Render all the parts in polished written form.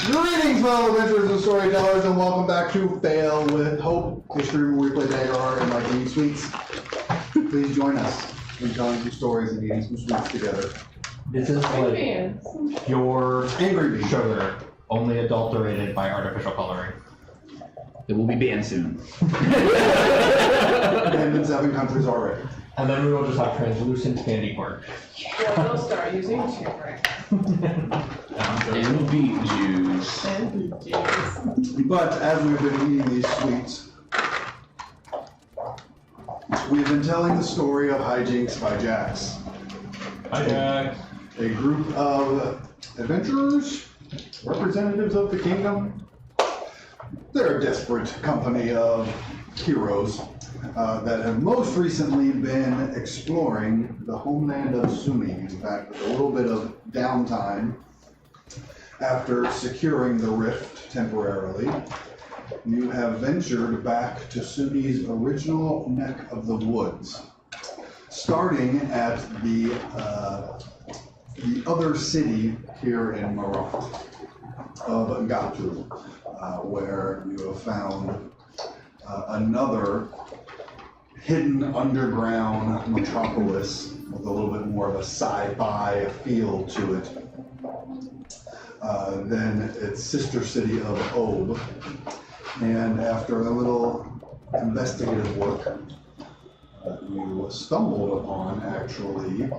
Greetings, fellow adventurers and storytellers, and welcome back to Fail with Hope, a stream where we play Daggerheart and like eating sweets. Please join us in telling some stories and eating some sweets together. This is like pure Angry Beans. sugar, only adulterated by artificial coloring. It will be banned soon. Banned in 7 countries already. And then we will just have translucent candy corn. Yeah, they'll start using turmeric. And beet juice. And juice. But as we've been eating these sweets, we've been telling the story of hijinks by Jax. Hi, Jack. A group of adventurers, representatives of the kingdom. They're a desperate company of heroes that have most recently been exploring the homeland of Suni. In fact, with a little bit of downtime after securing the rift temporarily, you have ventured back to Suni's original neck of the woods, starting at the other city here in Marat of Gatu, where you have found another hidden underground metropolis with a little bit more of a sci-fi feel to it than its sister city of Ob. And after a little investigative work, you stumbled upon actually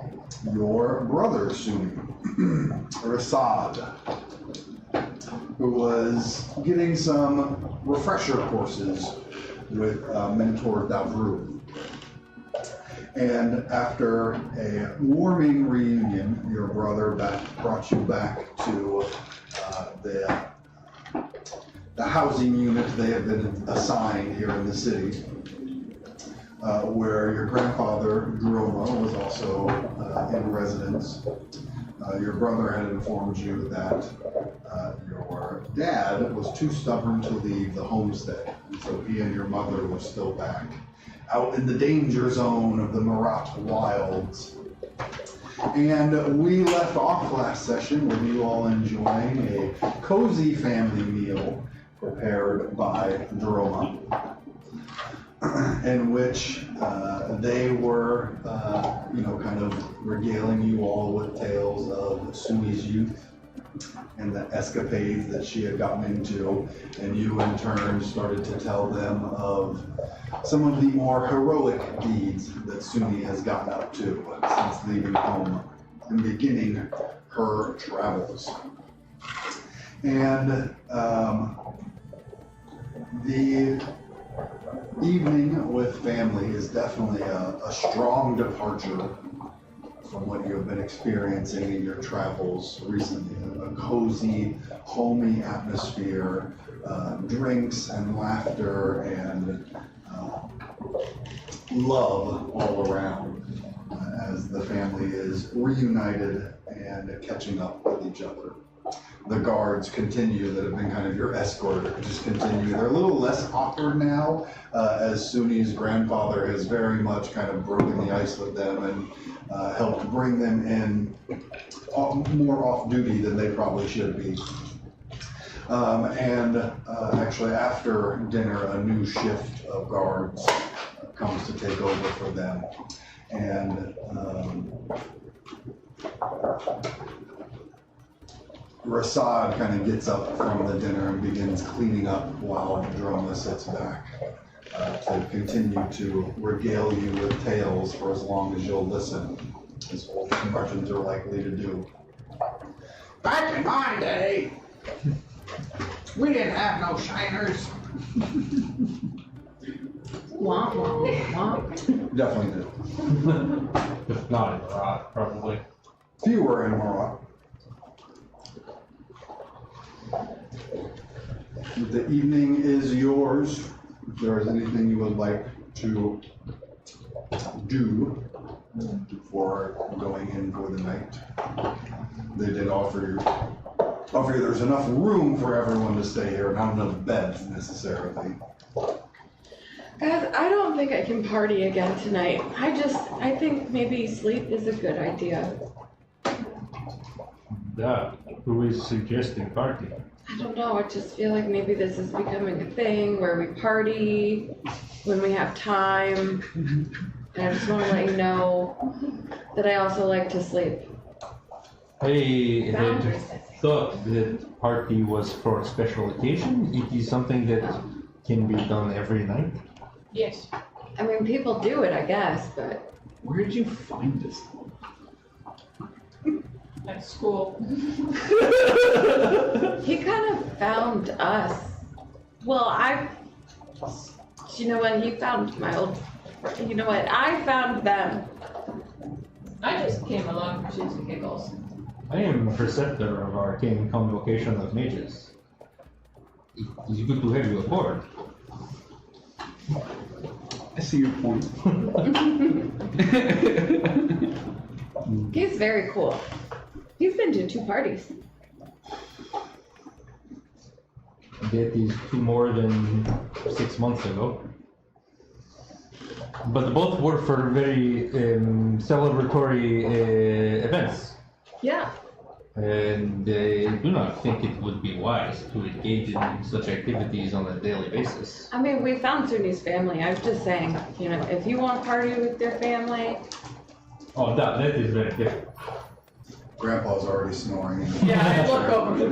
your brother Suni, Rasad, who was getting some refresher courses with mentor Davru. And after a warming reunion, your brother brought you back to the housing unit they have been assigned here in the city, where your grandfather, Droma, was also in residence. Your brother had informed you that your dad was too stubborn to leave the homestead, so he and your mother were still back out in the danger zone of the Marat wilds. And we left off last session with you all enjoying a cozy family meal prepared by Droma, in which they were, kind of regaling you all with tales of Suni's youth and the escapades that she had gotten into, and you in turn started to tell them of some of the more heroic deeds that Suni has gotten up to since leaving home and beginning her travels. And the evening with family is definitely a strong departure from what you have been experiencing in your travels recently. A cozy, homey atmosphere, drinks and laughter and love all around as the family is reunited and catching up with each other. The guards continue that have been kind of your escort, just continue. They're a little less awkward now, as Suni's grandfather has very much kind of broken the ice with them and helped bring them in more off duty than they probably should be. Actually after dinner, a new shift of guards comes to take over for them. And Rasad kind of gets up from the dinner and begins cleaning up while Droma sits back to continue to regale you with tales for as long as you'll listen, as old Spartans are likely to do. Back in my day, we didn't have no shiners. Womp, womp, womp. Definitely did. Just not in the rock, probably. Fewer in Marat. The evening is yours. If there is anything you would like to do before going in for the night, they did offer you there's enough room for everyone to stay here, not enough beds necessarily. Guys, I don't think I can party again tonight. I think maybe sleep is a good idea. Yeah, who is suggesting party? I don't know, I just feel like maybe this is becoming a thing where we party when we have time. And I just want to let you know that I also like to sleep. I had Boundaries, I think. thought that party was for a special occasion. It is something that can be done every night. Yes. I mean, people do it, I guess, but Where did you find this one? At school. he kind of found us. Well, you know what? He found my old. You know what? I found them. I just came along for shits and giggles. I am a preceptor of arcane convocation of mages. It is good to have you aboard. I see your point. He's very cool. He's been to 2 parties. That is more than 6 months ago. But both were for very celebratory events. Yeah. And I do not think it would be wise to engage in such activities on a daily basis. I mean, we found Suni's family. I was just saying, you know, if you want to party with your family. Oh, that is very different. Grandpa's already snoring. Yeah, I look over the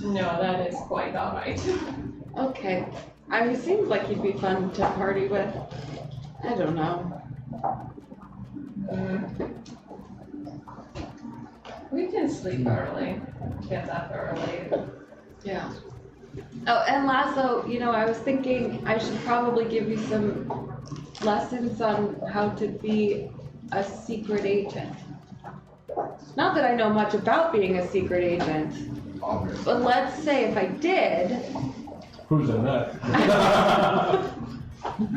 No, that is quite alright. Okay. I mean, he seems like he'd be fun to party with. I don't know. We can sleep early. Get up early. Yeah. Oh, and Lasso, you know, I was thinking I should probably give you some lessons on how to be a secret agent. Not that I know much about being a secret agent, Obviously. but let's say if I did, Who's in that?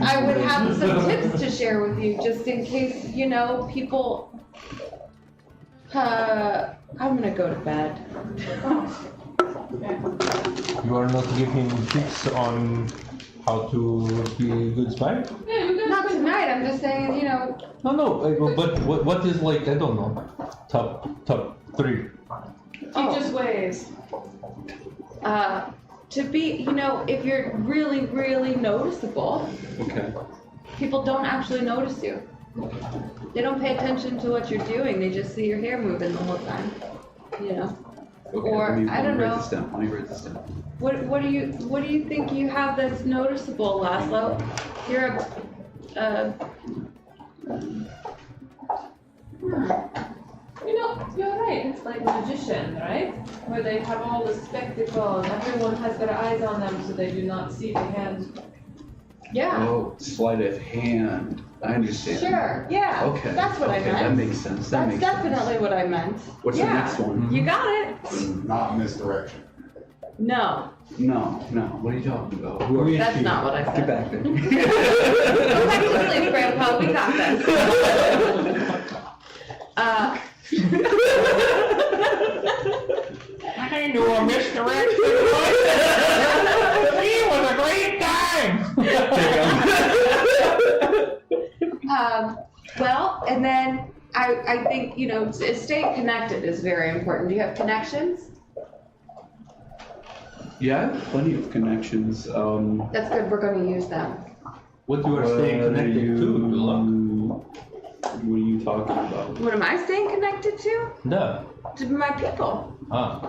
I would have some tips to share with you just in case, you know, people. I'm gonna go to bed. You are not giving tips on how to be a good spy? Yeah, you guys Not can- tonight, I'm just saying, you know, No, but what is like, I don't know, top 3? Teach us ways. to be, you know, if you're really, really noticeable, Okay. people don't actually notice you. They don't pay attention to what you're doing, they just see your hair moving the whole time, you know? Okay. Or, I don't write know. this down. Let me write this down. What do you think you have that's noticeable, Laszlo? You're You know, you're right. It's like magician, right? Where they have all the spectacle and everyone has their eyes on them so they do not see the hand. yeah, Oh, sleight of hand. I understand. sure, yeah. Okay. That's what I okay, meant. That makes sense. That That's makes definitely sense. what I meant. What's yeah. the next one? You got it. Not misdirection. No, No. What are you talking about? Who are you? that's not what I Get said. back there. Go back to sleep, Grandpa. We got this. I knew a misdirection. He was a great time. Well, and then I think, you know, staying connected is very important. Do you have connections? Yeah, I have plenty of connections. That's good. We're going to use them. What you are staying connected to, Dula? What are you talking about? What am I staying connected to? No. To my people. Ah.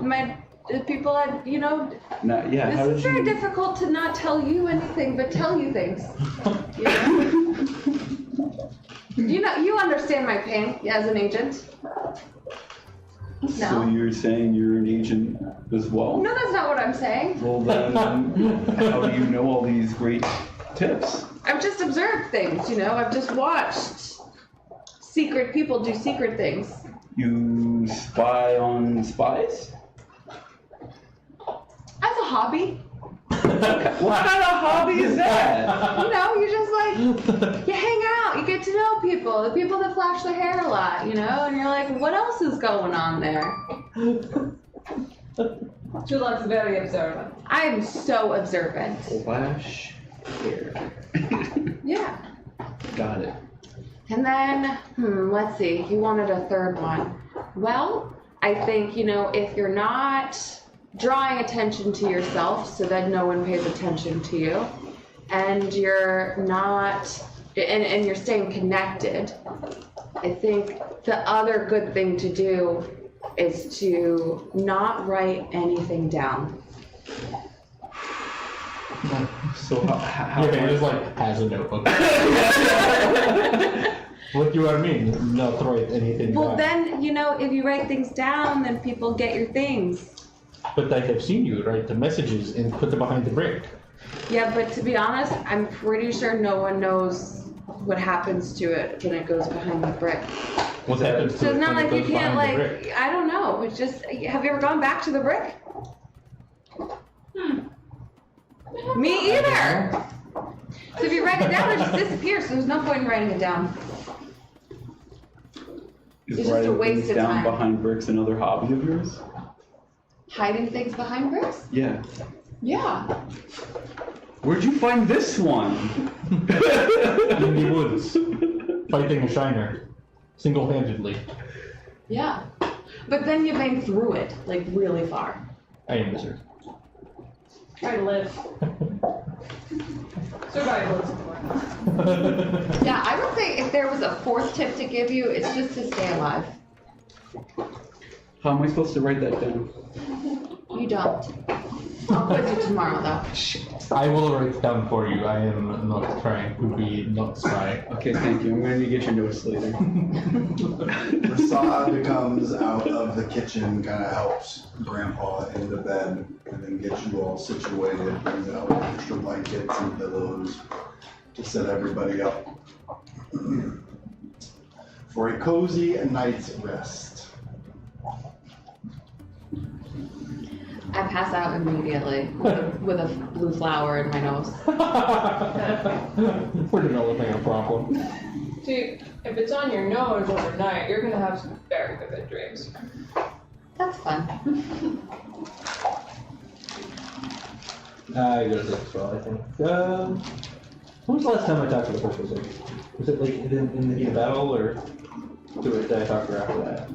The people that, you know, Yeah, how this is did very you? difficult to not tell you anything, but tell you things. You know? You understand my pain as an agent? So No. you're saying you're an agent as well? No, that's not what I'm saying. Well then, how do you know all these great tips? I've just observed things, you know? I've just watched secret people do secret things. You spy on spies? As a hobby. What kind of hobby is that? You know, you just like, you hang out, you get to know people, the people that flash their hair a lot, you know? And you're like, what else is going on there? Chulak's very observant. I am so observant. Flash hair. Yeah. Got it. And then, let's see, he wanted a third one. Well, I think, if you're not drawing attention to yourself so that no one pays attention to you, and you're not, and you're staying connected, I think the other good thing to do is to not write anything down. So how Yeah, he just like has a notebook. What do you mean? Not write anything Well, down? then, if you write things down, then people get your things. But I have seen you write the messages and put them behind the brick. Yeah, but to be honest, I'm pretty sure no one knows what happens to it when it goes behind the brick. What happens to So it it's not when like it you goes can't, behind the brick? I don't know. It's just, have you ever gone back to the brick? Me either. So if you write it down, it just disappears. So there's no point in writing it down. is It's just a writing waste things of down time. behind bricks another hobby of yours? Hiding things behind bricks? Yeah. Yeah. Where'd you find this one? In the woods, fighting a shiner, single-handedly. Yeah. But then you bang through it, like really far. I am wizard. Try to live. Survival is important. Yeah, I would say if there was a fourth tip to give you, it's just to stay alive. How am I supposed to write that down? You don't. I'll quiz you tomorrow, though. I will write down for you. I am not trying to be not spy. Okay, thank you. I'm going to get your notes later. Rasad comes out of the kitchen, kind of helps Grandpa into bed, and then gets you all situated, brings out extra blankets and pillows to set everybody up for a cozy night's rest. I pass out immediately with a blue flower in my nose. We're developing a problem. See, if it's on your nose overnight, you're gonna have some very vivid dreams. That's fun. I go to sleep as well, I think. When was the last time I talked to the first person? Was it like in the heat of battle, or did I talk to her after that?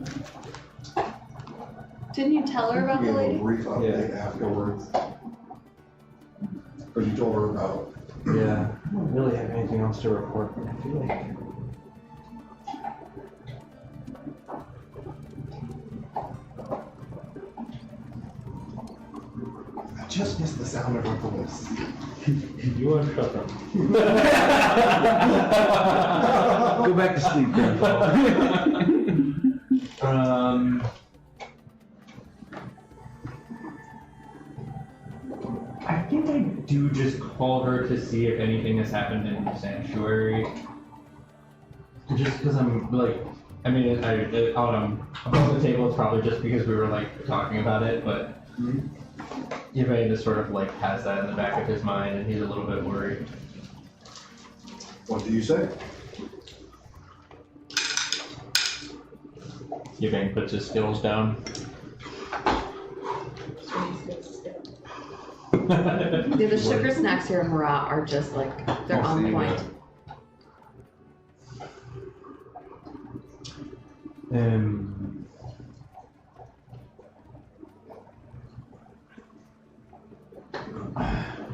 Didn't you tell her about the Gave a lady? brief update afterwards. Or you told her about. Yeah, I don't really have anything else to report, but I feel like... I just missed the sound of her voice. You are shut up. Go back to sleep, Grandpa. I think I do just call her to see if anything has happened in the sanctuary. Just because I'm like, I mean, above the table, it's probably just because we were like talking about it, but Yvain just sort of like has that in the back of his mind and he's a little bit worried. What do you say? Yvain puts his skills down. Yeah, the sugar snacks here in Marat are just like, they're on same, point.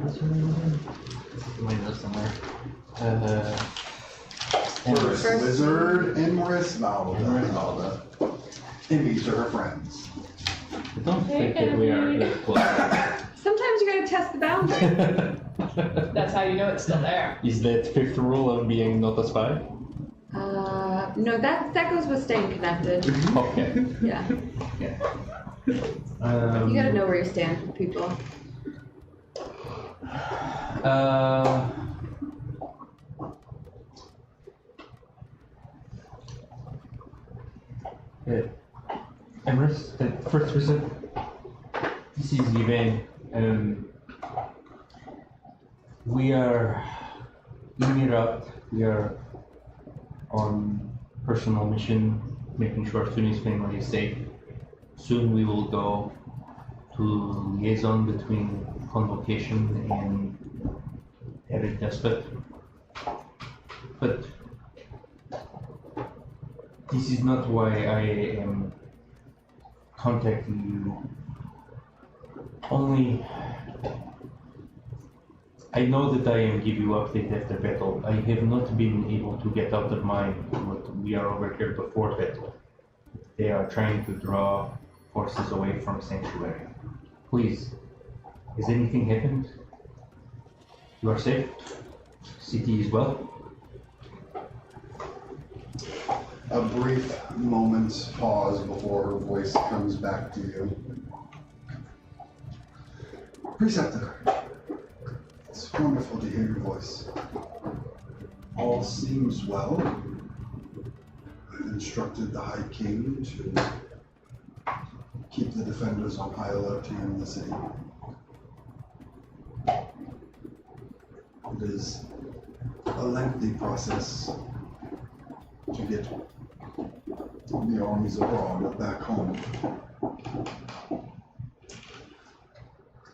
What's her name again? My notes somewhere. First Wizard and Valda. And these are her friends. I don't think that we are this close. Sometimes you gotta test the boundary. That's how you know it's still there. Is that fifth rule of being not a spy? No, that goes with staying connected. Okay. Yeah. You gotta know where you stand with people. Emrys, first visit. This is Yvain. We are in Iraq. We are on personal mission, making sure Suni's family is safe. Soon we will go to liaison between Convocation and Eric Despot. But This is not why I am contacting you. Only I know that I am give you update after battle. I have not been able to get out of mind what we are over here before battle. They are trying to draw forces away from Sanctuary. Please, has anything happened? You are safe? City is well? A brief moment's pause before her voice comes back to you. Preceptor, it's wonderful to hear your voice. All seems well. I've instructed the High King to keep the defenders on high alert here in the city. It is a lengthy process to get the armies abroad back home.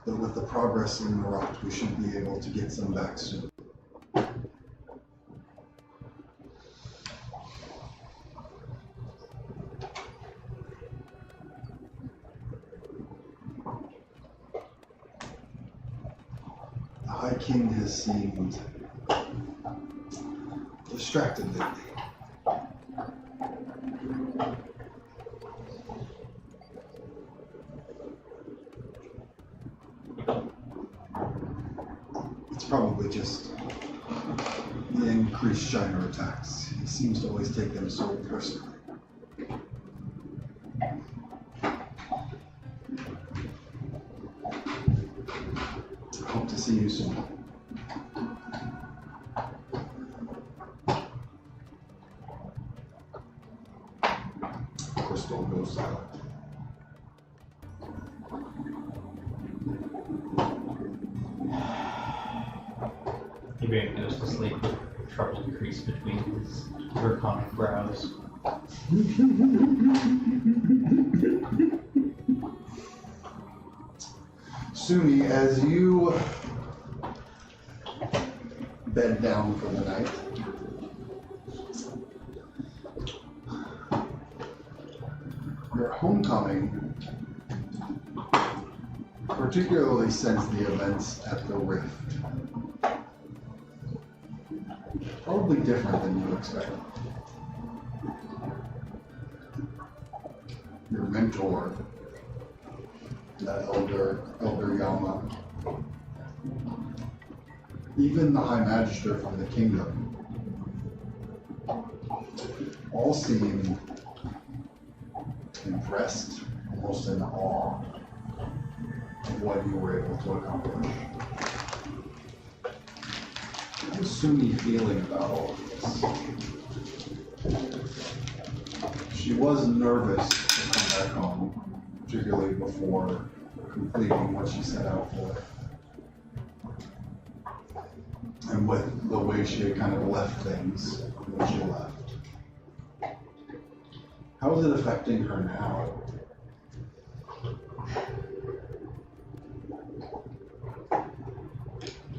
But with the progress in Iraq, we should be able to get some back soon. The High King has seemed distracted lately. It's probably just the increased Shiner attacks. He seems to always take them so personally. Hope to see you soon. Crystal goes silent. Ibrahim goes to sleep with a sharp crease between his draconic brows. Suni, as you bed down for the night, your homecoming, particularly since the events at the Rift, probably different than you expected. Your mentor, the Elder Yama, even the High Magister from the Kingdom, all seem impressed, almost in awe of what you were able to accomplish. How is Suni feeling about all of this? She was nervous to come back home, particularly before completing what she set out for. And with the way she had kind of left things when she left. How is it affecting her now?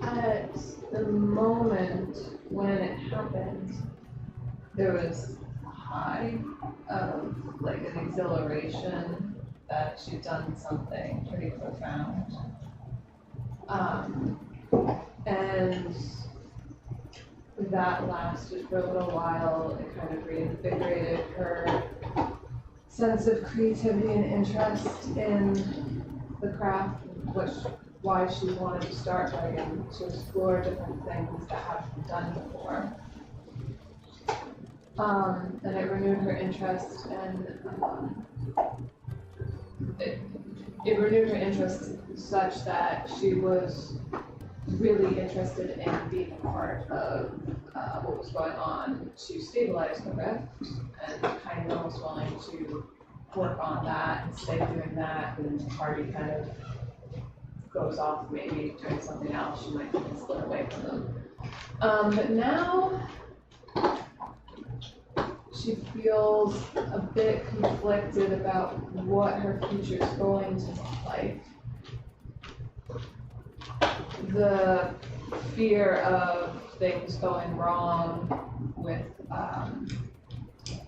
At the moment when it happened, there was a high of like an exhilaration that she'd done something pretty profound. And that lasted for a little while. It kind of reinvigorated her sense of creativity and interest in the craft, why she wanted to start writing, to explore different things that haven't been done before. And it renewed her interest and it renewed her interest such that she was really interested in being a part of what was going on to stabilize the rift, and kind of was willing to work on that and stay doing that, and the party kind of goes off maybe doing something else. She might split away from them. But now she feels a bit conflicted about what her future is going to look like. The fear of things going wrong with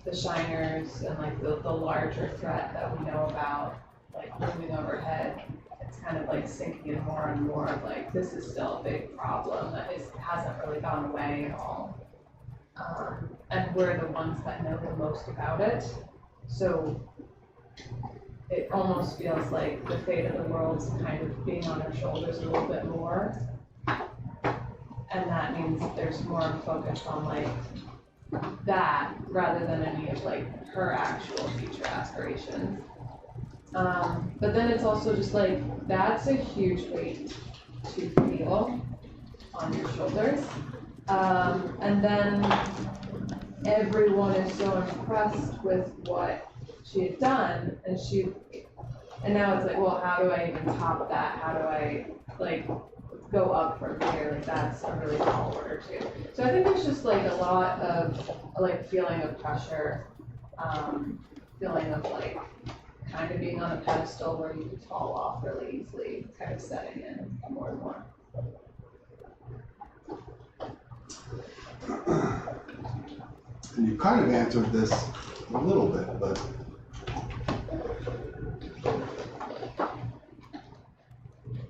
the Shiners and like the larger threat that we know about, like looming overhead, it's kind of like sinking in more and more of like, this is still a big problem that hasn't really gone away at all. And we're the ones that know the most about it. So it almost feels like the fate of the world's kind of being on our shoulders a little bit more. And that means there's more focus on like that rather than any of like her actual future aspirations. But then it's also just like, that's a huge weight to feel on your shoulders. And then everyone is so impressed with what she had done, and now it's like, well, how do I even top that? How do I like go up from here? Like that's a really tall order too. So I think it's just like a lot of like feeling of pressure, feeling of like kind of being on a pedestal where you could fall off really easily, kind of setting in more and more. And you kind of answered this a little bit, but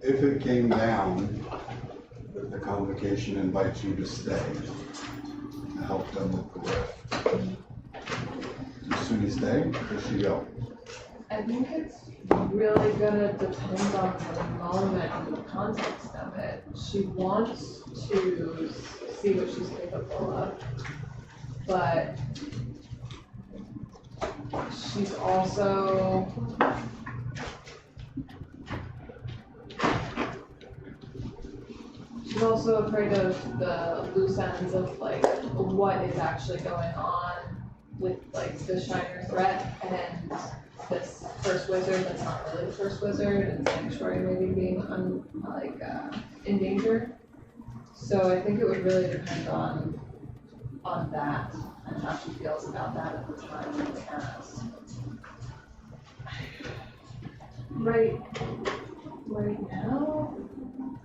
if it came down that the convocation invites you to stay to help them with the rift, does Suni stay or does she go? I think it's really gonna depend on the moment and the context of it. She wants to see what she's capable of, but she's also afraid of the loose ends of like what is actually going on with like the Shiner threat and this first wizard that's not really the first wizard, and Sanctuary maybe being in danger. So I think it would really depend on that and how she feels about that at the time when it has. Right now,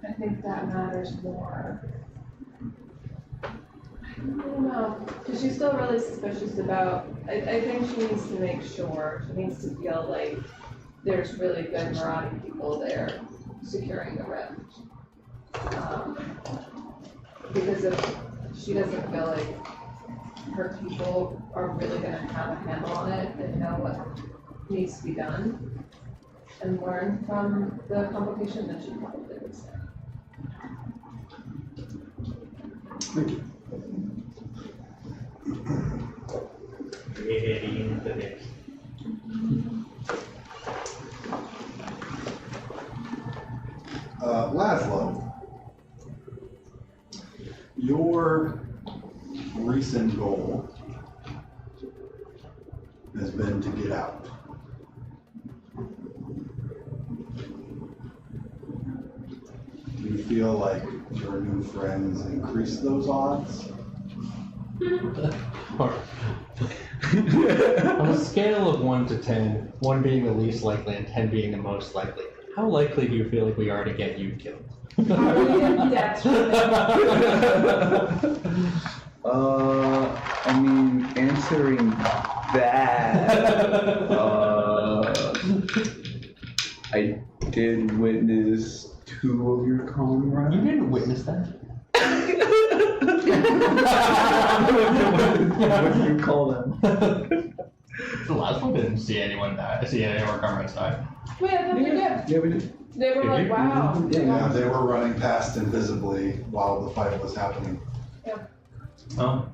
I think that matters more. I don't know, because she's still really suspicious about, I think she needs to make sure, she needs to feel like there's really good marauding people there securing the rift. Because if she doesn't feel like her people are really going to have a handle on it and know what needs to be done and learn from the complication, then she probably would stay. Thank you. Really into this. Laszlo, your recent goal has been to get out. Do you feel like your new friends increase those odds? On a scale of 1 to 10, 1 being the least likely and 10 being the most likely, how likely do you feel like we are to get you killed? I mean, answering that, I did witness 2 of your comrades. You didn't witness that. What do you call them? The last one didn't see anyone die. See any of our comrades die. Wait, I thought we did. Yeah, we did. They were Did like, you? wow. Yeah, they were running past invisibly while the fight was happening. Oh.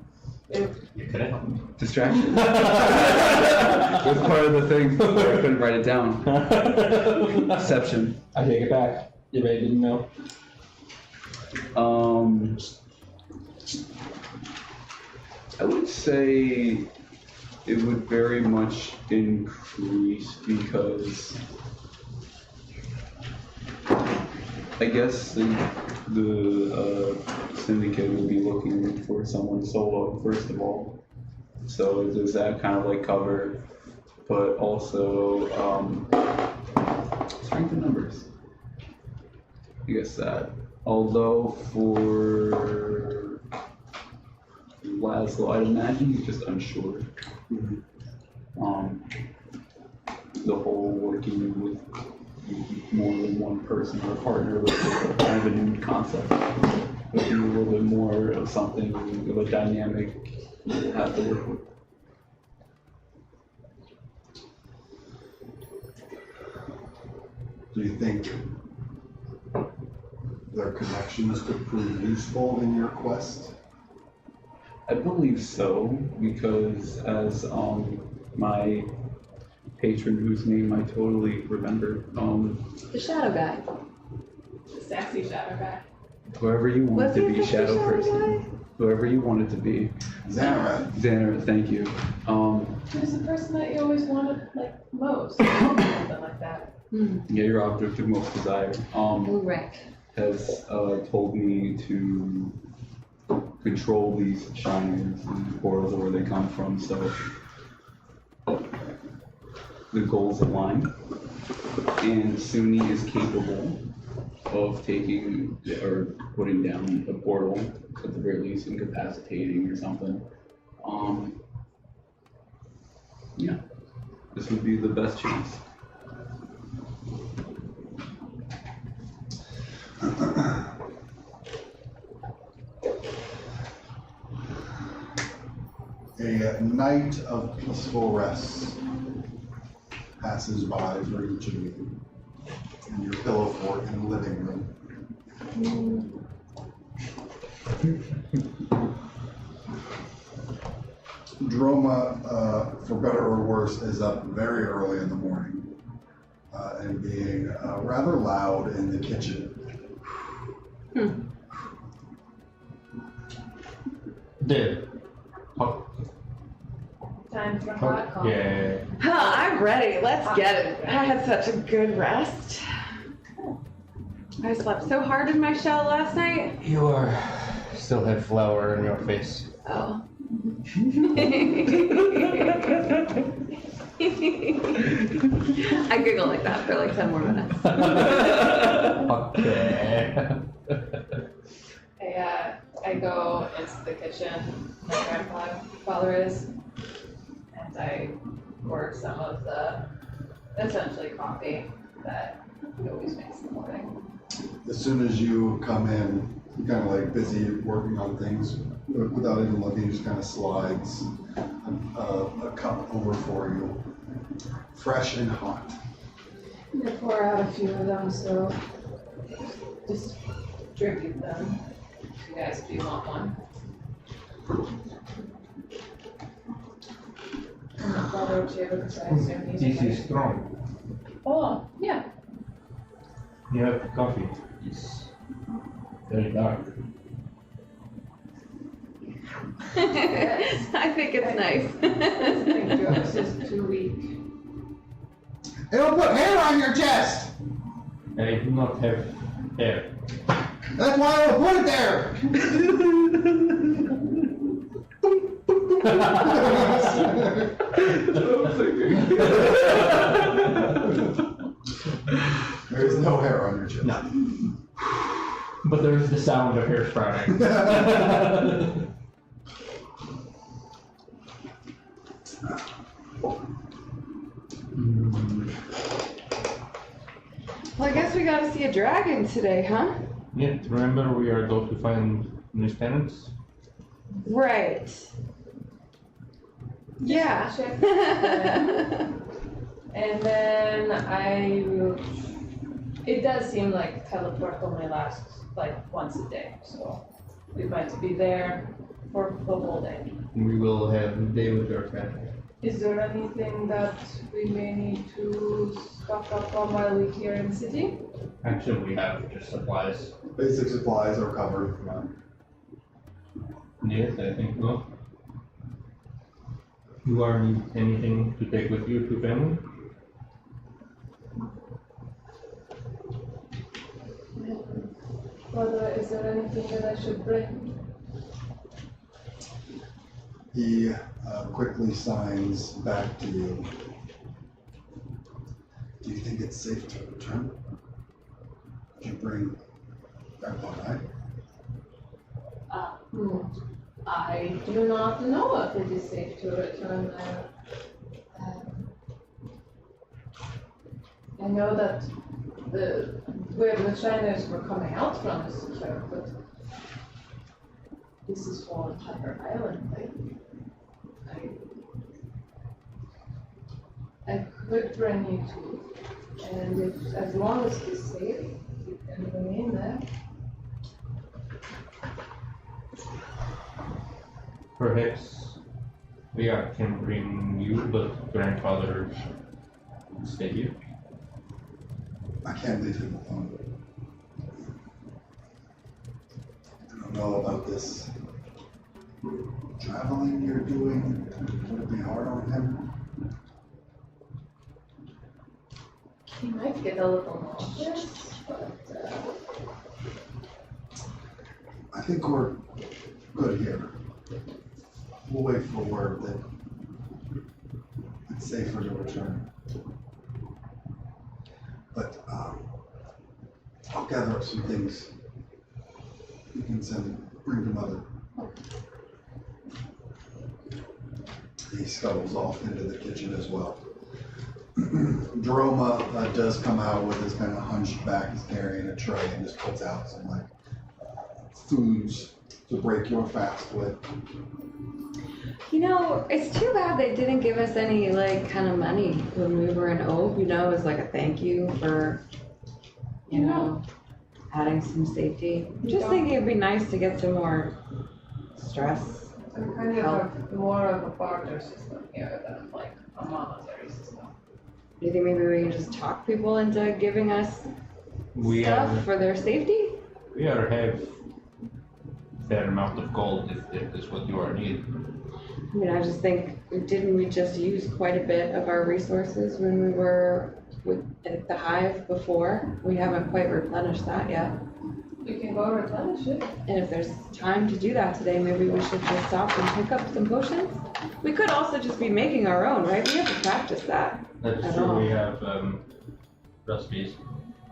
It- You could have helped me. Distraction. It was part of the thing, but I couldn't write it down. Deception. I take it back. You may didn't know. I would say it would very much increase because I guess the syndicate will be looking for someone solo first of all. So there's that kind of like cover, but also strength in numbers. I guess that. Although for Laszlo, I'd imagine he's just unsure. Mhm. The whole working with more than one person or partner was kind of a new concept. It'd be a little bit more of something of a dynamic you have to work with. Do you think their connections could prove useful in your quest? I believe so, because as my patron whose name I totally remember, The shadow guy. The sassy shadow guy. whoever you want Was to he be a shadow shadow person, guy? whoever you want it to be. Xanath. Xander, thank you. Who's the person that you always wanted, like, most? Something like that. Yeah, your object of most desire. Correct. Has told me to control these shiners and portals where they come from, so the goals align. And Suni is capable of taking or putting down a portal, at the very least incapacitating or something. Yeah, this would be the best chance. A night of peaceful rest passes by for each of you in your pillow fort in the living room. Droma, for better or worse, is up very early in the morning and being rather loud in the kitchen. There. Oh, Time for hot coffee. yeah. Huh, I'm ready. Let's get it. I had such a good rest. I slept so hard in my shell last night. You still have flour in your face. Oh. I giggle like that for like 10 more minutes. Okay. I go into the kitchen, my grandfather is, and I pour some of the, essentially coffee that he always makes in the morning. As soon as you come in, you're kind of like busy working on things without even looking, just kind of slides a cup over for you, fresh and hot. I'm gonna pour out a few of them, so just distribute them. You guys, do you want one? I'm not bothered to because I assume he's This away. is strong. Oh, yeah. You have coffee. It's very dark. I think it's nice. Thank you, I was just too weak. It'll put hair on your chest! I do not have hair. That's why I put it there! There's no hair on your chest. No. But there's the sound of hair sprouting. Well, I guess we gotta see a dragon today, huh? Yeah, remember we are going to find new tenants? Right. Yeah. Check. And then I will, it does seem like teleport only lasts like once a day, so we might be there for the whole day. We will have a day with your family. Is there anything that we may need to stock up on while we're here in the city? Actually, we have just supplies. Basic supplies are covered. Yes, I think so. You are need anything to take with you to family? Father, is there anything that I should bring? He quickly signs back to you. Do you think it's safe to return? Did you bring Grandpa back? I do not know if it is safe to return there. I know that where the Chinese were coming out from is secure, but this is for Tucker Island. I could bring you to, and if, as long as it's safe, you can remain there. Perhaps can bring you, but grandfather stay here. I can't leave him alone. I don't know about this traveling you're doing. Would it be hard on him? He might get a little nauseous, but I think we're good here. We'll wait for word that it's safer to return. But I'll gather up some things you can bring to Mother. He scuttles off into the kitchen as well. Jeroma does come out with his kind of hunched back, he's carrying a tray and just puts out some foods to break your fast with. You know, it's too bad they didn't give us any kind of money when we were in Oak, as a thank you for, adding some safety. I'm just thinking it'd be nice to get some more stress. I'm kind of more of a barter system here than a monetary system. Do you think maybe we can just talk people into giving us stuff for their safety? We have fair amount of gold if this is what you are needing. I just think, didn't we just use quite a bit of our resources when we were at the hive before? We haven't quite replenished that yet. You can go replenish it. And if there's time to do that today, maybe we should just stop and pick up some potions? We could also just be making our own, right? We haven't practiced that. That's true, we have recipes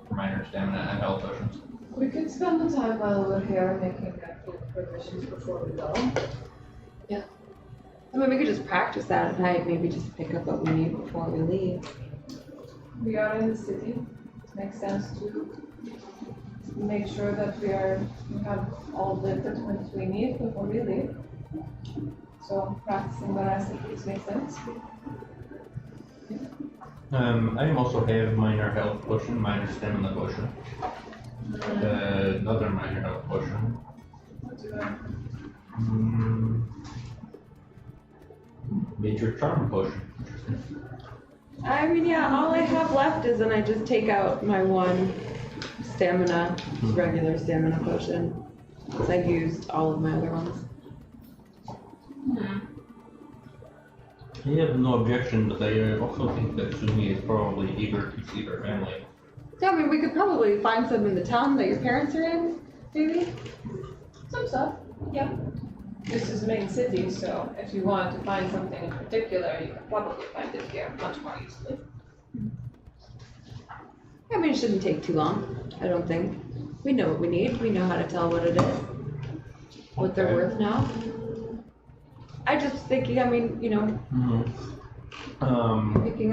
for minor stamina and health potions. We could spend the time while we're here making food provisions before we go. Yeah. We could just practice that at night, maybe just pick up what we need before we leave. We are in the city. It makes sense to make sure that we have all the equipment we need before we leave. So practicing the recipes makes sense. I also have minor health potion, minor stamina potion. Another minor health potion. What do I? Major charm potion. All I have left is, and I just take out my one stamina, regular stamina potion, because I used all of my other ones. I have no objection, but I also think that Suni is probably eager to see her family. Yeah, we could probably find some in the town that your parents are in, maybe? Some stuff, yeah. This is the main city, so if you want to find something in particular, you can probably find it here much more easily. It shouldn't take too long, I don't think. We know what we need, we know how to tell what it is, what they're worth now. I just think, picking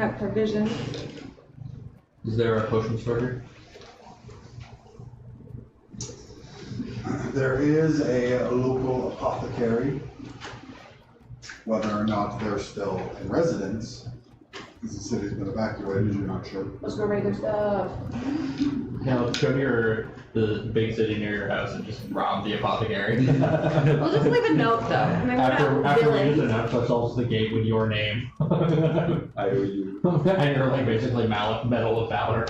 up provisions. Is there a potion sorter? There is a local apothecary. Whether or not they're still in residence, because the city's been evacuated, you're not sure. Let's go raid their stuff. Now, go to the big city near your house and just rob the apothecary. We'll just leave a note though. After we just announce ourselves to the gate with your name. I owe you. And you're basically Medal of Valor.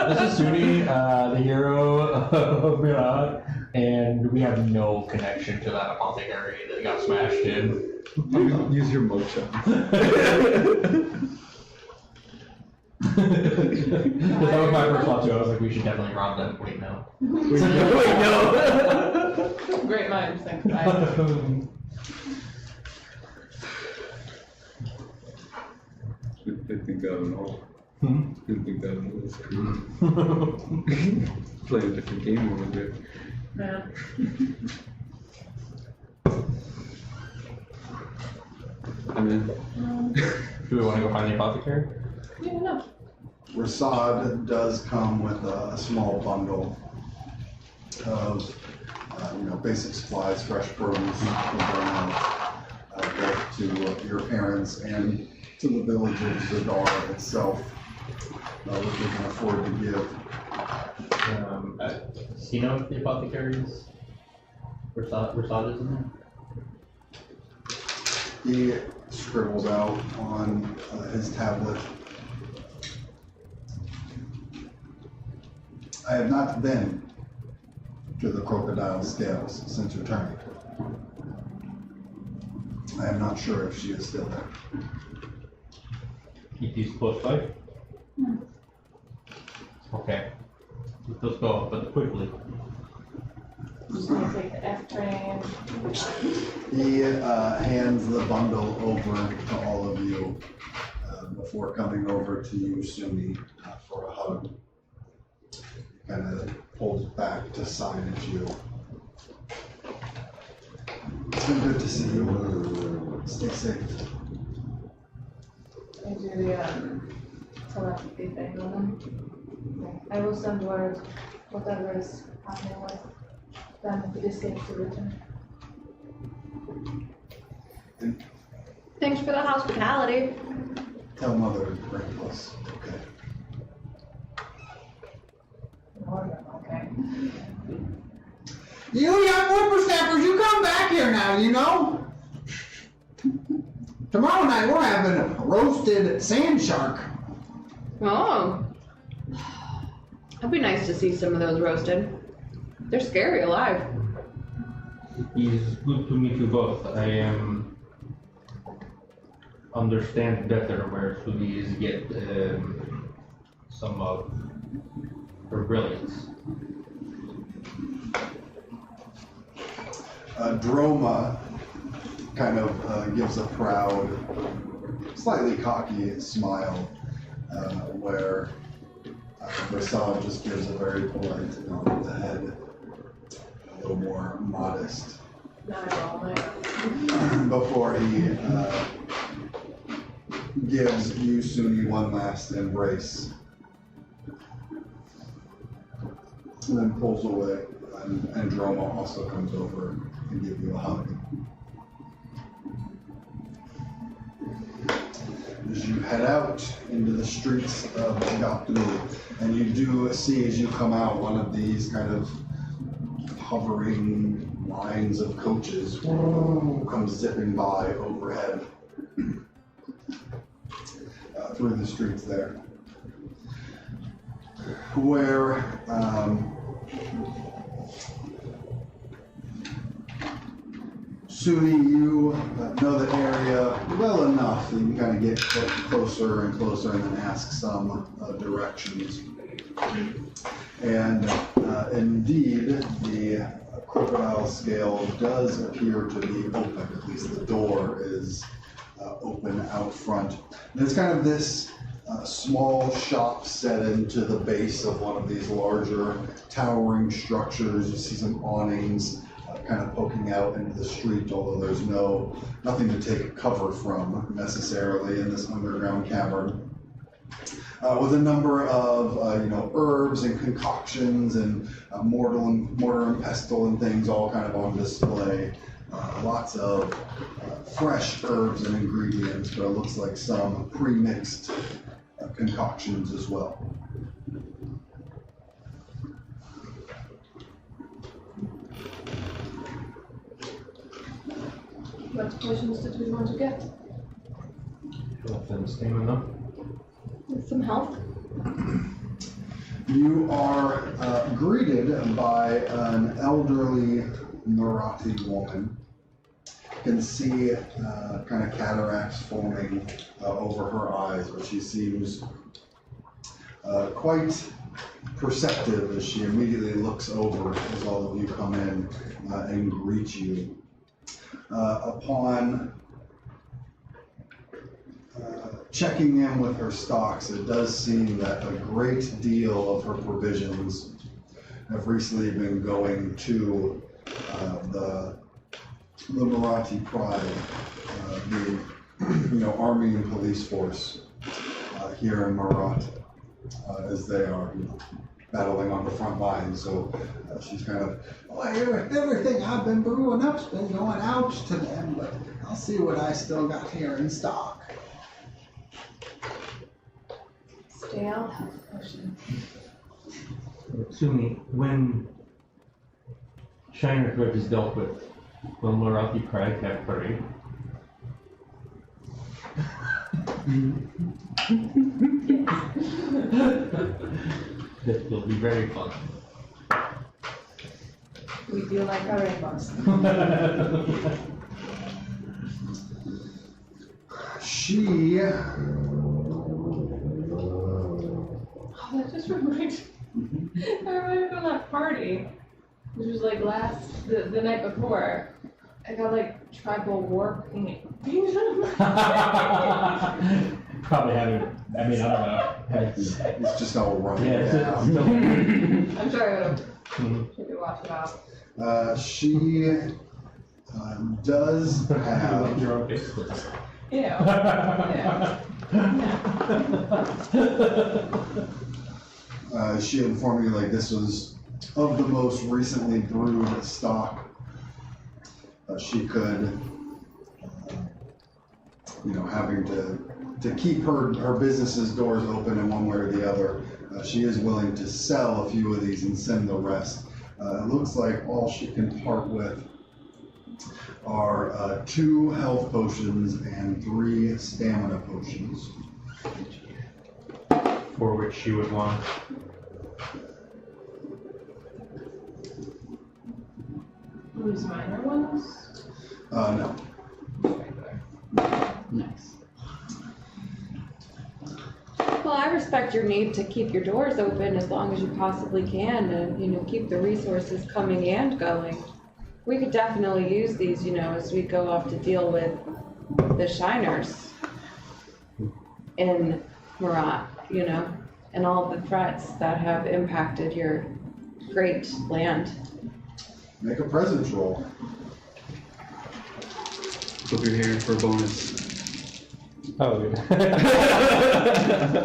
This is Suni, the hero of Mirad, and we have no connection to that apothecary that got smashed in. Use your motion. That was my first thought too. I was like, we should definitely rob them. Wait, no. Wait, no. Great minds think alike. I think I don't know. I think I don't know. Play a different game over there. Yeah. I'm in. Do we want to go find the apothecary? Yeah, no. Rasad does come with a small bundle of, basic supplies, fresh produce, both to your parents and to the village of Zadar itself, which we can afford to give. Does he know if the apothecary's Rasad is in there? He scribbles out on his tablet. I have not been to the crocodile scales since returning. I am not sure if she is still there. Keep these close by? Okay. Let's go, but quickly. I'm just gonna take the F train. He hands the bundle over to all of you before coming over to you, Suni, for a hug. Kind of pulls back to sign at you. It's been good to see you. Stay safe. I do the telepathy thing on them. I will send word whatever is happening with them if it is safe to return. And Thanks for the hospitality. tell Mother to bring us, okay? Okay. You young whippersnappers, you come back here now, you know? Tomorrow night we're having a roasted sand shark. Oh. It'd be nice to see some of those roasted. They're scary alive. It's good to meet you both. I understand better where Suni's get some of her brilliance. Droma kind of gives a proud, slightly cocky smile, where Rasad just gives a very polite nod of the head, a little more modest, Not at all, before he gives you, Suni, one last embrace, and then pulls away, and Droma also comes over and gives you a hug. As you head out into the streets of Gaptu, and you do see as you come out one of these kind of hovering lines of coaches comes zipping by overhead through the streets there, where Suni, you know the area well enough that you can kind of get closer and closer and then ask some directions. And indeed, the crocodile scale does appear to be open, at least the door is open out front. And it's kind of this small shop set into the base of one of these larger towering structures. You see some awnings kind of poking out into the street, although there's nothing to take cover from necessarily in this underground cavern. With a number of herbs and concoctions and mortar and pestle and things all kind of on display. Lots of fresh herbs and ingredients, but it looks like some pre-mixed concoctions as well. What potions did we want to get? Nothing stamina. With some help. You are greeted by an elderly Marathi woman. You can see kind of cataracts forming over her eyes, but she seems quite perceptive as she immediately looks over as all of you come in and greet you. Upon checking in with her stocks, it does seem that a great deal of her provisions have recently been going to the Marathi pride, the army and police force here in Marat, as they are battling on the front lines. So she's kind of, everything I've been brewing up's been going out to them, but I'll see what I still got here in stock. Stale health potion. Suni, when Shiner's Grudge is dealt with, will Marat be correct at parade? That will be very fun. We do like our rainbows. She, Oh, that just reminded me. I remember from that party, which was like the night before. I got like tribal war paint. Probably haven't, I mean, I don't know. it's just all running Yeah, down. I'm sure I would have Mhm. maybe watch it out. She does have. Your own Facebook. Yeah. She informed me like this was of the most recently brewed stock. She could, having to keep her business's doors open in one way or the other. She is willing to sell a few of these and send the rest. It looks like all she can part with are 2 health potions and 3 stamina potions. For which she would want. These minor ones. No. Nice. Well, I respect your need to keep your doors open as long as you possibly can and, keep the resources coming and going. We could definitely use these, as we go off to deal with the Shiners in Marat, and all the threats that have impacted your great land. Make a presence roll. Flip your hair for a bonus. Oh, good.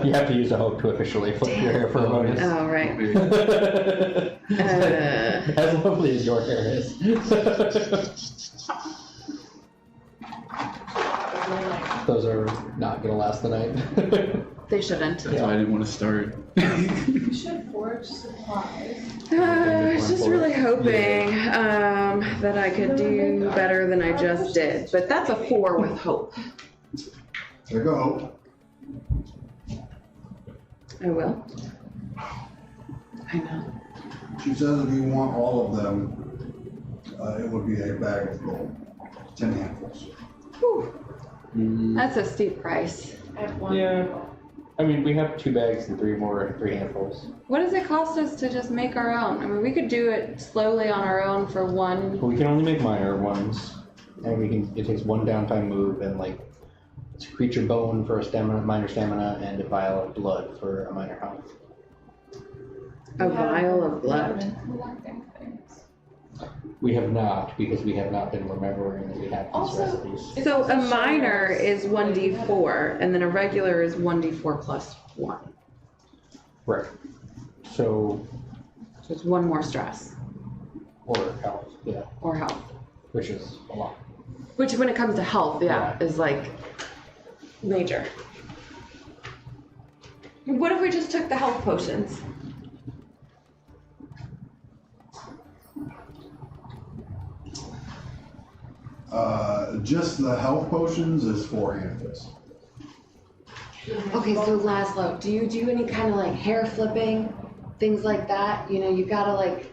You have to use a hope to officially flip your hair for a bonus. Oh, right. As lovely as your hair is. Those are not gonna last the night. They shouldn't. That's why I didn't want to start. We should forge supplies. I was just really hoping that I could do better than I just did, but that's a 4 with hope. Take a hope. I will. I know. She says if you want all of them, it would be a bag of gold. 10 handfuls. Whew. That's a steep price. I have 1. Yeah. I mean, we have 2 bags and 3 handfuls. What does it cost us to just make our own? I mean, we could do it slowly on our own for 1. But we can only make minor ones. And it takes 1 downtime move and it's a creature bone for a minor stamina and a vial of blood for a minor health. A vial of We haven't blood. been collecting things. We have not, because we have not been remembering that we have these Also, recipes. It's So also a minor Shiners. is 1d4, and then a regular is 1d4 plus 1. Right. So, So it's 1 more stress, or health, yeah, or health. which is a lot. Which when it comes to health, is major. What if we just took the health potions? Just the health potions is 4 handfuls. Okay, so Laszlo, do you do any kind of hair flipping, things like that? You gotta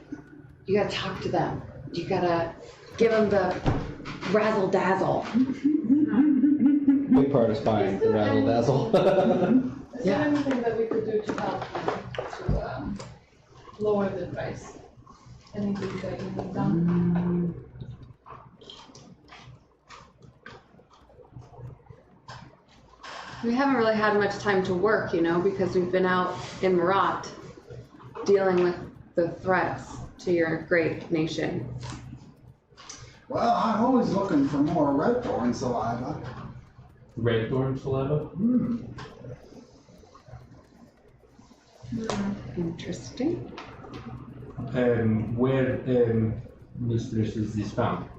talk to them. You gotta give them the razzle dazzle. Big part is buying the razzle dazzle. Is there anything that we could do to help to lower the price? Anything that you have done? We haven't really had much time to work, because we've been out in Marat dealing with the threats to your great nation. Well, I'm always looking for more red thorn saliva. red thorn saliva. Interesting. Where mistress is this found?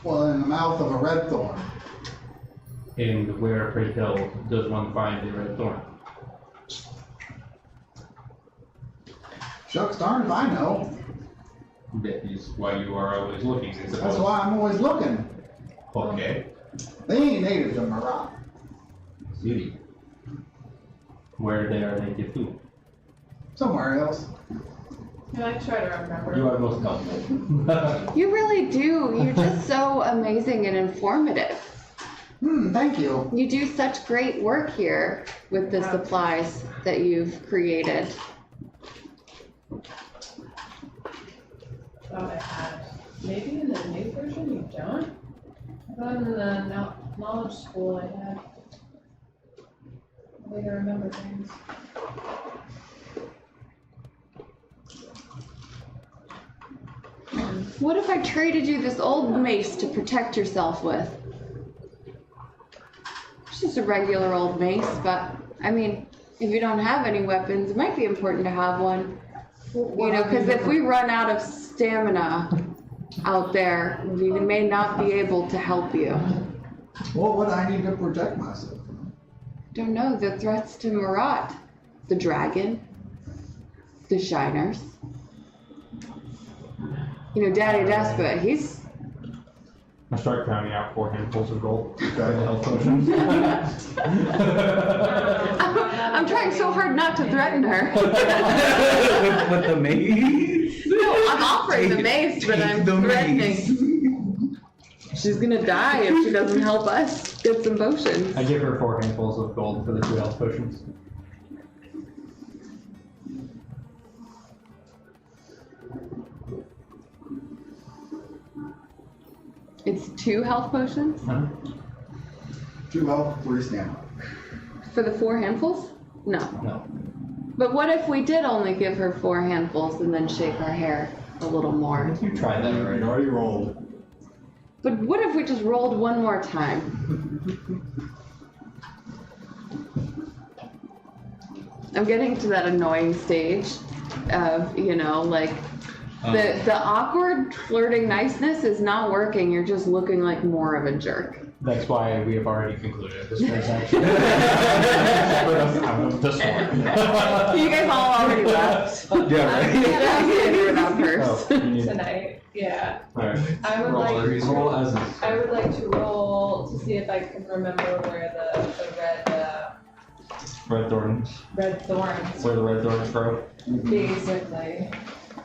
Well, in the mouth of a red thorn. And where, pray tell, does one find a red thorn? Shucks darn if I know. That is why you are always looking, I That's suppose. why I'm always looking. Okay. They ain't native to Marat. City. Where they are native to? Somewhere else. Can I try to remember? You are most helpful. You really do. You're just so amazing and informative. Thank you. You do such great work here with the supplies that you've created. Thought I had. Maybe in the new version you don't? I thought in the knowledge school I had. A way to remember things. What if I traded you this old mace to protect yourself with? It's just a regular old mace, but I mean, if you don't have any weapons, it might be important to have one. You know, because if we run out of stamina out there, we may not be able to help you. What would I need to protect myself from? Don't know, the threats to Marat, the dragon, the shiners. You know, Daddy Despot, he's... I start counting out 4 handfuls of gold for the Okay. health potions. I'm trying so hard not to threaten her. With the maze. No, I'm offering the mace, but I'm threatening. She's gonna die if she doesn't help us get some potions. I give her 4 handfuls of gold for the 2 health potions. It's 2 health potions 2 health, 3 stamina. for the 4 handfuls? No. No. But what if we did only give her 4 handfuls and then shake her hair a little more? You tried that I already. already rolled. But what if we just rolled one more time? I'm getting to that annoying stage of, you know, like, the awkward flirting niceness is not working. You're just looking like more of a jerk. That's why we have already concluded this transaction. Put us out of the sword. You guys all already left. Yeah, right. I'm standing without purse. Oh, you need... Tonight, yeah. Alright. I would Roll, like roll as is. I would like to roll to see if I can remember where the Red thorns. red thorns, Where the red thorns grow. basically.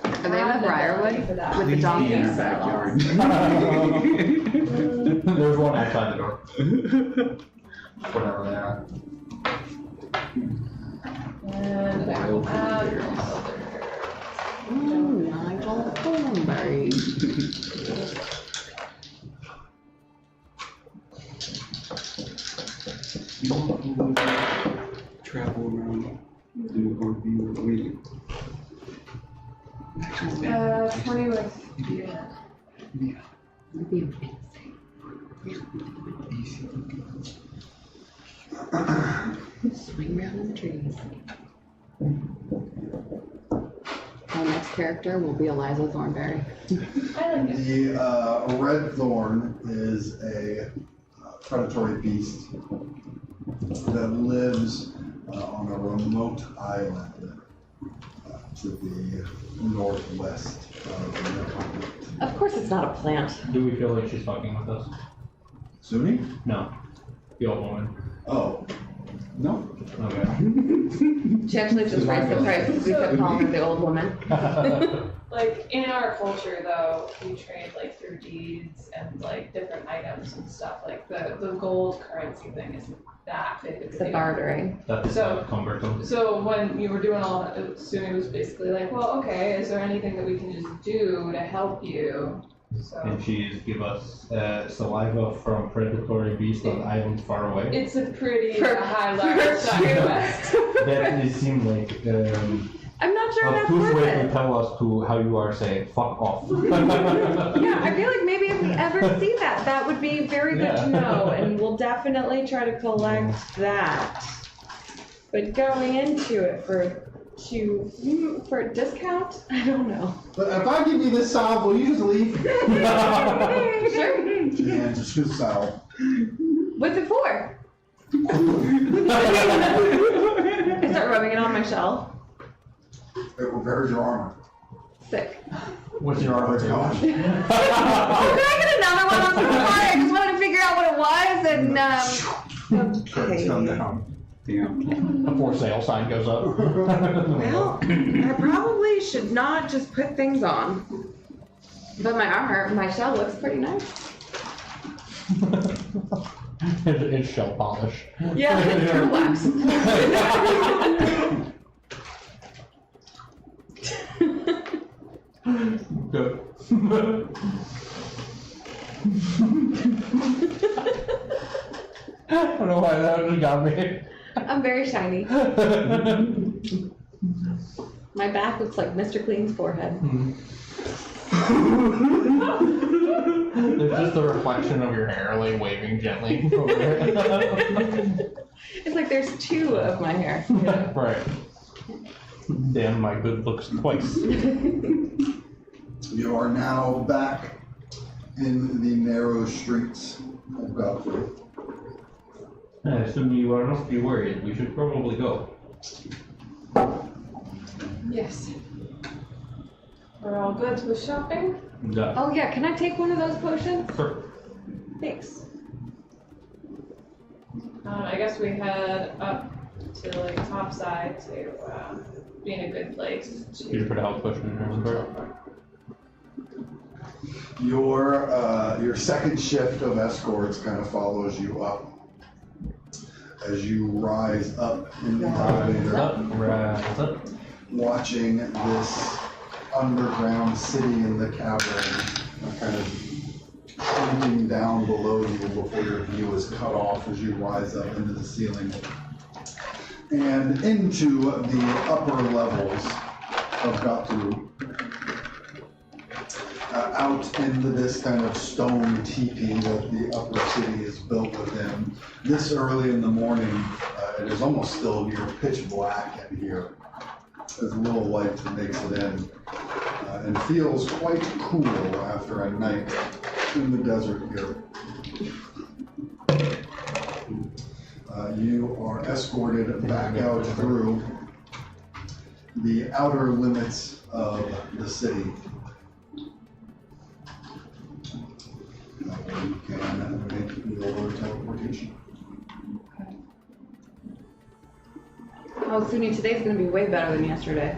Are they in the Briarwood For that. with the In donkeys? our backyard. There's one outside the door. Whatever they are. And Wild Nigel Thornberry. Travel around and or be waiting. 20 with, yeah. That'd be amazing. Swing around in the trees. Our next character will be Eliza Thornberry. I like it. The red thorn is a predatory beast that lives on a remote island to the northwest of the continent. Of course it's not a plant. Do we feel like she's fucking with us? Suni? No. The old woman. Oh. No. Okay. She actually just raised the price because we kept calling her the old woman. Like, in our culture, though, we trade, like, through deeds and, like, different items and stuff. Like, the gold currency thing isn't that big of a The deal. bartering. That is So- Cumberton. So when you were doing all that, Suni was basically like, well, okay, is there anything that we can just do to help you? So And she's give us saliva from predatory beasts on islands far away. it's a pretty For- high level for side you. quest. That it seemed like I'm not sure that's Who's worth way to it. tell us to how you are saying fuck off? Yeah, I feel like maybe if we ever see that, that would be very good to know, and we'll definitely try to collect that. But going into it for a discount, I don't know. But if I give you this salve, will you just leave? Sure. And just his salve. What's it for? I start rubbing it on my shell. It repairs your armor. Sick. What's your armor It's doing? gone. Oh, can I get another one on the fire? I just wanted to figure out what it was and Curtains come okay. down. Yeah. A for sale sign goes up. Well, I probably should not just put things on. But my shell looks pretty nice. It's shell polish. Yeah, it's true wax. Good. I don't know why that just got me. I'm very shiny. My back looks like Mr. Clean's forehead. It's just a reflection of your hair, like waving gently over there. It's like there's two of my hair. Right. Damn my good looks twice. You are now back in the narrow streets of Godfrey. I assume you are not be worried. We should probably go. Yes. We're all good with shopping? Yeah. Oh yeah, can I take one of those potions? Sure. Thanks. I guess we head up to like top side to be in a good place Did you put a health potion in there, remember? Your second shift of escorts kind of follows you up as you rise up in the elevator, Rise up. watching this underground city in the cavern kind of shrinking down below you before your view is cut off as you rise up into the ceiling and into the upper levels of Gatu. Out into this kind of stone teepee that the upper city is built within. This early in the morning, it is almost still near pitch black in here. There's a little light that makes it in, and feels quite cool after a night in the desert here. You are escorted back out through the outer limits of the city. You can make your teleportation. Oh, Suni, today's gonna be way better than yesterday.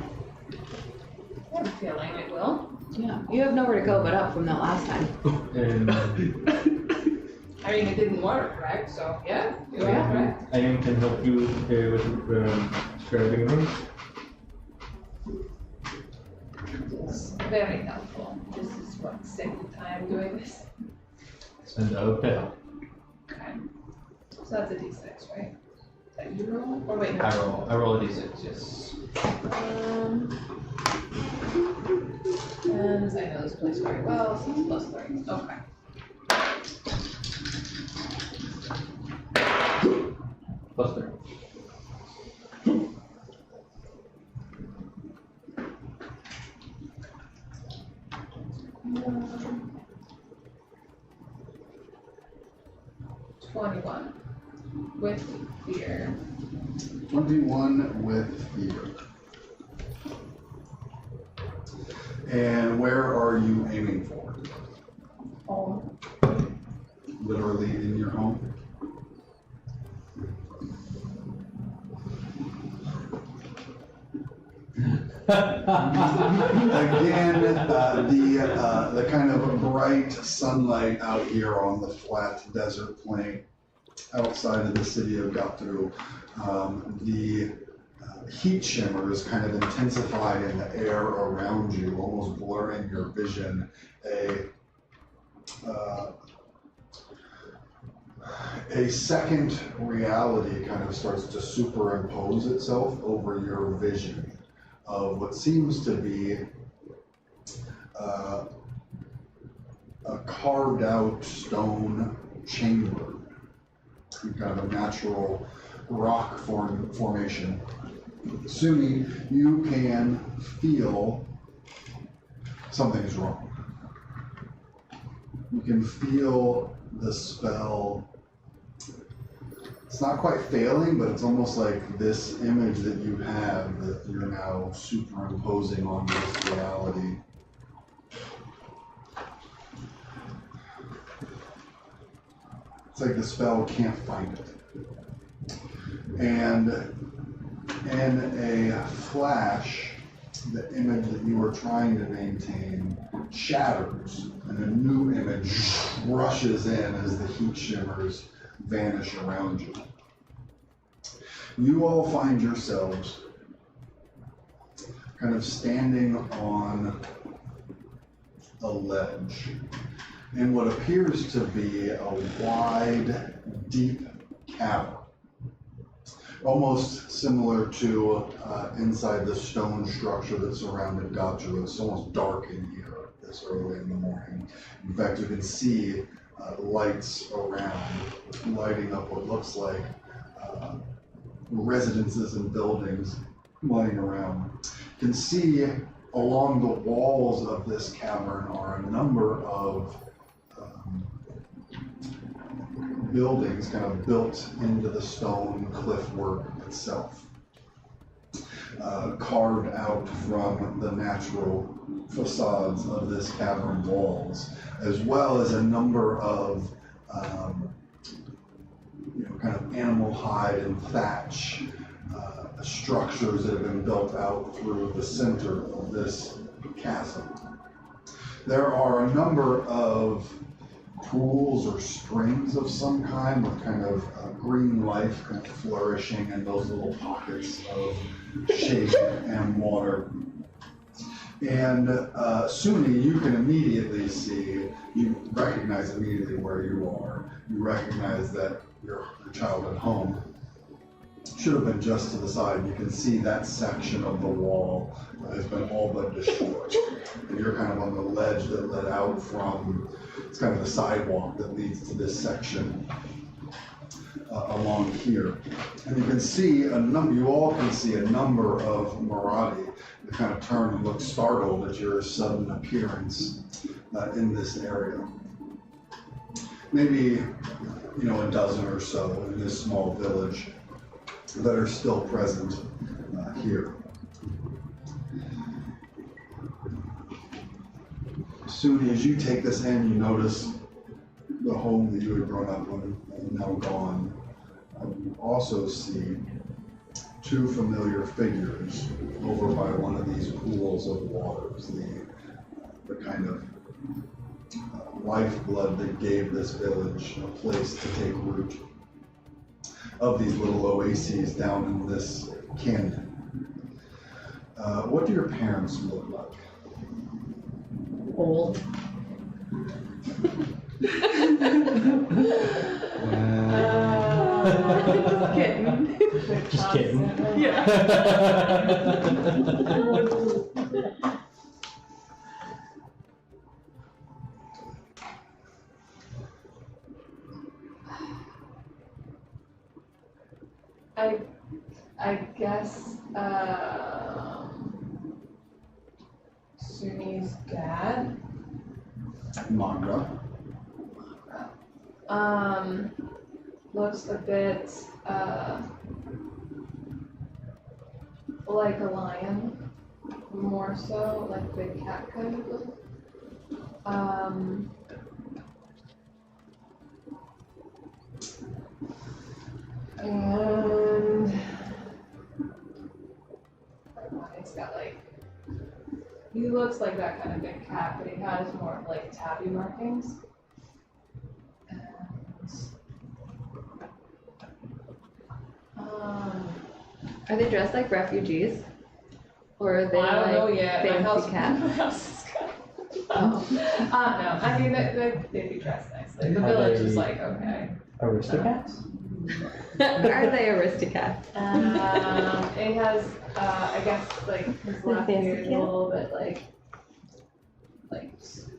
I'm feeling it will. Yeah, you have nowhere to go but up from that last time. And I mean, it didn't work, right? So, yeah, you are right. I can help you with describing a room. It's very helpful. This is what second time doing this. Send out to help. Okay. So that's a d6, right? That you roll? Or wait, no. I roll a d6, yes. And I know this place very well, so it's +3. Okay. +3. Um, 21 with fear. 21 with fear. And where are you aiming for? Home. Literally in your home? Again, the kind of bright sunlight out here on the flat desert plain outside of the city of Gatu. The heat shimmers kind of intensify in the air around you, almost blurring your vision. A second reality kind of starts to superimpose itself over your vision. of what seems to be a carved out stone chamber, kind of a natural rock formation. Suni, you can feel something is wrong. You can feel the spell. It's not quite failing, but it's almost like this image that you have that you're now superimposing on this reality. It's like the spell can't find it. And in a flash, the image that you were trying to maintain shatters, and a new image rushes in as the heat shimmers vanish around you. You all find yourselves kind of standing on a ledge in what appears to be a wide, deep cavern. Almost similar to inside the stone structure that surrounded Gotcha. It's almost dark in here this early in the morning. In fact, you can see lights around, lighting up what looks like residences and buildings lying around. You can see along the walls of this cavern are a number of buildings kind of built into the stone cliff work itself, carved out from the natural facades of this cavern walls, as well as a number of kind of animal hide and thatch structures that have been built out through the center of this chasm. There are a number of pools or springs of some kind with kind of green life kind of flourishing in those little pockets of shade and water. And Suni, you can immediately see, you recognize immediately where you are. You recognize that your child at home should have been just to the side. You can see that section of the wall has been all but destroyed. And you're kind of on the ledge that led out from, it's kind of the sidewalk that leads to this section along here. And you can see you all can see a number of Marathi that kind of turn and look startled at your sudden appearance in this area. Maybe, a dozen or so in this small village that are still present here. Suni, as you take this in, you notice the home that you had grown up in and now gone. You also see two familiar figures over by one of these pools of waters, the kind of lifeblood that gave this village a place to take root, of these little oases down in this canyon. What do your parents look like? Old. Just kidding. Just kidding. Yeah. I guess Suni's dad Magra. looks a bit like a lion, more so like a big cat kind of look. And it's got he looks like that kind of big cat, but he has more of like tabby markings. Are they dressed like refugees? Or are they I don't know like yet. My fancy cats? house is kind of, no, I mean they'd be dressed nicely. The Are village is they- like okay. Aristocrats? Are they Aristocats? It has, I guess, like, his left fancy ear is a cat? little bit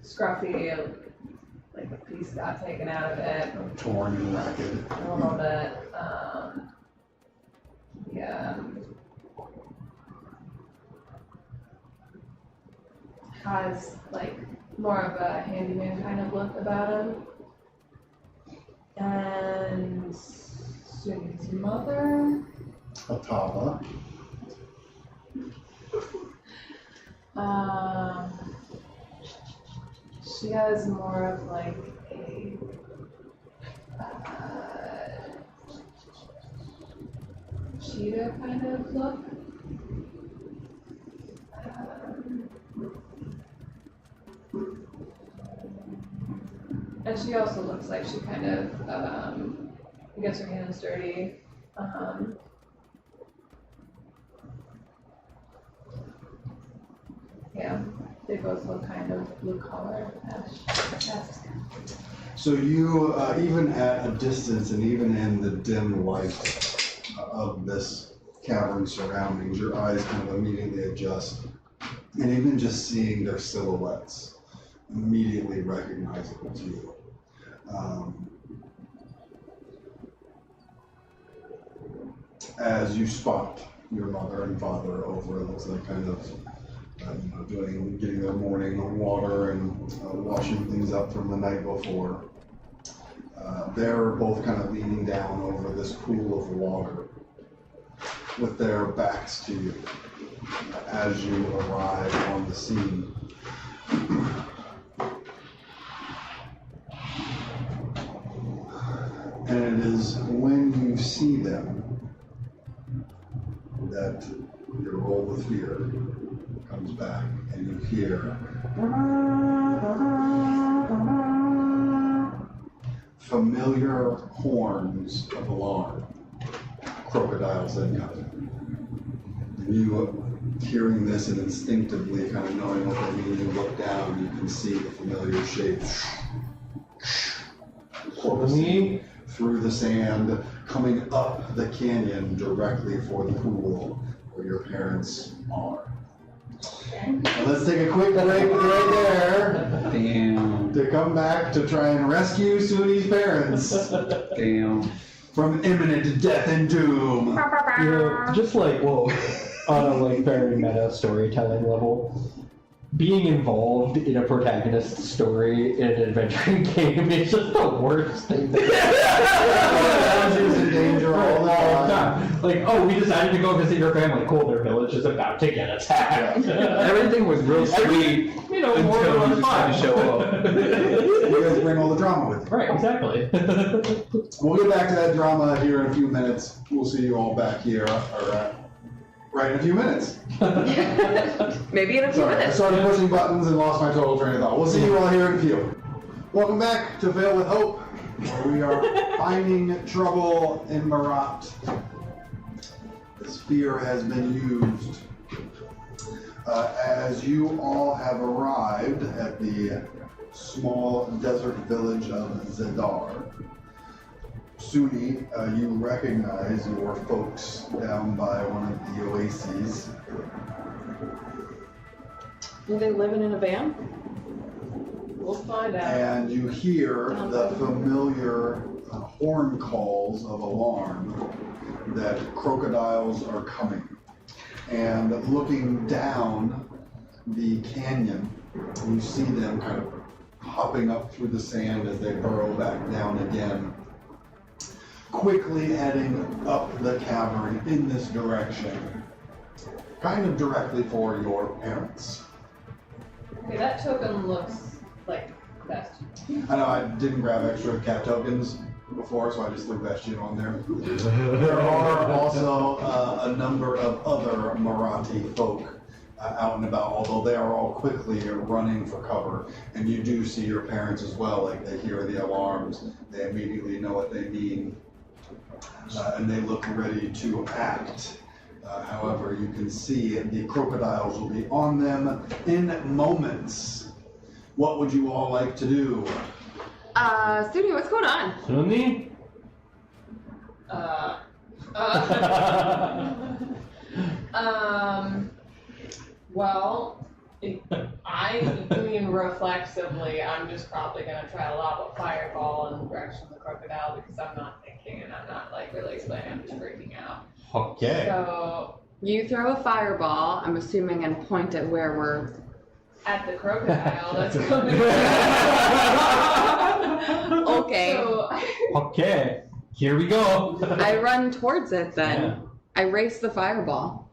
scruffy, like a piece got taken out of it, Torn and ragged. a little bit, yeah. Has, like, more of a handyman kind of look about him. And Suni's mother, Atava. she has more of like a cheetah kind of look. And she also looks like she kind of gets her hands dirty. Yeah, they both look kind of blue collar. So you, even at a distance and even in the dim light of this cavern surroundings, your eyes kind of immediately adjust. And even just seeing their silhouettes, immediately recognizable to you. As you spot your mother and father over, it looks like kind of getting their morning water and washing things up from the night before. They're both kind of leaning down over this pool of water with their backs to you as you arrive on the scene. And it is when you see them that your roll with fear comes back and you hear familiar horns of alarm. Crocodiles incoming. And you hearing this and instinctively kind of knowing what they mean, you look down, you can see the familiar shape coursing through the sand, coming up the canyon directly for the pool where your parents are. And let's take a quick break right there. Damn. To come back to try and rescue Suni's parents Damn. from imminent death and doom. You know, just like, well, on a like very meta storytelling level, being involved in a protagonist's story in an adventuring game is just the worst thing that Adventures in danger all the time. Like, oh, we decided to go visit your family. Cool, their village is about to get attacked. Everything was real sweet You know, more until than you just had to show up. You guys bring all the drama with you. Right, exactly. We'll get back to that drama here in a few minutes. We'll see you all back here, right in a few minutes. Maybe in a few Sorry, I minutes. started pushing buttons and lost my total train of thought. We'll see you all here in a few. Welcome back to Veil with Hope, where we are finding trouble in Marat. The spear has been used. As you all have arrived at the small desert village of Zadar, Suni, you recognize your folks down by one of the oases. Are they living in a van? We'll find out. And you hear the familiar horn calls of alarm that crocodiles are coming. And looking down the canyon, you see them kind of hopping up through the sand as they burrow back down again, quickly heading up the cavern in this direction, kind of directly for your parents. Okay, that token looks like best. I know I didn't grab extra cat tokens before, so I just threw Bastion on there. There are also a number of other Marathi folk out and about, although they are all quickly running for cover. And you do see your parents as well, like they hear the alarms, they immediately know what they mean, and they look ready to act. However, you can see the crocodiles will be on them in moments. What would you all like to do? Suni, what's going on? Suni? Well, I mean, reflexively, I'm just probably gonna try to lob a fireball in the direction of the crocodile because I'm not thinking and I'm not like really explaining. I'm just freaking out. Okay. So You throw a fireball, I'm assuming, and point it where we're. at the crocodile, that's coming. Okay. So, Okay. Here we go. I run towards it then. Yeah. I race the fireball.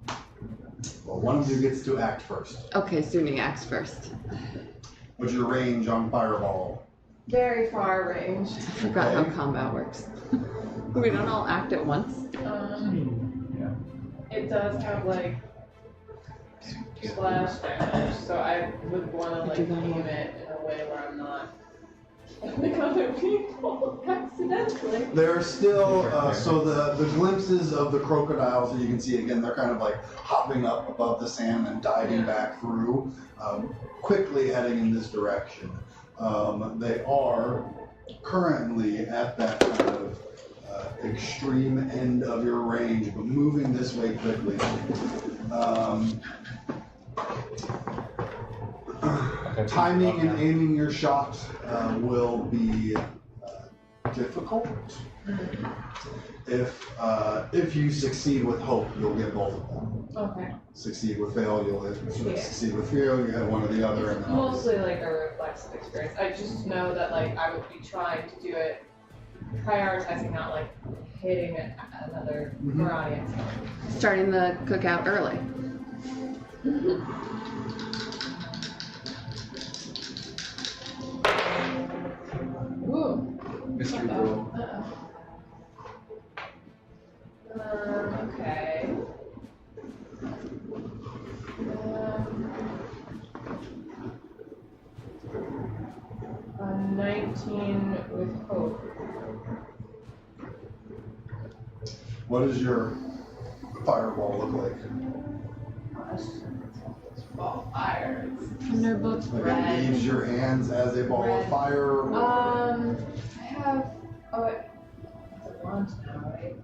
Well, one of you gets to act first. Okay, Suni acts first. What's your range on fireball? very far range. I forgot how combat works. We don't all act at once. It does have like splash damage, so I would want to like aim it in a way where I'm not killing other people accidentally. There are still, so the glimpses of the crocodiles that you can see, again, they're kind of like hopping up above the sand and diving back through, quickly heading in this direction. They are currently at that kind of extreme end of your range, but moving this way quickly. Timing and aiming your shot will be difficult. If you succeed with hope, you'll get both of them. Okay. Succeed with fail, you'll succeed with fear, you have one or the other. And then Mostly like a reflexive experience. I just know that like I would be trying to do it, prioritizing not like hitting another audience. Starting the cookout early. Ooh. Mystery girl. Okay. 19 with hope. what does your fireball look like? Ball fire. Thunderbolt Like red. it leaves your hands as a ball of Red. fire? Or... I have. Oh, it's a wand now, right?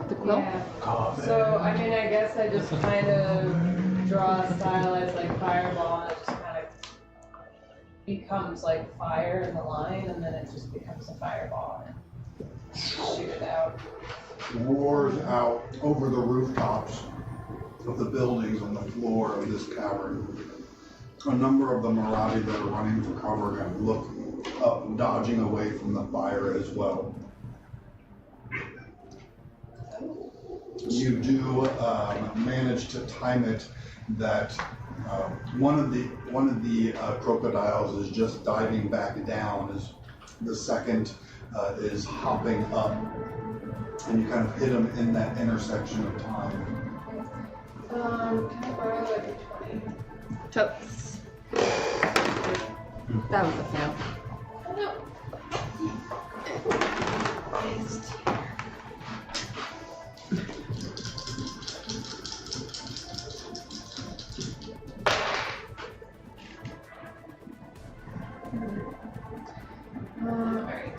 The quilt? Yeah. So, I mean, I guess I just kind of draw a stylized like fireball and it just kind of becomes like fire in the line and then it just becomes a fireball and shoot it out. roars out over the rooftops of the buildings on the floor of this cavern. A number of the Marathi that are running for cover and look up, dodging away from the fire as well. You do manage to time it that one of the crocodiles is just diving back down as the second is hopping up, and you kind of hit him in that intersection of time. Can I borrow like a 20? Totes. That was a fail. Oh no. Alright.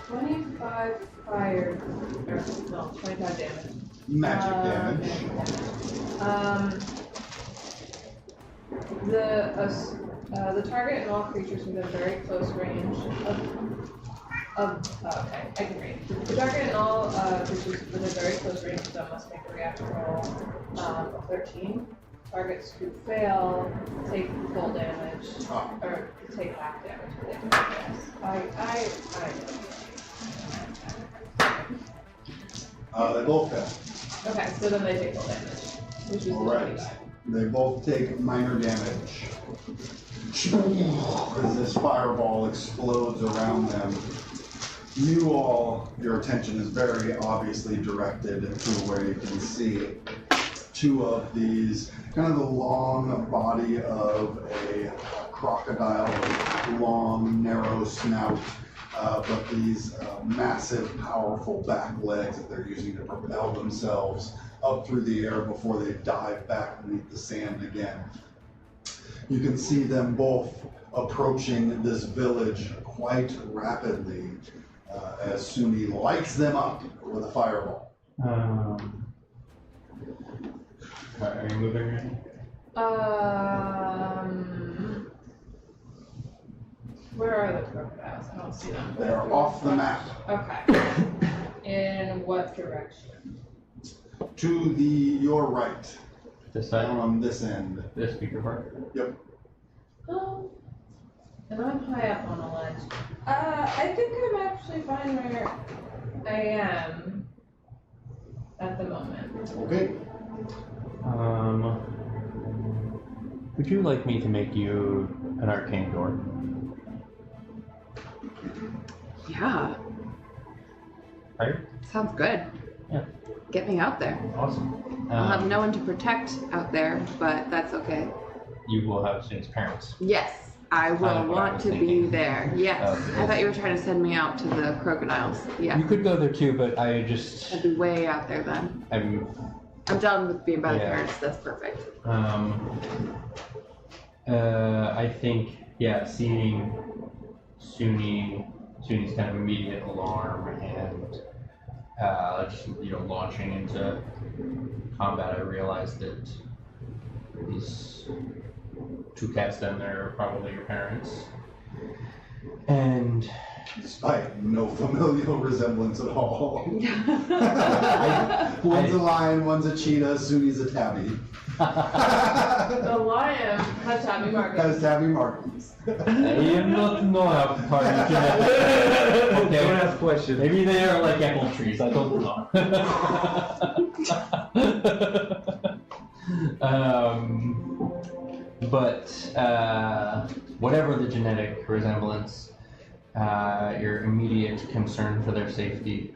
25 fire, or no, 25 damage. Magic damage. The target and all creatures within very close range okay, I can read. The target and all creatures within very close range of them must make a reaction roll of 13. Targets who fail take full damage, or take half damage. But they can They both fail. Okay, so then they take full damage, which is All right. 25. They both take minor damage. As this fireball explodes around them. You all, your attention is very obviously directed to where you can see two of these, kind of the long body of a crocodile, long, narrow snout, but these massive, powerful back legs that they're using to propel themselves up through the air before they dive back beneath the sand again. You can see them both approaching this village quite rapidly as Suni lights them up with a fireball. Are you moving right? Where are the crocodiles? I don't see them. They are off the map. Okay. In what direction? To your right, This side? on this end. This speaker part? Yep. And I'm high up on a ledge. I think I'm actually fine where I am at the moment. Okay. Would you like me to make you an arcane door? Yeah, Right? sounds good. Yeah. Get me out there. Awesome. I'll have no one to protect out there, but that's okay. You will have Suni's parents. Yes, I will Kind of what I want was to be thinking. there. Yes. Okay. I thought you were trying to send me out to the crocodiles. Yeah. You could go there too, but I just I'd be way out there then. I'm I'm done with being by the Yeah. parents. That's perfect. I think seeing Suni's kind of immediate alarm and just launching into combat, I realized that these two cats then they're probably your parents. And Despite no familial resemblance at all. I- One's a lion, one's a cheetah, Suni's a tabby. The lion has tabby markings. Has tabby markings. I am not know how to party genetics. Don't Okay. ask questions. Maybe they are like apple trees, I don't know. But whatever the genetic resemblance, your immediate concern for their safety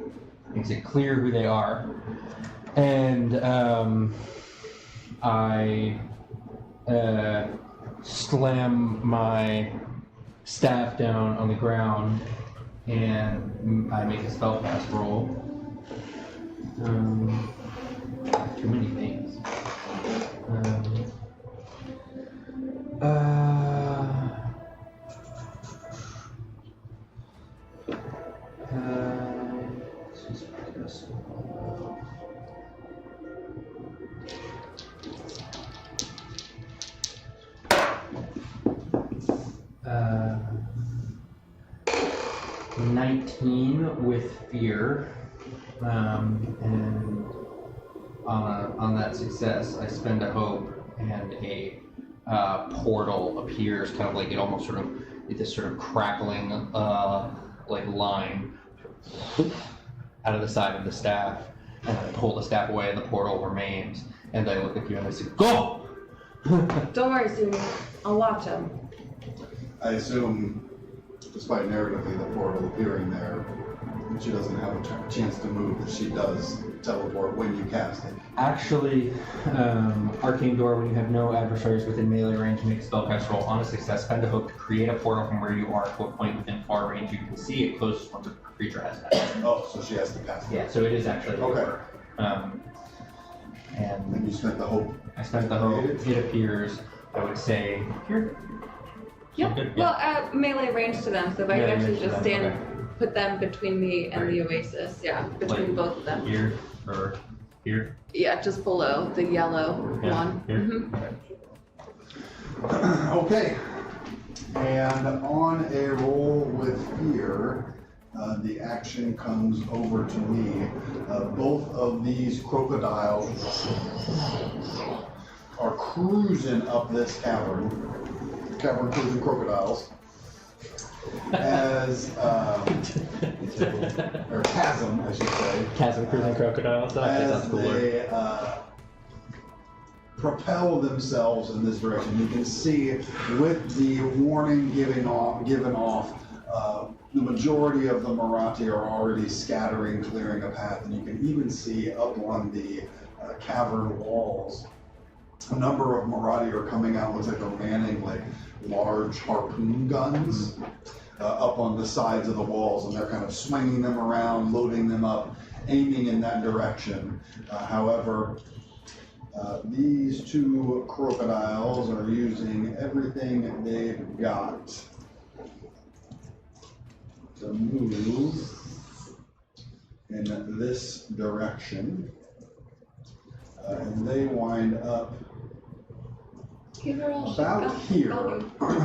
makes it clear who they are. And I slam my staff down on the ground and I make a spellcast roll. Too many things. Let's just try this. 19 with fear, and on that success, I spend a hope, and a portal appears, kind of like it almost sort of this sort of crackling like line out of the side of the staff, and I pull the staff away, and the portal remains, and I look at you and I say, "Go!" Don't worry, Suni. I'll watch them. I assume, despite narratively the portal appearing there, she doesn't have a chance to move, but she does teleport when you cast it. Actually, arcane door, when you have no adversaries within melee range, make a spellcast roll. On a success, spend a hope to create a portal from where you are to a point within far range you can see it closest once a creature has passed. Oh, so she has to cast it. Yeah, so it is actually Okay. over. And And you spent the hope. I spent the hope. It appears, I would say, here. Yep. Good, yeah. Well, melee range to them, so if I can Melee actually range to just them, stand, put them between me and the oasis. Yeah, between Like both of them. Here or here. Yeah, just below the yellow Yeah, one. here. Mhm. Okay. And on a roll with fear, the action comes over to me. Both of these crocodiles are cruising up this cavern cruising crocodiles, as, or chasm, I should say. Chasm cruising crocodiles. As they propel themselves in this direction. You can see with the warning given off, the majority of the Marathi are already scattering, clearing a path, and you can even see up on the cavern walls, a number of Marathi are coming out, looks like they're manning like large harpoon guns up on the sides of the walls, and they're kind of swinging them around, loading them up, aiming in that direction. However, These two crocodiles are using everything they've got to move in this direction. And they wind up about here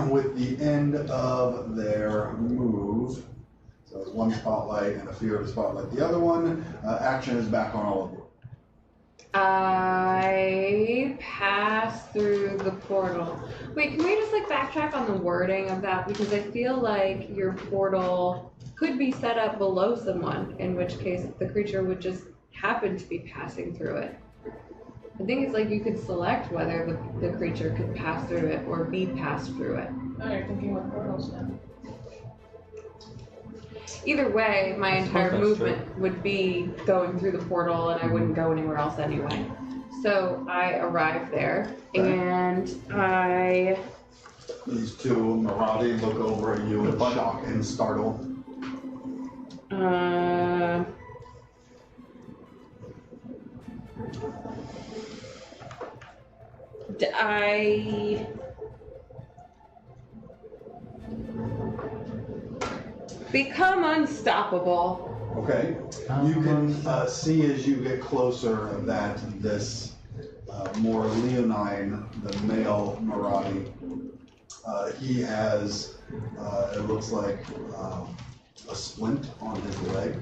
with the end of their move. So it's one spotlight and a fear to spotlight the other one. Action is back on all of you. I pass through the portal. Wait, can we just like backtrack on the wording of that? Because I feel like your portal could be set up below someone, in which case the creature would just happen to be passing through it. I think it's like you could select whether the creature could pass through it or be passed through it. Oh, you're thinking with portals now. Either way, my entire that's movement would be going through the portal and I wouldn't go anywhere else anyway. So I arrive there and I... These two Marathi look over at you in shock and startle. I become unstoppable. Okay. You can see as you get closer that this more leonine, the male Marathi, he has, it looks like a splint on his leg,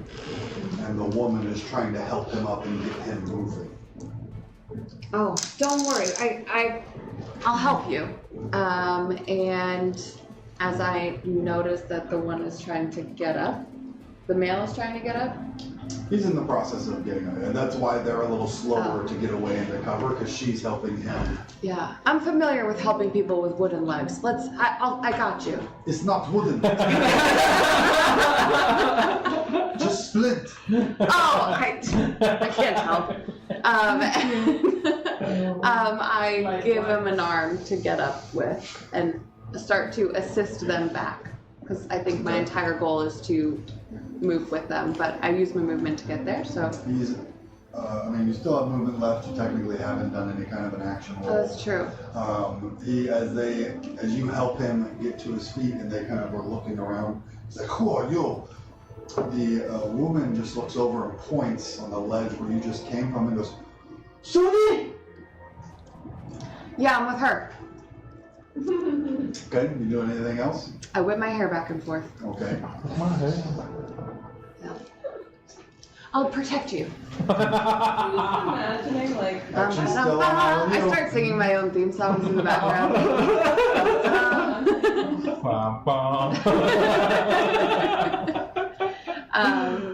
and the woman is trying to help him up and get him moving. Oh, don't worry. I'll help you. And as I notice that the one is trying to get up, the male is trying to get up. He's in the process of getting up, and that's why they're a little slower to get away into cover, because she's helping him. Yeah, I'm familiar with helping people with wooden legs. I got you. It's not wooden. Just splint. Oh, I can't help. I give him an arm to get up with and start to assist them back, because I think my entire goal is to move with them, but I use my movement to get there, so. He's, I mean, you still have movement left. You technically haven't done any kind of an action roll. Oh, that's true. As you help him get to his feet, and they kind of are looking around. He's like, "Who are you?" The woman just looks over and points on the ledge where you just came from, and goes, "Suni!" Yeah, I'm with her. Okay. You doing anything else? I whip my hair back and forth. Okay. I'll protect you. Imagining like Action's still on all of you. I start singing my own theme songs in the background.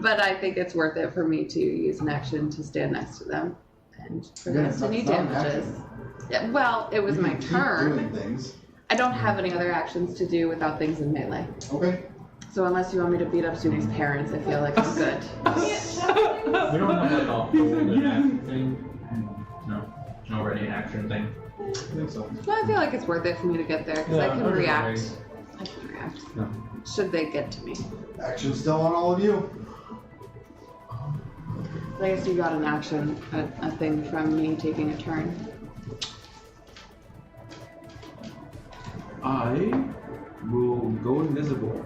But I think it's worth it for me to use an action to stand next to them and prevent any it's not an damages. action. Yeah, well, it was You my can keep turn. doing things. I don't have any other actions to do without things in melee. Okay. So unless you want me to beat up Suni's parents, I feel like I'm good. We don't have like a hold an action thing. No, already an action thing. I think so. Well, I feel like it's worth it for me to get there because I can okay. react. I can react. Yeah. Should they get to me? Action's still on all of you. I guess you got an action, a thing from me taking a turn. I will go invisible.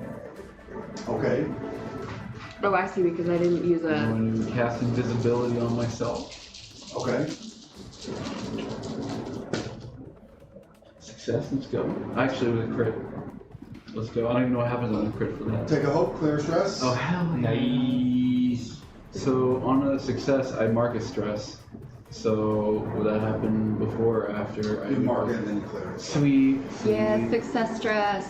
Okay. Oh, I see, because I didn't use I'm a... going to cast invisibility on myself. Okay. Success, let's go. Actually, with a crit. Let's go. I don't even know what happens on a crit for that. Take a hope, clear stress. Oh, hell yeah. Nice. So, on a success, I mark a stress. So, will that happen before or after? You mark it and then you clear it. Sweet. Yeah, success stress.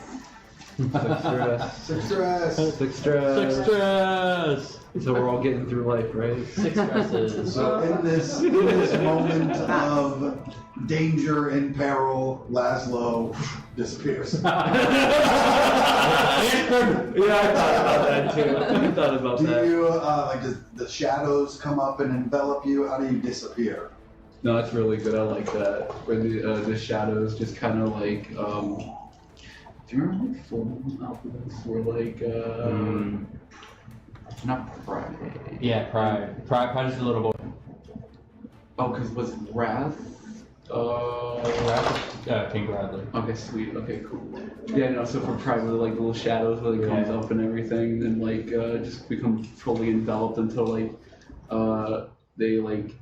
Success. Success. Success. Success. So we're all getting through life, right? Successes. So in this moment of danger and peril, Laszlo disappears. Yeah, I thought about that too. I thought about Do that. you does the shadows come up and envelop you? How do you disappear? No, that's really good. I like that. Where the shadows just kind of like do you remember like full moon alphabets were like not pride. Yeah, Pride. Pride is the little boy. Oh, because was Wrath? King Bradley. Okay, sweet. Okay, cool. Yeah, no. So for probably like little shadows where it comes Yeah. up and everything, and like just become fully enveloped until like they like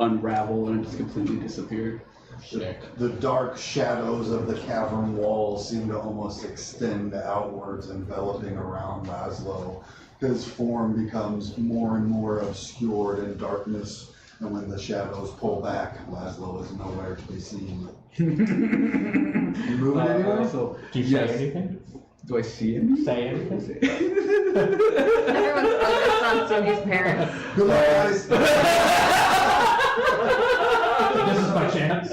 unravel and just completely disappear. The dark shadows of the cavern walls seem to almost extend outwards, enveloping around Laszlo. His form becomes more and more obscured in darkness, and when the shadows pull back, Laszlo is nowhere to be seen. You moving anywhere? So, Do you yes. say anything? Do I see him? Say anything? Everyone's focused on Suni's parents. Good luck, guys. This is my chance.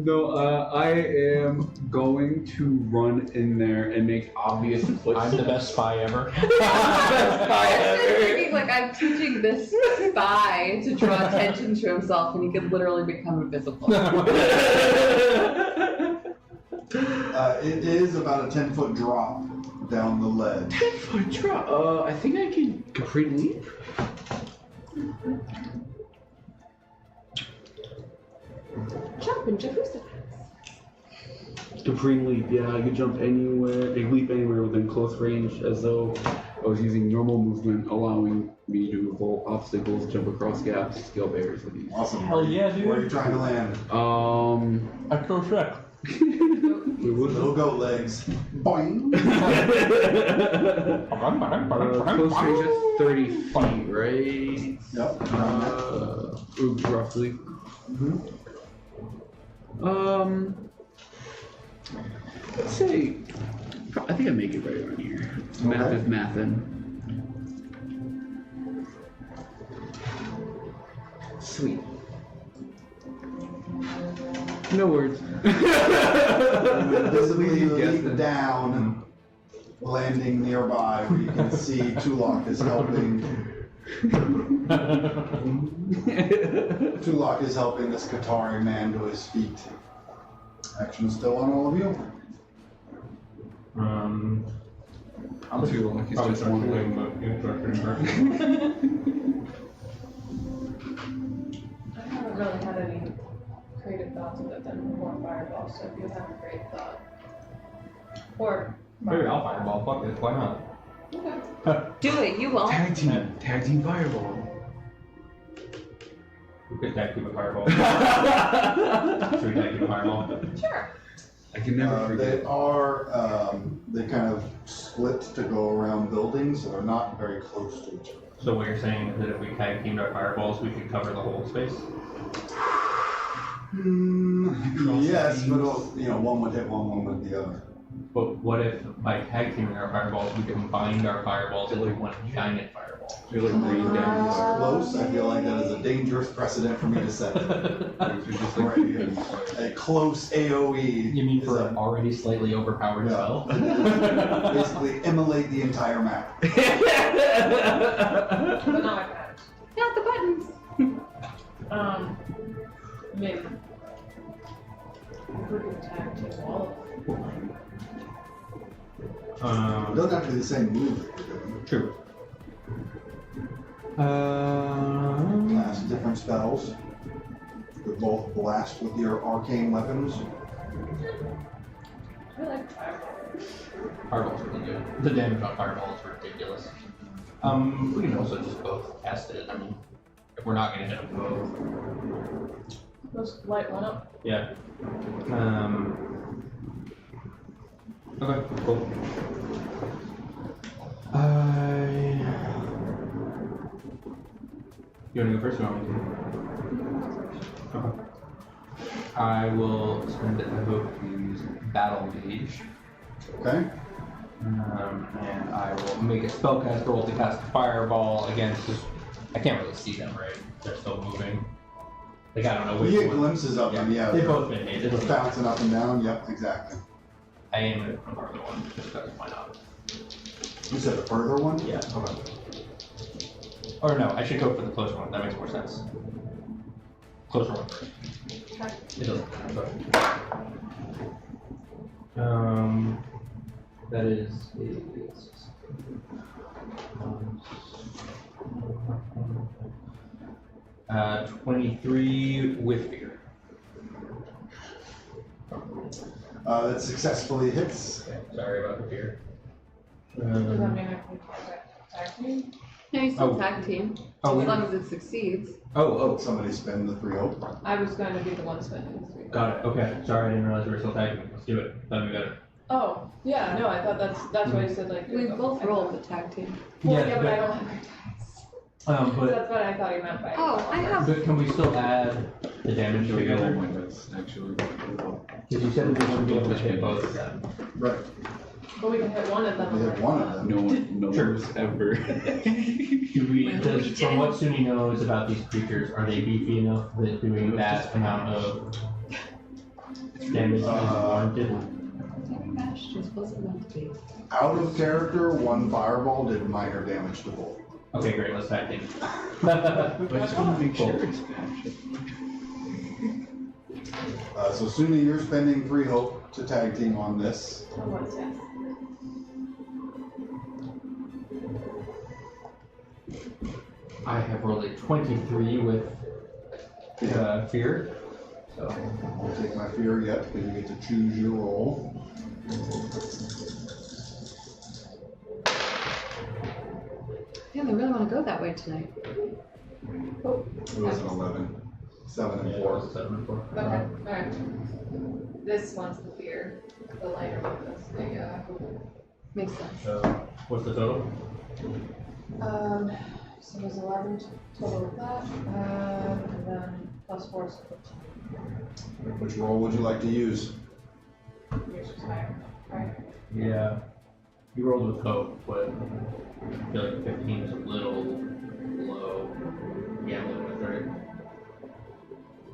No, I am going to run in there and make obvious push. I'm the best spy ever. Best spy I was just ever. thinking, like, I'm teaching this spy to draw attention to himself, and he could literally become invisible. It is about a 10-foot drop down the ledge. I think I can complete leap. Jump into who's the Supreme leap, yeah, I could jump anywhere, I could leap anywhere within close range as though I was using normal movement, allowing me to avoid obstacles, jump across gaps, scale barriers with ease. Awesome. Hell yeah, dude. Where are you trying to land? I go Shrek. Little goat legs. Boing. Close range at 30 feet, right? Yep. around that. Roughly. Let's say, I think I make it right around here. Math Okay. is mathin'. Sweet. No words. Visibly Please guess leap it. down, landing nearby, where you can see Tulok is helping. Tulok is helping this Qatari man to his feet. Action still on all of you. I'm Too long, he's probably just one way. I haven't really had any creative thoughts other than more fireball, so if you have a great thought. Or Maybe I'll fireball. Fuck it. Why not? okay. Do it, you won't. Tag team fireball. We could tag team a fireball. Should we tag team a fireball? Sure. I can never forget. They kind of split to go around buildings, so they're not very close to each other. So what you're saying is that if we tag teamed our fireballs, we could cover the whole space? Yes, but one would hit one would the other. But what if by tag teaming our fireballs, we combined our fireballs into one giant fireball? You're like rain down. Close. I feel like that is a dangerous precedent for me to set. You're just Right here. A close AOE. You mean is for a- an already slightly overpowered spell? basically immolate the entire map. But not like that. Not the buttons. I mean, we could tag team all of them. It doesn't have to be the same move that you're doing. True. Cast different spells. You both blast with your arcane weapons. I like fireball. Fireball's really good. The damage on fireball is ridiculous. We can also just both test it. I mean, if we're not gonna hit them both. Let's light one up. Yeah. Okay, cool. You wanna go first or you want me to? Okay. I will spend a vote to use Battle Mage. Okay? And I will make a spellcast roll to cast a fireball against this. I can't really see them, right? They're still moving. Like, I don't know which You get one. glimpses of them, yeah. They've both been hit. They're bouncing up and down, yep, exactly. I aim at the further one, just because why not? You said the further one? Yeah, okay. Or no, I should go for the closer one. That makes more sense. Closer one first. Okay. It doesn't matter. That is 23 with fear. That successfully hits. Okay, sorry about the fear. Does that mean I can attack me? No, you still Oh. tag team, Oh, as long as it succeeds. oh, Somebody spend the 3 hope. I was going to be the one spending this week. got it. Okay, sorry, I didn't realize we were still tagging. Let's do it. That'd be better. Oh, yeah, no, I thought that's why you said like. We both rolled the tag team. Well, yeah, but I don't have my dice. So But, that's what I thought he meant by. Oh, I have. but can we still add the damage No, you together? don't want this, actually. Because you said we wouldn't be able to hit both of them. Right. But we can hit one of them. We hit one of them. No Sure. one's ever. Do we, from what Suni knows about these creatures, are they beefy enough that doing that amount of damage is warranted? Just wasn't meant to be. Out of character, 1 fireball did minor damage to both. Okay, great, let's tag team. I just want to make sure it's patched. So Suni, you're spending 3 hope to tag team on this. Oh, what's that? I have rolled a 23 with fear. So I won't take my fear yet, because you get to choose your roll. Yeah, they really want to go that way tonight. It was an 11. 7 and 4. 7 and 4. Okay, alright. This one's the fear, the lighter one is the, Makes sense. So what's the total? so there's 11 total of that, and then plus 4, so 15. Which roll would you like to use? Yours is higher, right? Yeah. You rolled with hope, but I feel like 15 is a little low. Yeah, a little bit, right?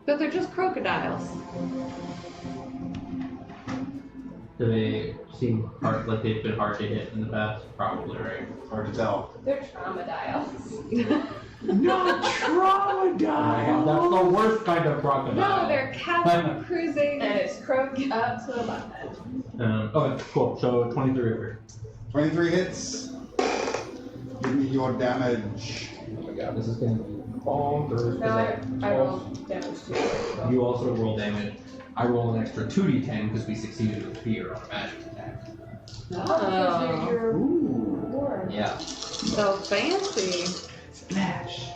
But they're just crocodiles. Do they seem hard, like they've been hard to hit in the past? Probably, right? Hard to tell. They're traumadiles. Not trauma, That's the worst kind of crocodile. No, they're cabin cruising. And it's croaked up to the butthead. Okay, cool. So 23 over. 23 hits. Give me your damage. Oh my god, this is gonna be bonkers. No, I roll damage too. So. You also roll damage. I roll an extra 2d10 because we succeeded with fear on a magic attack. Oh, you're Lord. Yeah. So fancy. Splash.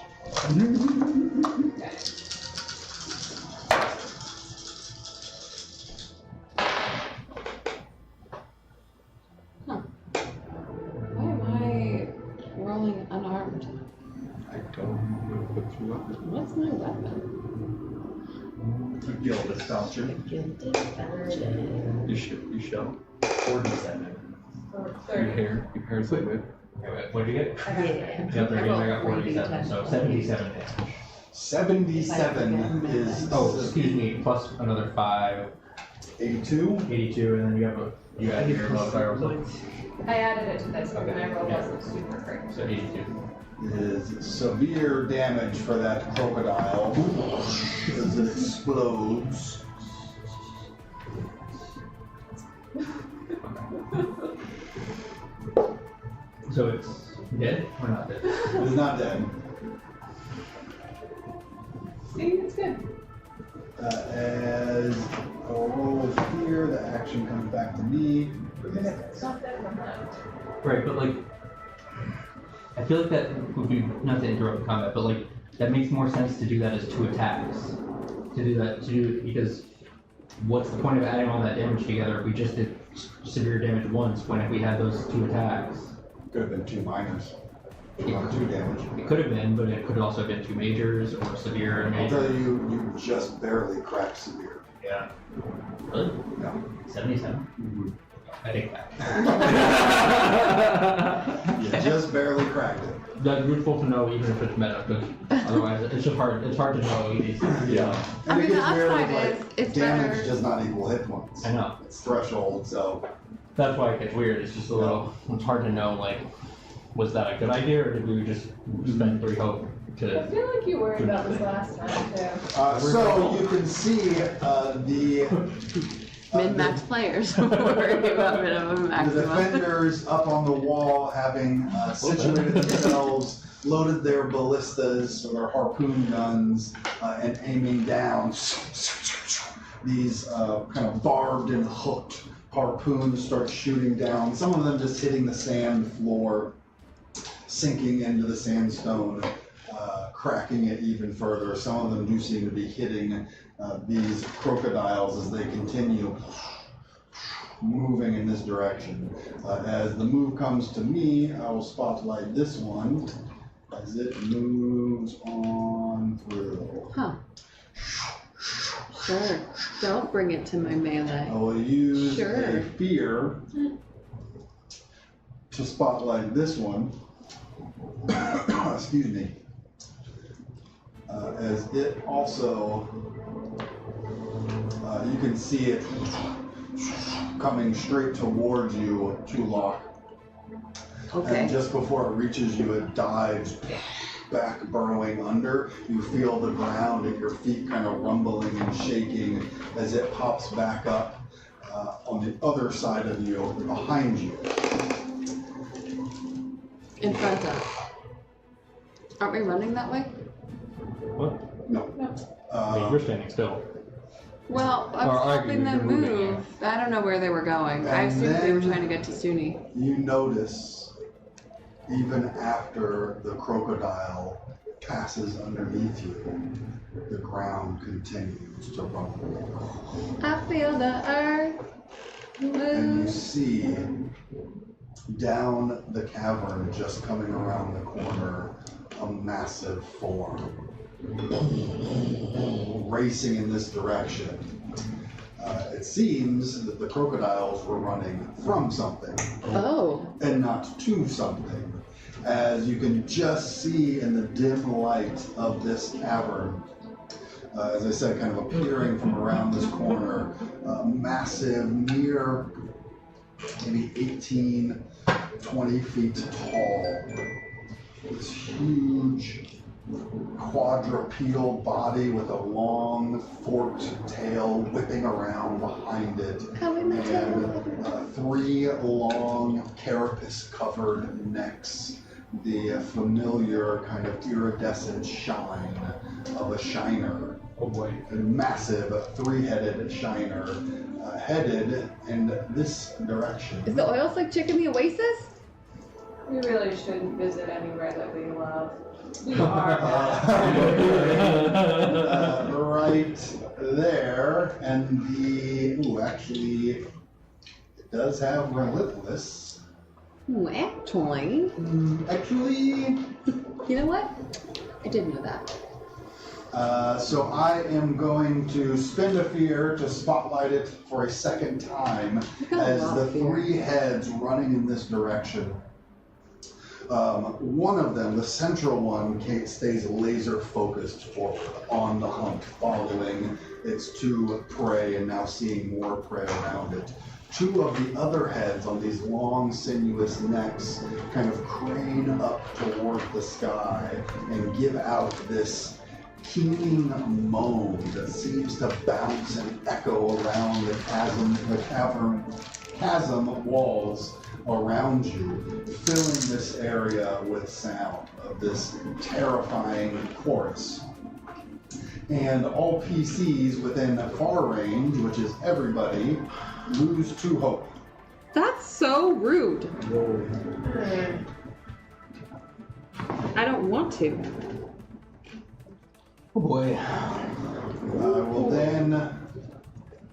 Why am I rolling unarmed? I don't know what's your weapon. What's my weapon? The guild is voucher. Gilded Fountain. You shall. 47. Or Your 30. hair's like it. Okay, what'd you get? I got Yeah. Yeah, 30, I got rolled 47, so 3d10. 77 damage. 77 is Oh, excuse me, plus another 5, 82. 82, and then you add your modifier also. I added it to this, but my roll wasn't super great. So 82. Is severe damage for that crocodile as it explodes. So it's dead or not dead? It is not dead. See, it's good. As a roll here, the action comes back to me. It's not dead from that. Right, but like, I feel like that would be, not to interrupt combat, but like, that makes more sense to do that as 2 attacks. Because what's the point of adding all that damage together if we just did severe damage once when if we had those 2 attacks? Could have been 2 minors. Not 2 damage. It could have been, but it could also have been 2 majors or severe and I'll major. tell you, you just barely cracked severe. Yeah. Really? No. 77? I take that. You just barely cracked it. That's useful to know even if it's meta, because otherwise it's just hard, it's hard to know these. Yeah. And I mean, it gets the weird upside with, is, it's damage better. does not equal hit points. I know. It's threshold, so. That's why it gets weird, it's just a little, it's hard to know, like, was that a good idea, or did we just spend 3 hope I to... feel like you worried about this last time too. So you can see the Min-max players worry about minimum the maximum. defenders up on the wall having situated themselves loaded their ballistas or their harpoon guns and aiming down. These kind of barbed and hooked harpoons start shooting down. Some of them just hitting the sand floor, sinking into the sandstone, cracking it even further. Some of them do seem to be hitting these crocodiles as they continue moving in this direction. As the move comes to me, I will spotlight this one as it moves on through. Huh. Sure. Don't bring it to my melee. I will use Sure. a fear to spotlight this one. Excuse me. As it also, you can see it coming straight towards you, Tulok. Okay. And just before it reaches you, it dives back, burrowing under. You feel the ground at your feet kind of rumbling and shaking as it pops back up on the other side of you, behind you. In front of. Aren't we running that way? What? No. I mean, you're standing still. Well, I Or was are helping you? them You're moving, move. I don't know where they were going. I And assumed they were then- trying to get to Suni. You notice, even after the crocodile passes underneath you, the ground continues to rumble. I feel the earth And you move. see down the cavern, just coming around the corner, a massive form racing in this direction. It seems that the crocodiles were running from something Oh. and not to something. As you can just see in the dim light of this cavern, as I said, kind of appearing from around this corner, massive, near maybe 18, 20 feet tall. This huge quadrupedal body with a long forked tail whipping around behind it, and three long carapace-covered necks, the familiar kind of iridescent shine of a shiner. Oh boy. A massive three-headed shiner headed in this direction. Is the oil slick chick in the oasis? We really shouldn't visit anywhere that we love. We are. Right there, and actually, it does have relentless. Ooh, actually. Actually, You know what? I did know that. so I am going to spend a fear to spotlight it for a second time as the three heads running in this direction. One of them, the central one, stays laser focused forward on the hunt, following its two prey and now seeing more prey around it. Two of the other heads on these long, sinuous necks kind of crane up toward the sky and give out this keening moan that seems to bounce and echo around the chasm walls around you, filling this area with sound of this terrifying chorus. And all PCs within far range, which is everybody, lose 2 hope. That's so rude. I don't want to. Oh boy. I will then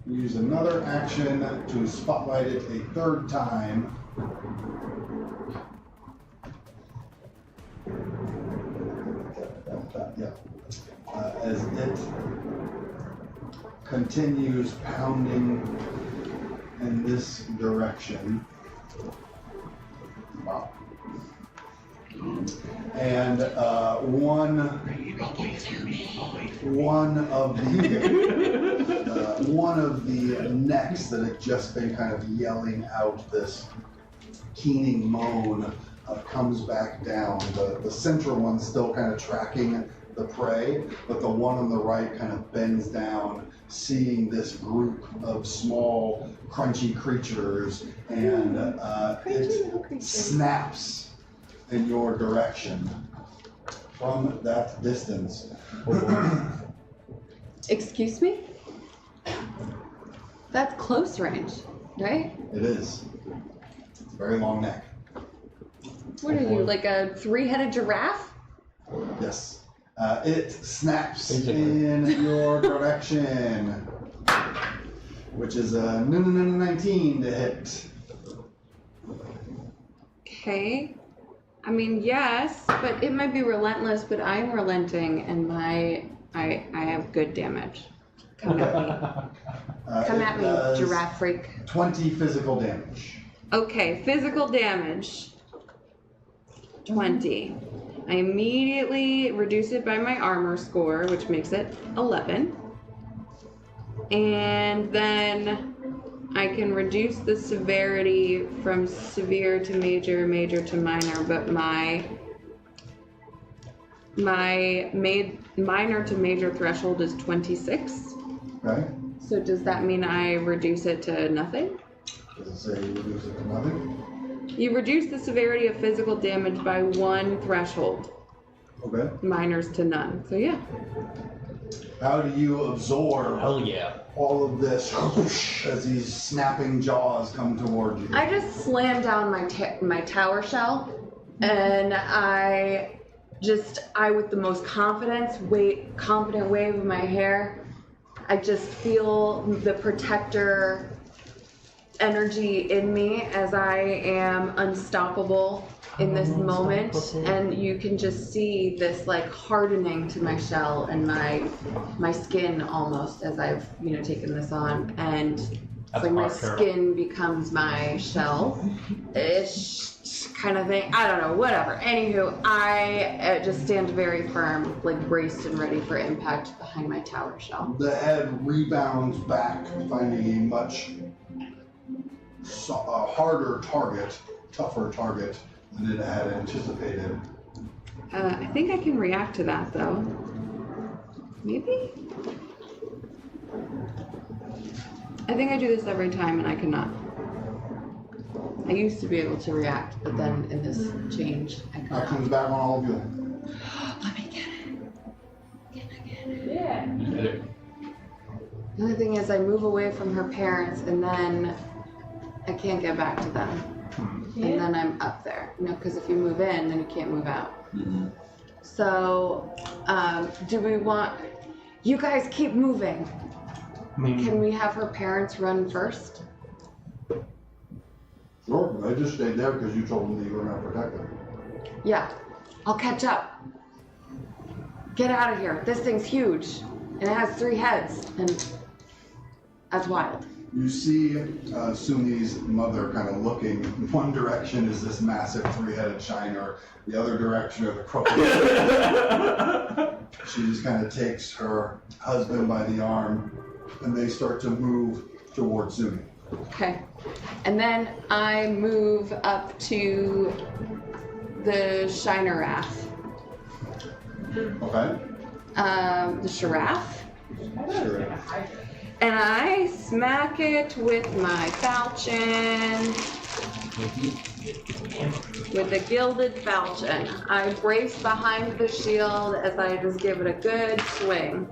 use another action to spotlight it a third time. As it continues pounding in this direction. Wow. And one of the necks that had just been kind of yelling out this keening moan comes back down. The central one's still kind of tracking the prey, but the one on the right kind of bends down, seeing this group of small, crunchy creatures, and it snaps in your direction from that distance. Excuse me? That's close range, right? It is. It's a very long neck. What are you, like a 3-headed giraffe? Yes. It snaps Basically. in your direction, which is a 19 to hit. Okay. I mean, yes, but it might be relentless, but I'm relenting and I have good damage. Come at me, does giraffe freak. 20 physical damage. Okay, physical damage. 20. I immediately reduce it by my armor score, which makes it 11. And then I can reduce the severity from severe to major, major to minor, but my minor to major threshold is 26. Okay? So does that mean I reduce it to nothing? Does it say you reduce it to nothing? You reduce the severity of physical damage by 1 threshold. Okay. Minors to none. So yeah. How do you absorb Hell yeah. all of this as these snapping jaws come toward you? I just slam down my tower shell, and I with the most confident wave of my hair, I just feel the protector energy in me as I am unstoppable in this moment, and you can just see this like hardening to my shell and my skin almost as I've taken this on, and it's like my skin becomes my shell ish kind of thing. I don't know, whatever. Anywho, I just stand very firm, like braced and ready for impact behind my tower shell. The head rebounds back, finding a much harder target, tougher target than it had anticipated. I think I can react to that though. Maybe? I think I do this every time and I cannot. I used to be able to react, but then in this change, I cannot. Action's back on all of you. Let me get it. Can I get it? Yeah. The only thing is I move away from her parents and then I can't get back to them. And then I'm up there. Because if you move in, then you can't move out. Mm-hmm. So, do we want... You guys keep moving. Can we have her parents run first? Sure, I just stayed there because you told them that you were going to protect them. Yeah, I'll catch up. Get out of here. This thing's huge. And it has 3 heads. And that's wild. You see Suni's mother kind of looking. One direction is this massive 3-headed shiner. The other direction are the crocodiles. She just kind of takes her husband by the arm, and they start to move towards Suni. Okay. And then I move up to the Shiner-Wrath. Okay? The Giraffe. Sure. And I smack it with my falchion. With the gilded falchion. I brace behind the shield as I just give it a good swing.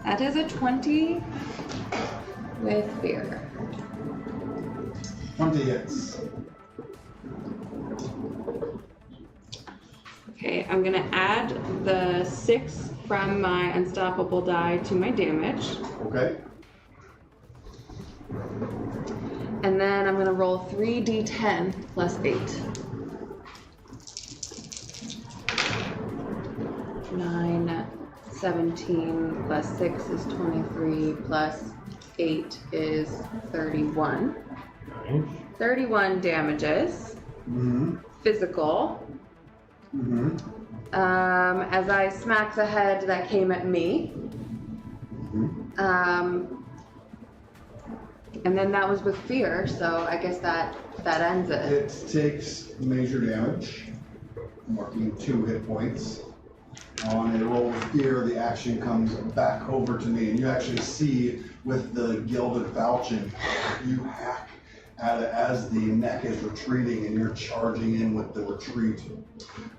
That is a 20 with fear. 20 hits. Okay, I'm gonna add the 6 from my unstoppable die to my damage. Okay? And then I'm gonna roll 3d10 plus 8. 9, 17 plus 6 is 23 plus 8 is 31. 31 damages. Mm-hmm. Physical. Mm-hmm. As I smack the head that came at me. And then that was with fear, so I guess that ends it. It takes major damage, marking 2 hit points. On a roll of fear, the action comes back over to me, and you actually see with the gilded falchion, you hack as the neck is retreating and you're charging in with the retreat, you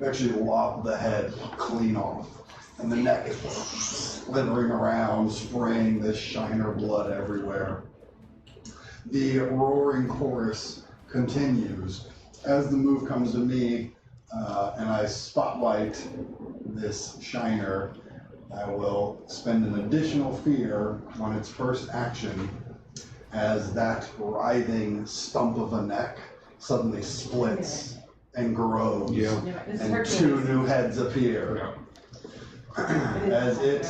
actually lop the head clean off. And the neck is slithering around, spraying this shiner blood everywhere. The roaring chorus continues. As the move comes to me, and I spotlight this shiner, I will spend an additional fear on its first action as that writhing stump of a neck suddenly splits and grows, Yeah. and two new heads appear. As it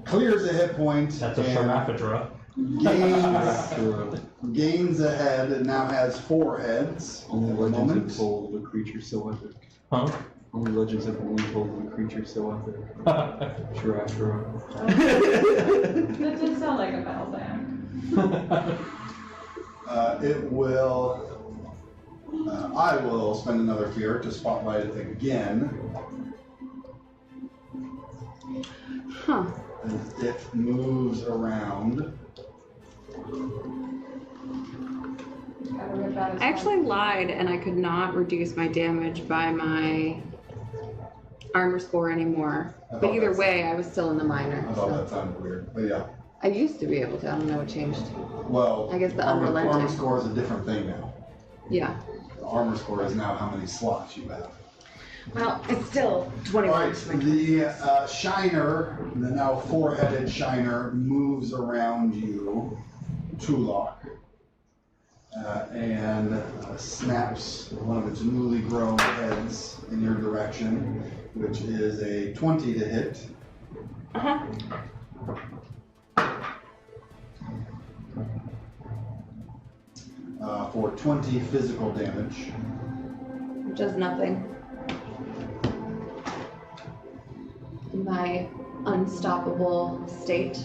clears a hit point That's a and Sharaphadra. gains a head, and now has 4 heads Only at the legends have moment. told of a creature so epic. Huh? Only legends have only told of a creature so epic. Shura. That did sound like a battle plan. It will. I will spend another fear to spotlight it again. Huh. As it moves around. I actually lied and I could not reduce my damage by my armor score anymore. I But thought either that's- way, I was still in the minor. I thought So. that sounded weird, but yeah. I used to be able to. I don't know what changed. Well, I guess the armor unrelenting. score is a different thing now. Yeah. The armor score is now how many slots you have. Well, it's still All 21. right, the shiner, the now 4-headed shiner, moves around you, Tulok, and snaps one of its newly grown heads in your direction, which is a 20 to hit. Uh-huh. For 20 physical damage. Which does nothing. In my unstoppable state.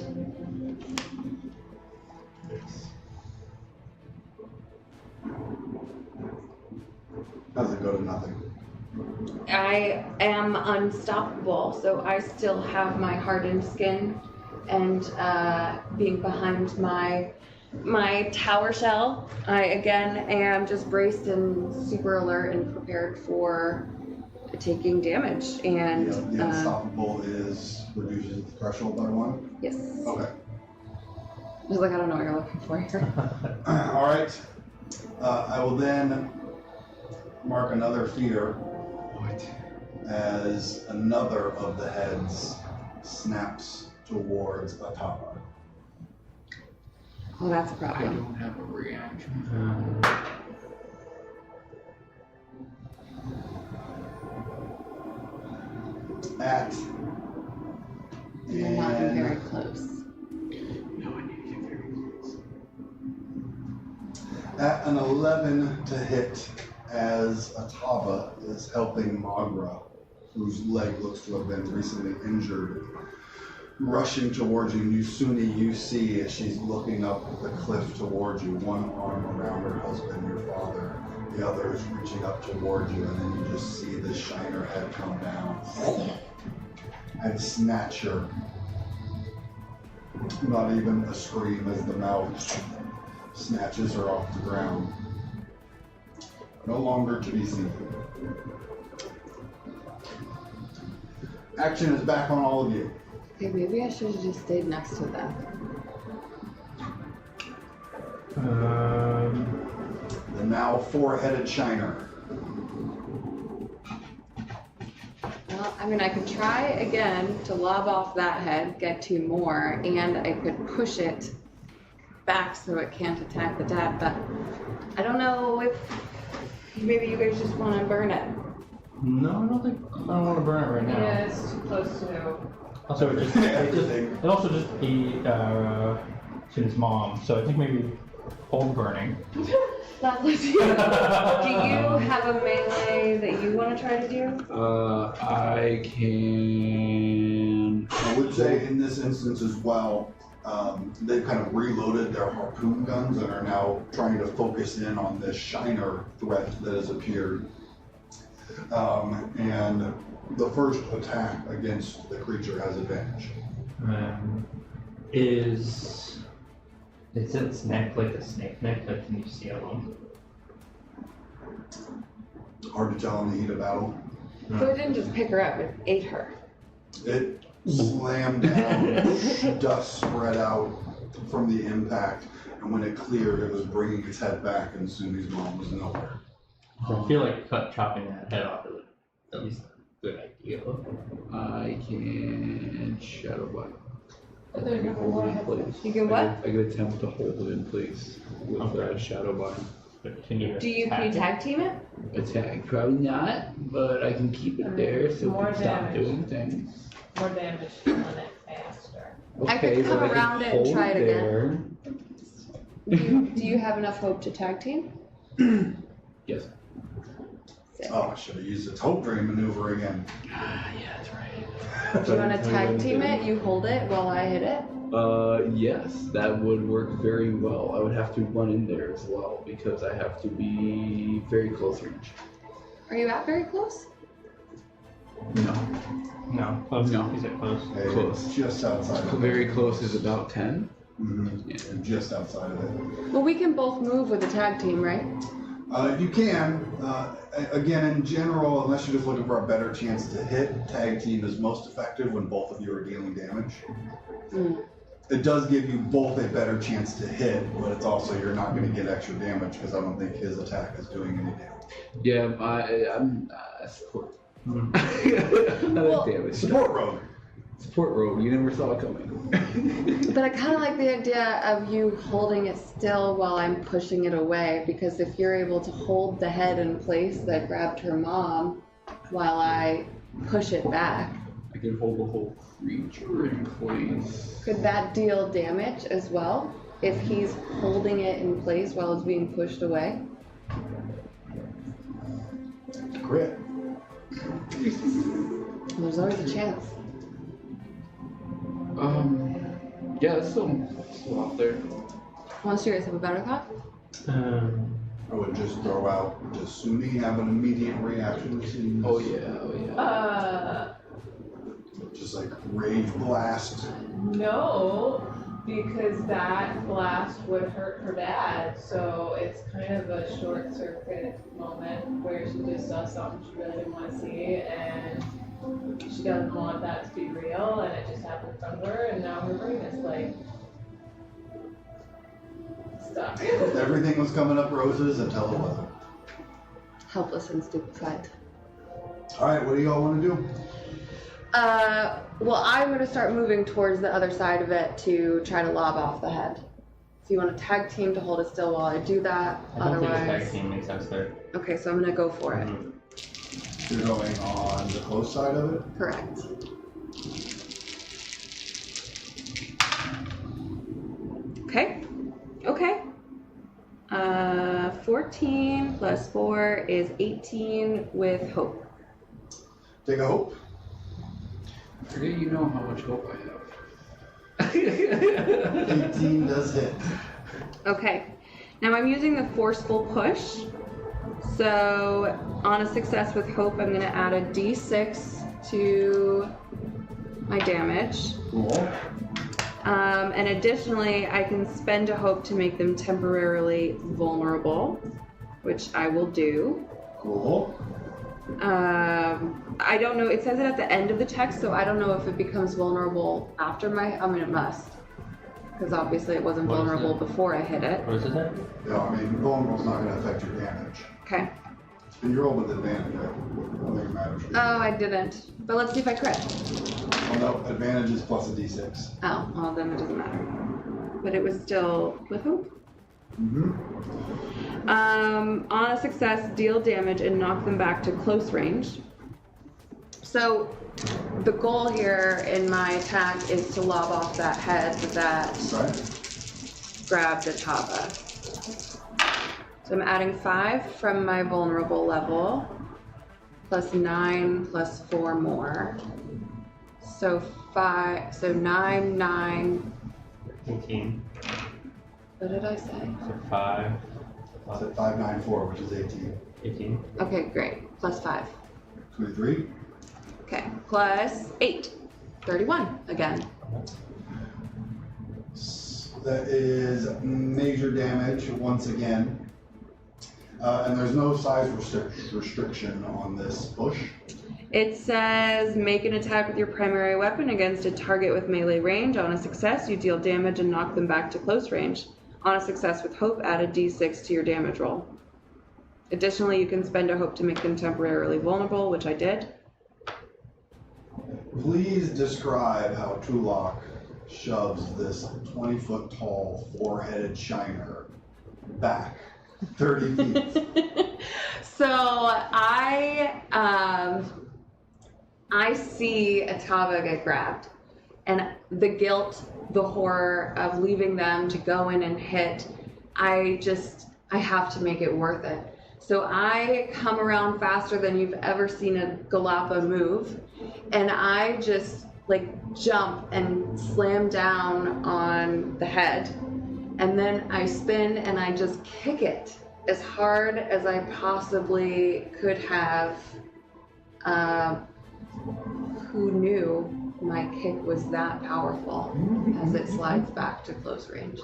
Does it go to nothing? I am unstoppable, so I still have my hardened skin and being behind my tower shell, I again am just braced and super alert and prepared for taking damage. And The unstoppable is reduces the threshold by 1? yes, Okay. I was like, I don't know what you're looking for here. All right. I will then mark another fear as another of the heads snaps towards Atapa. Oh, that's a I problem. don't have a reaction. At You're not and very close. No, I need to get very close. at an 11 to hit, as Ataba is helping Magra, whose leg looks to have been recently injured, rushing towards you. Suni, you see as she's looking up the cliff towards you, one arm around her husband, your father, the other is reaching up towards you, and then you just see the shiner head come down and snatch her. Not even a scream as the mouth snatches her off the ground. No longer to be seen. Action is back on all of you. Okay, maybe I should have just stayed next to them. The now 4-headed shiner. Well, I mean, I could try again to lob off that head, get 2 more, and I could push it back so it can't attack the dad, but I don't know if maybe you guys just want to burn it. No, I don't think I want to burn it right now. Yeah, it's too close to. Also, it also just ate Shin's mom, so I think maybe hold burning. Lovely. Do you have a melee that you want to try to do? I can. I would say in this instance as well, they've kind of reloaded their harpoon guns and are now trying to focus in on this shiner threat that has appeared. And the first attack against the creature has advantage. Is Is its neck like a snake neck? Like, can you see a lump? Hard to tell in the heat of battle. So it didn't just pick her up, it ate her. It slammed down, dust spread out from the impact, and when it cleared, it was bringing its head back, and Suni's mom was nowhere. I feel like chopping that head off is at least a good idea. I can shadow body. I There's can no hold more it in head. place. You can what? I can attempt to hold it in place with Okay. shadow body. But can you Can you attack it? tag team it? Attack, probably not, but I can keep it there so More it can stop damage. doing things. More damage on it faster. I could Okay, come but I can around it and hold try it again. there. Do you have enough hope to tag team? Yes. Sick. Oh, I should have used its hope drain maneuver again. Ah, yeah, that's right. Do you wanna tag team it? You hold it while I hit it? Yes, that would work very well. I would have to run in there as well because I have to be very close range. Are you at very close? No, No. Close. No. Is it close? Hey, Close. Just outside of it. very close is about 10. Mhm. Yeah. Just outside of it. Well, we can both move with a tag team, right? You can, again, in general, unless you're just looking for a better chance to hit, tag team is most effective when both of you are dealing damage. Mm. It does give you both a better chance to hit, but it's also, you're not gonna get extra damage, because I don't think his attack is doing any damage. Yeah, I'm support. Hmm. Well, damage. Support rogue. Support rogue. You never saw it coming. But I kind of like the idea of you holding it still while I'm pushing it away, because if you're able to hold the head in place that grabbed her mom while I push it back, I can hold the whole creature in place. could that deal damage as well if he's holding it in place while it's being pushed away? Crit. There's always a chance. Yeah, it's still out there. Unless you guys have a better thought? I would just throw out, does Suni have an immediate reaction to seeing this? Oh yeah. Just like rage blast. No, because that blast would hurt her dad, so it's kind of a short circuit moment where she just saw something she really didn't want to see, and she doesn't want that to be real, and it just happened in front of her, and now her brain is like stuck. Everything was coming up roses until it wasn't. Helpless and stupefied. Alright, what do y'all want to do? Well, I'm gonna start moving towards the other side of it to try to lob off the head. So you want to tag team to hold it still while I do that? I don't think a Otherwise, tag team makes sense there. okay, so I'm gonna go for it. Mhm. You're going on the close side of it? Correct. Okay. Okay. 14 plus 4 is 18 with hope. Take a hope. I forget you know how much hope I have. 18 does hit. Okay. Now I'm using the forceful push. So on a success with hope, I'm going to add a d6 to my damage. Cool. And additionally, I can spend a hope to make them temporarily vulnerable, which I will do. Cool. I don't know, it says it at the end of the text, so I don't know if it becomes vulnerable after it must. Because obviously it wasn't What is vulnerable it? before I hit it. What is it then? Yeah, I mean, vulnerable's not going to affect your damage. Okay. And you roll with advantage, right? I don't think it matters. Oh, I didn't. But let's see if I crit. Oh, no, advantage is plus a d6. Oh, well then it doesn't matter. But it was still with hope. Mm-hmm. On a success, deal damage and knock them back to close range. So the goal here in my attack is to lob off that head that Right? grabbed Atava. So I'm adding 5 from my vulnerable level, plus 9 plus 4 more. So 5, so 9. 18. What did I say? So 5. It's at 594, which is 18. 18. Okay, great. Plus 5. 23. Okay, plus 8. 31 again. That is major damage once again. And there's no size restriction on this push. It says make an attack with your primary weapon against a target with melee range. On a success, you deal damage and knock them back to close range. On a success with hope, add a d6 to your damage roll. Additionally, you can spend a hope to make them temporarily vulnerable, which I did. Please describe how Tulak shoves this 20-foot tall, four-headed shiner back 30 feet. So I see Atava get grabbed, and the guilt, the horror of leaving them to go in and hit, I have to make it worth it. So I come around faster than you've ever seen a Galapa move, and I just like jump and slam down on the head, and then I spin and I just kick it as hard as I possibly could have. Who knew my kick was that powerful as it slides back to close range?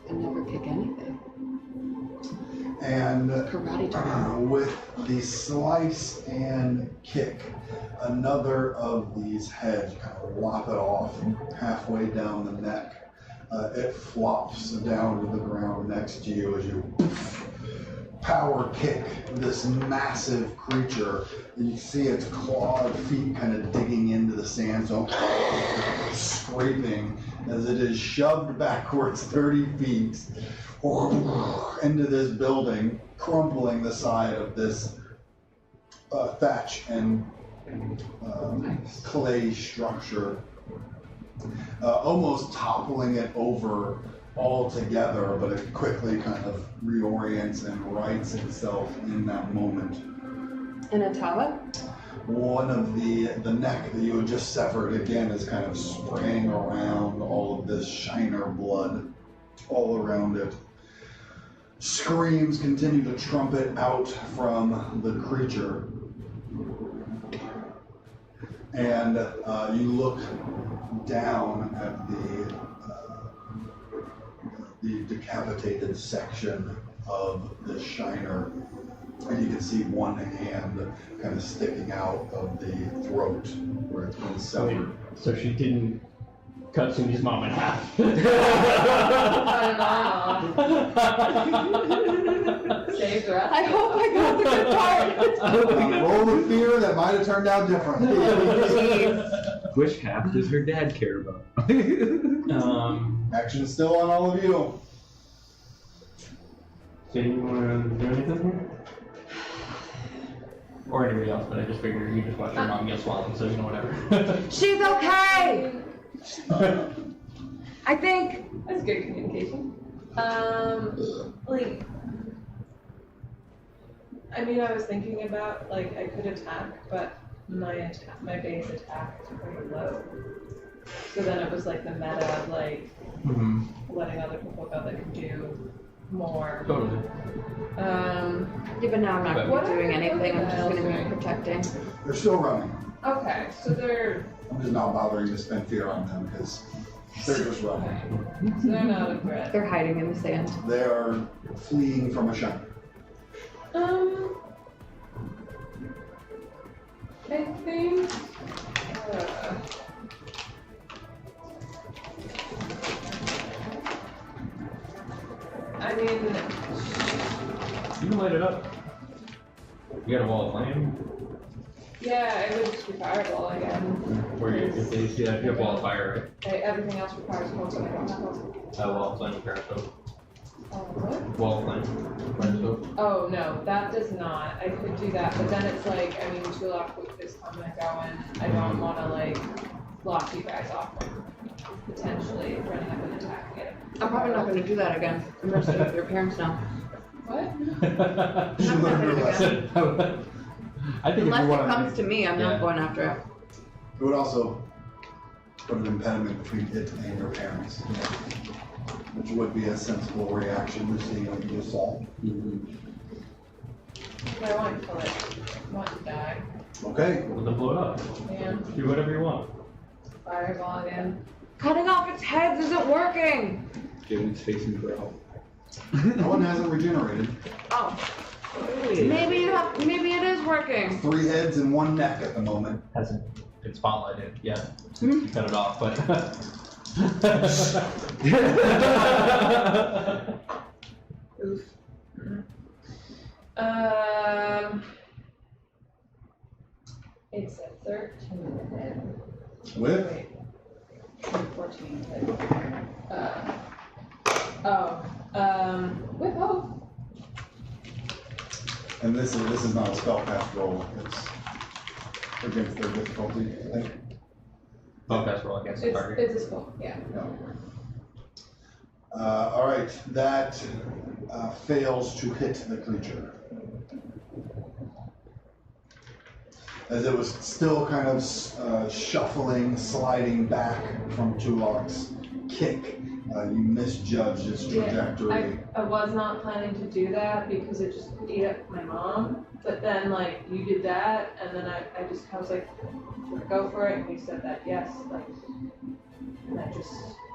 I never kick anything. And Karate term. with the slice and kick, another of these heads kind of lop it off halfway down the neck. It flops down to the ground next to you as you power kick this massive creature. You see its clawed feet kind of digging into the sandstone, scraping as it is shoved backwards 30 feet into this building, crumpling the side of this thatch and clay structure, almost toppling it over altogether, but it quickly kind of reorients and rights itself in that moment. And Atava? One of the neck that you had just severed again is kind of spraying around all of this shiner blood all around it. Screams continue to trumpet out from the creature. And you look down at the decapitated section of the shiner, and you can see one hand kind of sticking out of the throat where it's been severed. So she didn't cut Suni's mom in half. Save the rest. I hope I got the good part. Roll of fear that might have turned out differently. Which half does her dad care about? Action still on all of you. So you want to do anything here? Or anybody else, but I just figured you just watched your mom get swallowed, so you know whatever. She's okay! I think. That's good communication. Like, I mean, I was thinking about, like, I could attack, but my base attack is pretty low. So then it was like the meta of, like, letting other people go that can do more. Totally. Yeah, but now I'm not going to be doing anything. I'm just going to be protecting. They're still running. Okay, so they're I'm just not bothering to spend fear on them because they're just running. so they're not a threat. They're hiding in the sand. They are fleeing from a shiner. I think. I mean, You can light it up. You got a wall of flame? yeah, it would just be fireball again. Where you, if they see that, you have wall of fire, Everything else requires hope, so I don't have hope. right? Wall of flame, fire stove. What? Wall of flame, fire stove. Oh, no, that does not. I could do that, but then it's like, I mean, Tulak is coming and going. I don't want to, like, block you guys off from potentially running up and attacking it. I'm probably not going to do that again. I'm going to stay with your parents now. What? She learned her lesson. I think if Unless you it want comes to me, I'm Yeah. not going after it. It would also put an impediment between it and your parents, which would be a sensible reaction to seeing what you just saw. But I want to kill it. I want to die. Okay. Well, then blow it up. And Do whatever you want. fireball again. Cutting off its heads isn't working. Giving its face and brow. That one hasn't regenerated. Oh. Maybe it is working. 3 heads and 1 neck at the moment. Hasn't been spotlighted yet since you cut it off, but. Oof. It's a 13 hit. With? Wait. 14 hit. With hope. And this is not a spellcast roll. It's against their difficulty, I think. Oh, that's roll against the target. It's a spell, yeah. All right, that fails to hit the creature. As it was still kind of shuffling, sliding back from Tulok's kick, you misjudged its trajectory. I was not planning to do that because it just ate up my mom. But then, like, you did that, and then I was like, go for it, and you said that yes, like, and it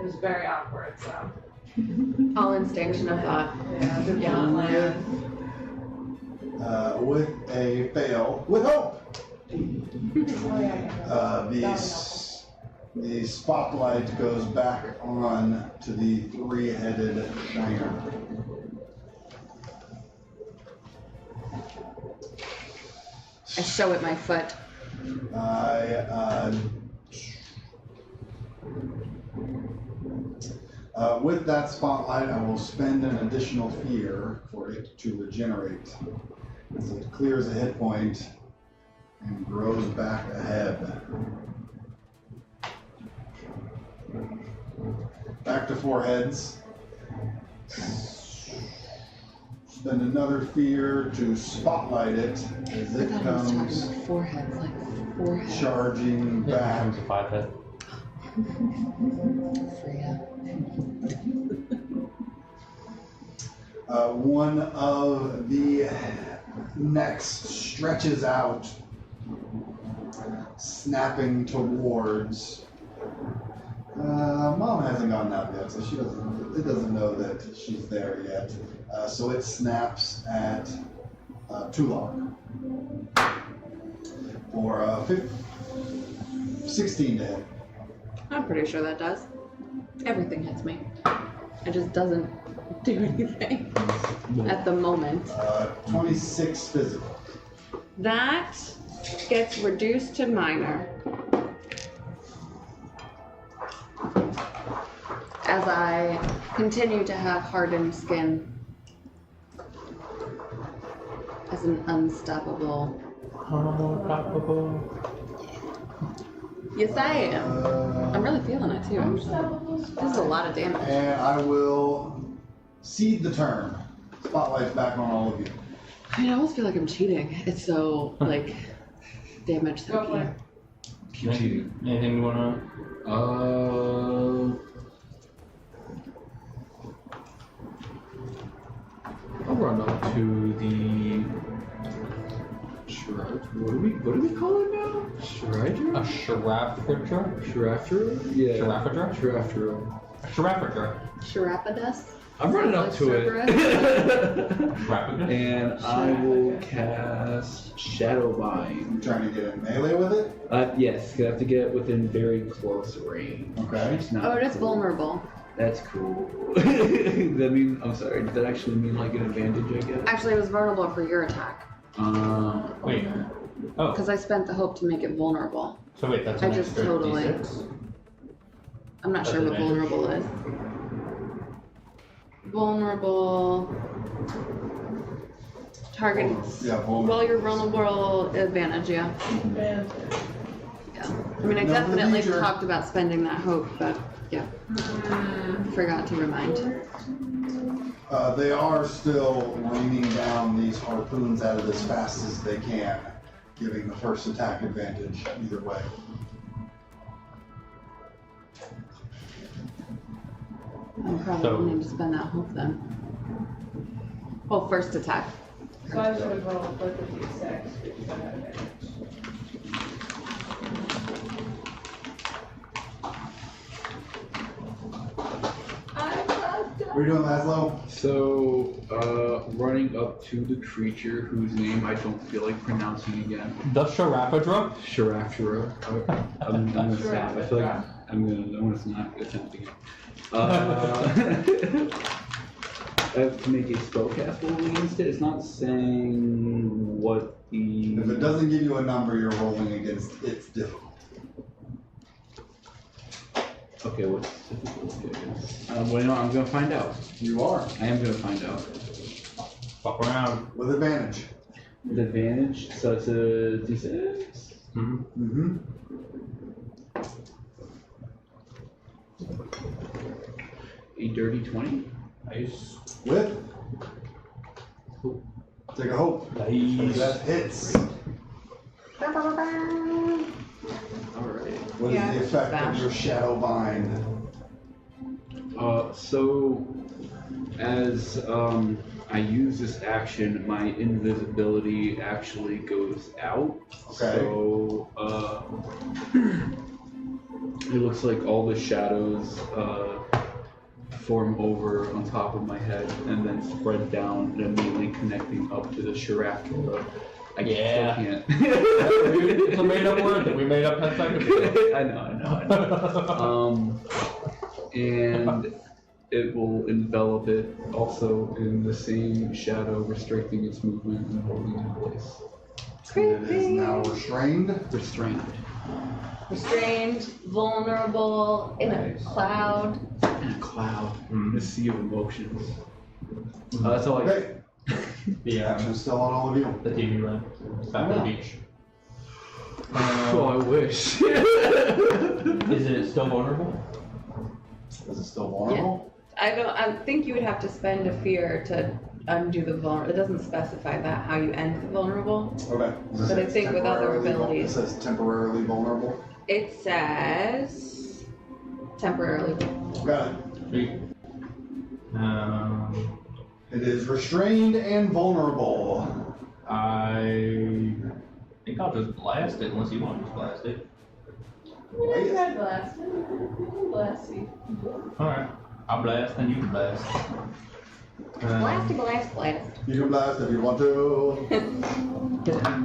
was very awkward, so. All instinct, no thought. Yeah, did not land. With a fail, with hope! The spotlight goes back on to the 3-headed shiner. I show it my foot. With that spotlight, I will spend an additional fear for it to regenerate. As it clears a hit point and grows back ahead. Back to 4 heads. Spend another fear to spotlight it as it comes Foreheads, like forehead. charging back. Comes a 5 hit. Freya. One of the necks stretches out, snapping towards. Mom hasn't gotten out yet, so it doesn't know that she's there yet. So it snaps at Tulok for 16 to hit. I'm pretty sure that does. Everything hits me. It just doesn't do anything at the moment. 26 physical. That gets reduced to minor. As I continue to have hardened skin as an unstoppable. Yes, I am. I'm really feeling it too, actually. This is a lot of damage. And I will cede the turn. Spotlight's back on all of you. I mean, I almost feel like I'm cheating. It's so, like, damage Go for that it. Keep cheating. Anything you wanna? I'll run up to the Shrug. What do we call it now? Shrider? A Sharafager? Shirafter? Yeah. Sharafager? Shirafter. Sharafager. Sharapadus? I'm running up to it. Sharafager? And I will cast Shadow Bind. You trying to get in melee with it? Yes, I have to get within very close range. Okay. It's not Oh, it is cool. vulnerable. That's cool. That mean, I'm sorry, did that actually mean like an advantage, I guess? Actually, it was vulnerable for your attack. Wait. Oh, Because I spent the hope to make it vulnerable. so wait, that's I an just extra totally- D6? I'm not That's sure what advantage. vulnerable is. Vulnerable. Target. Yeah, Well, you're vulnerable advantage, yeah. Yeah. I mean, I No, definitely for the talked about spending that hope, but yeah. Forgot to remind. They are still raining down these harpoons at it as fast as they can, giving the first attack advantage either way. I probably So- need to spend that hope then. Well, first attack. So I should have rolled both of these 6 because I had advantage. What are you doing, Laszlo? So, running up to the creature whose name I don't feel like pronouncing again. The Sharapadra? Shirafshira. I'm gonna stop. I feel like I'm gonna not attempt again. I have to make a spellcast roll against it. It's not saying what the. If it doesn't give you a number, you're rolling against its difficulty. Okay, what's difficulty? Well, no, I'm gonna find out. You are. I am gonna find out. Fuck around. With advantage. With advantage, so it's a d6. Mm-hmm. A dirty 20. Nice. With? Take a hope. Nice. That hits. Alright. What is the effect of your shadow bind? So as I use this action, my invisibility actually goes out. Okay. So it looks like all the shadows form over on top of my head and then spread down and immediately connecting up to the Shirafula. I Yeah. still can't. It's a made up word that we made up 10 seconds ago. I know. And it will envelop it also in the same shadow, restricting its movement and holding it in place. It is now restrained. Restrained. Restrained, vulnerable, in a cloud. In a cloud. A sea of emotions. That's all I got. Okay. The, Action's still on all of you. the TV run. Back to the beach. Oh, I wish. Is it still vulnerable? Is it still vulnerable? I think you would have to spend a fear to undo the vulnerable. It doesn't specify that, how you end the vulnerable. Okay. But I think with other abilities. It says temporarily vulnerable. It says temporarily. Got it. Sweet. It is restrained and vulnerable. I think I'll just blast it unless you want to just blast it. You can blast. Blast you. Alright. I'll blast and you can blast. Blasty blast blast. You can blast if you want to.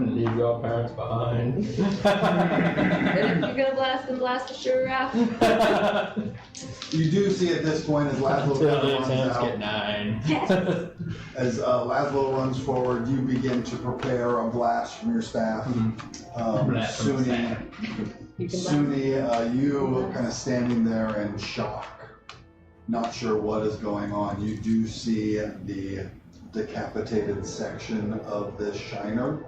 Leave your parents behind. And if you're gonna blast, then blast a Shiraf. You do see at this point as Laszlo Until kind the of runs attempts out. get 9. Yes. As Laszlo runs forward, you begin to prepare a blast from your staff. Blast from the Suni, staff. You can blast. Suni, you kind of standing there in shock, not sure what is going on. You do see the decapitated section of this shiner.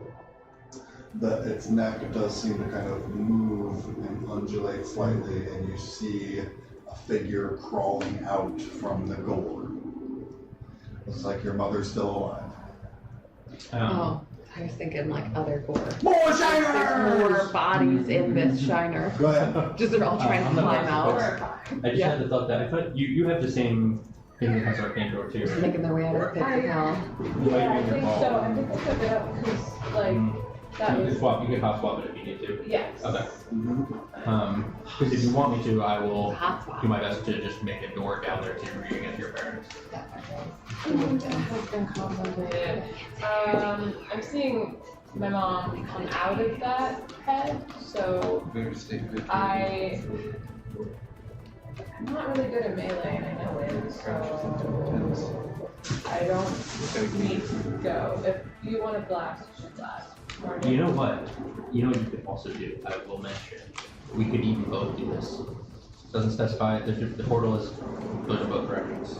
Its neck does seem to kind of move and undulate slightly, and you see a figure crawling out from the gore. Looks like your mother's still alive. Oh, I was thinking like other gore. More There's more shiners! bodies in this shiner. Go ahead. Just they're all trying to I'm not climb sure. out. I just had the thought that I thought you have the same thing that has Arcane Door too. Just making their way out of the pit of hell. You might Yeah, I be in your think ball. so. I think I took it up because, like, that You was. can swap. You can hot swap it if you need to. Yes. Okay. Because if you want me to, I will Hot swap. do my best to just make a door down there to reading it to your parents. It has been complicated. I'm seeing my mom come out of that head, so I'm not really good at melee, and I know it, so I don't need to go. If you want to blast, you should blast. Marty. You know what? You know what you could also do? I will mention. We could even both do this. Doesn't specify. The portal is those are both directions.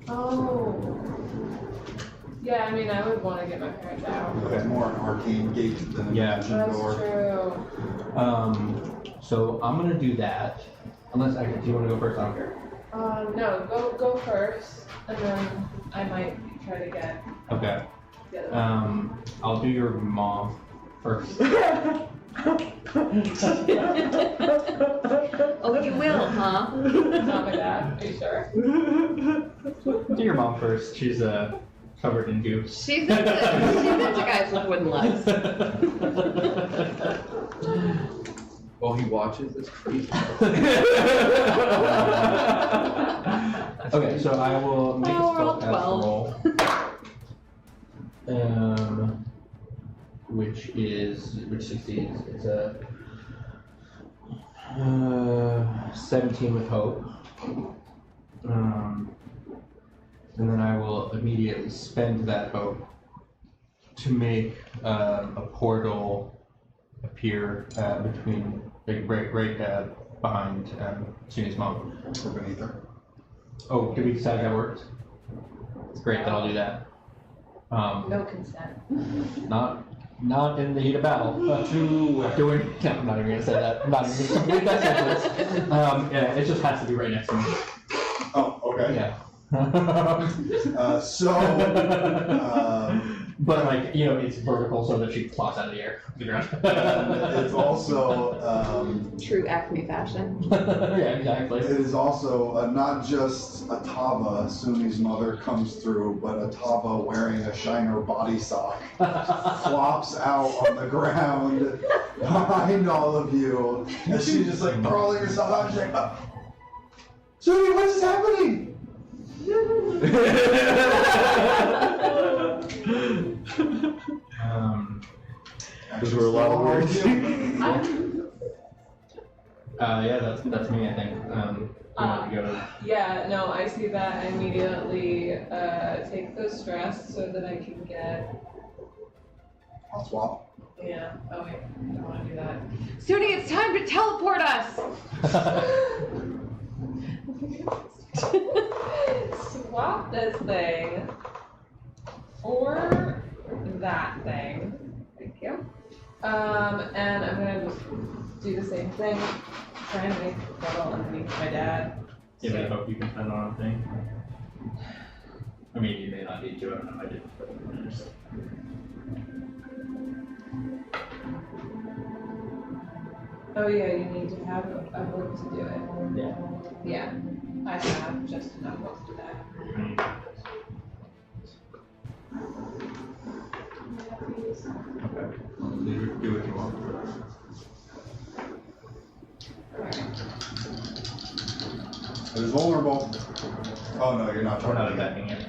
Oh. Yeah, I mean, I would want to get my parents out. It's more an arcane gate than a Yeah. dimension That's door. true. So I'm gonna do that. Unless do you want to go first? I don't care. No, go first, and then I might try to get Okay. the other one. I'll do your mom first. Oh, you will, huh? Not my dad. Are you sure? Do your mom first. She's covered in goo. She's into guys with wooden legs. While he watches this crazy. Okay, so I will make a Oh, we're all spellcast 12. roll. Which succeeds. It's a 17 with hope. And then I will immediately spend that hope to make a portal appear between, like, right behind Suni's mom. Or beneath her. Oh, did we decide that works? It's great, then I'll do that. No consent. Not in the heat of battle. No, I'm not even gonna say that. I'm not even gonna complete that sentence. Yeah, it just has to be right next to me. Oh, okay. Yeah. But like, you know, it's vertical so that she plops out of the air, the ground. It's also True Acme fashion. Yeah, exactly. it is also not just Atava, Suni's mother, comes through, but Atava wearing a Shiner body sock flops out on the ground behind all of you, and she's just like crawling herself out. She's like, Suni, what is happening? Those were a lot of words. Yeah, that's me, I think. You want to go to... Yeah, no, I see that. I immediately take the stress so that I can get. I'll swap. Yeah. Oh wait, I don't want to do that. Suni, it's time to teleport us! Swap this thing for that thing. Thank you. And I'm gonna just do the same thing. Try and make a portal underneath my dad. Yeah, but I hope you can spend on a thing. I mean, you may not need to, I don't know, I didn't. Oh yeah, you need to have a hope to do it. Yeah. Yeah, I have just enough hope to do that. Okay. Do what you want. It is vulnerable. Oh no, you're not We're not targeting it. attacking it.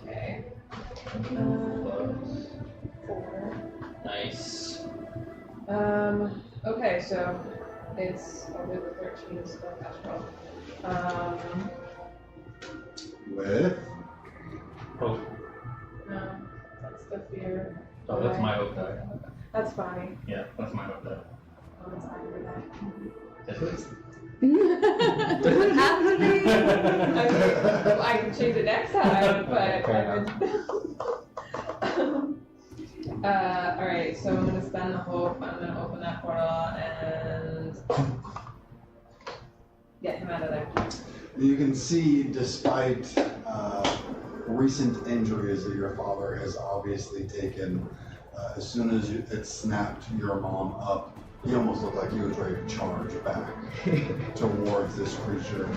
Okay. 4. Nice. Okay, so it's probably the 13 spellcast roll. With Oh, No, that's the fear. oh, that's my hope die. That's fine. Yeah, that's my hope die. Oh, that's fine for that. That's it. Does it have to be? I can change it next time, but Fair alright, so I'm gonna spend the hope, I'm gonna open that portal and get him out of there. you can see, despite recent injuries that your father has obviously taken, as soon as it snapped your mom up, he almost looked like he was ready to charge back towards this creature,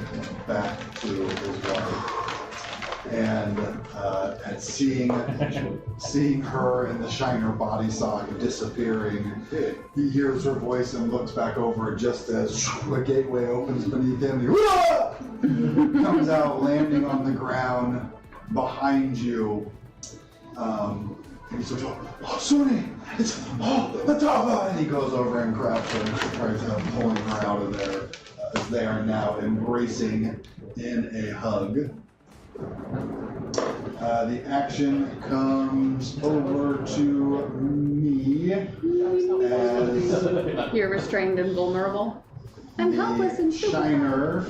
back to his wife. And at seeing her in the Shiner body sock disappearing, he hears her voice and looks back over just as a gateway opens beneath him. He comes out, landing on the ground behind you. And he's like, oh, Suni, it's Atava! And he goes over and grabs her and tries pulling her out of there, as they are now embracing in a hug. The action comes over to me as You're restrained and vulnerable. I'm helpless and the stupid. Shiner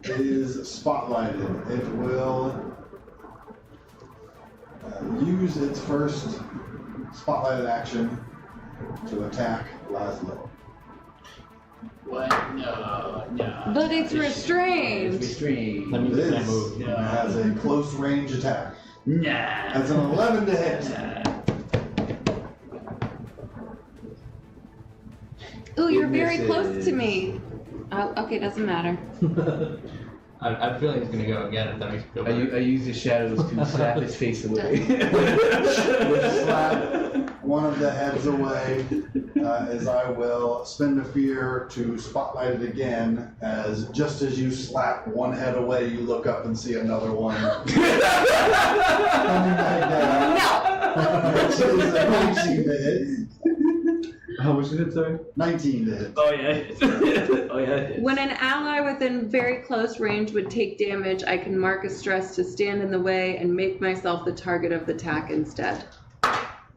is spotlighted. It will use its first spotlighted action to attack Laszlo. What? No. But it's restrained. It's restrained. That means it can't This move. has a close range attack. Nah. That's an 11 to hit. Ooh, you're It very close to misses. me. Oh, okay, doesn't matter. I'm feeling it's gonna go again if that makes you feel better. I use the shadows to slap his face away. You slap one of the heads away, as I will spend a fear to spotlight it again, as just as you slap one head away, you look up and see another one. Coming back down. No! Which is a 19 to hit. How much is it, sorry? 19 to hit. Oh yeah. Oh yeah. When an ally within very close range would take damage, I can mark a stress to stand in the way and make myself the target of the attack instead.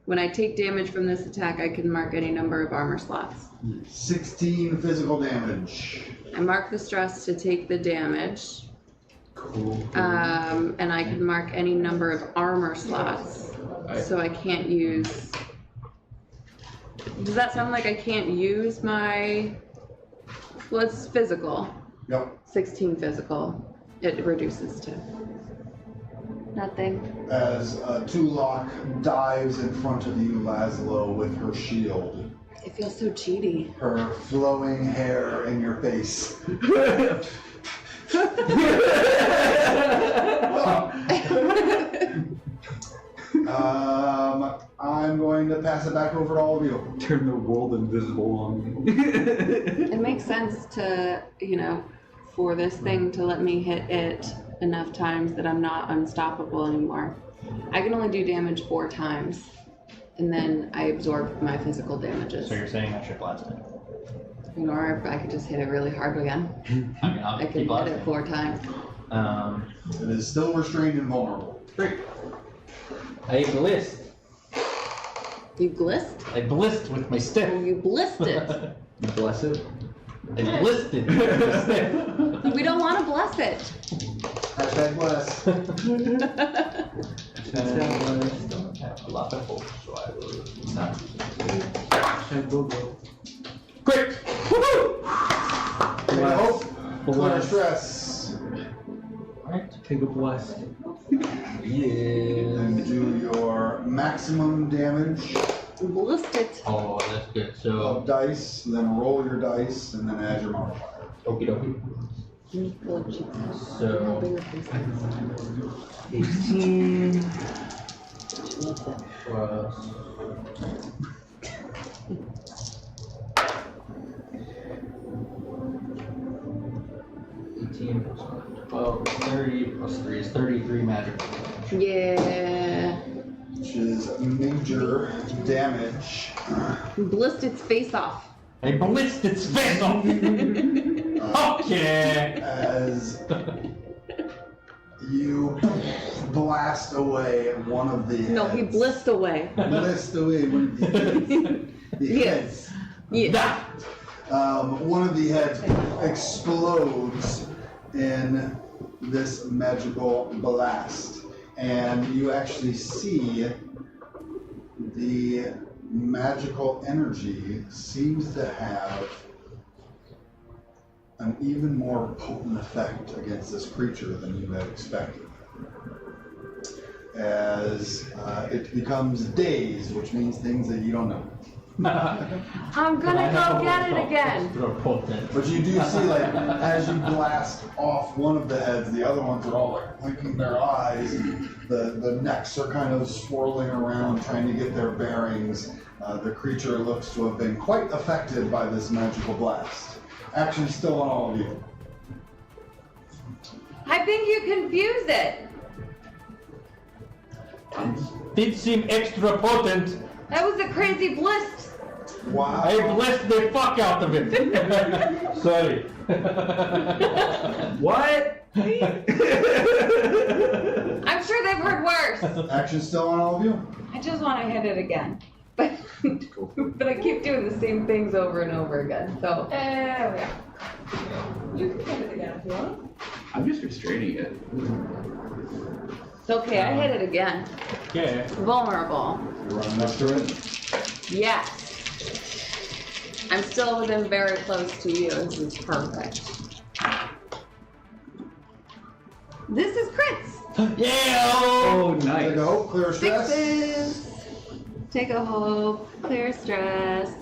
When I take damage from this attack, I can mark any number of armor slots. 16 physical damage. I mark the stress to take the damage, Cool. and I can mark any number of armor slots. So I can't use... Does that sound like I can't use my... Well, it's physical. Yep. 16 physical. It reduces to nothing. As Tulok dives in front of you, Laszlo, with her shield. It feels so cheaty. Her flowing hair in your face. I'm going to pass it back over to all of you. Turn the world invisible on me. It makes sense to, for this thing to let me hit it enough times that I'm not unstoppable anymore. I can only do damage 4 times, and then I absorb my physical damages. So you're saying I should blast it? Or I could just hit it really hard again. I mean, I'll I keep can hit blasting. it 4 times. It is still restrained and vulnerable. Great. I blist. You glist? I blist with my stick. Oh, you blist it. You bless it. I blisted with my stick. We don't want to bless it. Hashtag bless. Don't have a lot of hope, so I will not. Great! Woohoo! Take a hope. Clear Bless. stress. Take a bless. Yeah. And do your maximum damage Blist it. Oh, that's good. So, of dice, then roll your dice, and then add your modifier. okie dokie. So, 18 plus. 18 plus 12, 30 plus 3 is 33 magic damage. Yeah. Which is major damage. Blist its face off. I blissed its face off! Okay! As you blast away one of the heads. No, he blissed away. Blast away one of the heads. The Yes. heads. Yeah. One of the heads explodes in this magical blast, and you actually see the magical energy seems to have an even more potent effect against this creature than you had expected. As it becomes dazed, which means things that you don't know. I'm gonna go get it again. But you do see, like, as you blast off one of the heads, the other ones are all like blinking their eyes. The necks are kind of swirling around, trying to get their bearings. The creature looks to have been quite affected by this magical blast. Action still on all of you. I think you confuse it. Did seem extra potent. That was a crazy blist. Wow. I blessed the fuck out of it. Sorry. What? I'm sure they've heard worse. Action still on all of you. I just want to hit it again. But, but I keep doing the same things over and over again. So, There we go. You can hit it again if you want. I'm just restraining it. it's okay. I hit it again. Yeah. Vulnerable. You're running after it. Yes. I'm still within very close to you. This is perfect. This is crits. Yeah! Oh, There nice. you go. Clear stress. Sixes. Take a hope. Clear stress.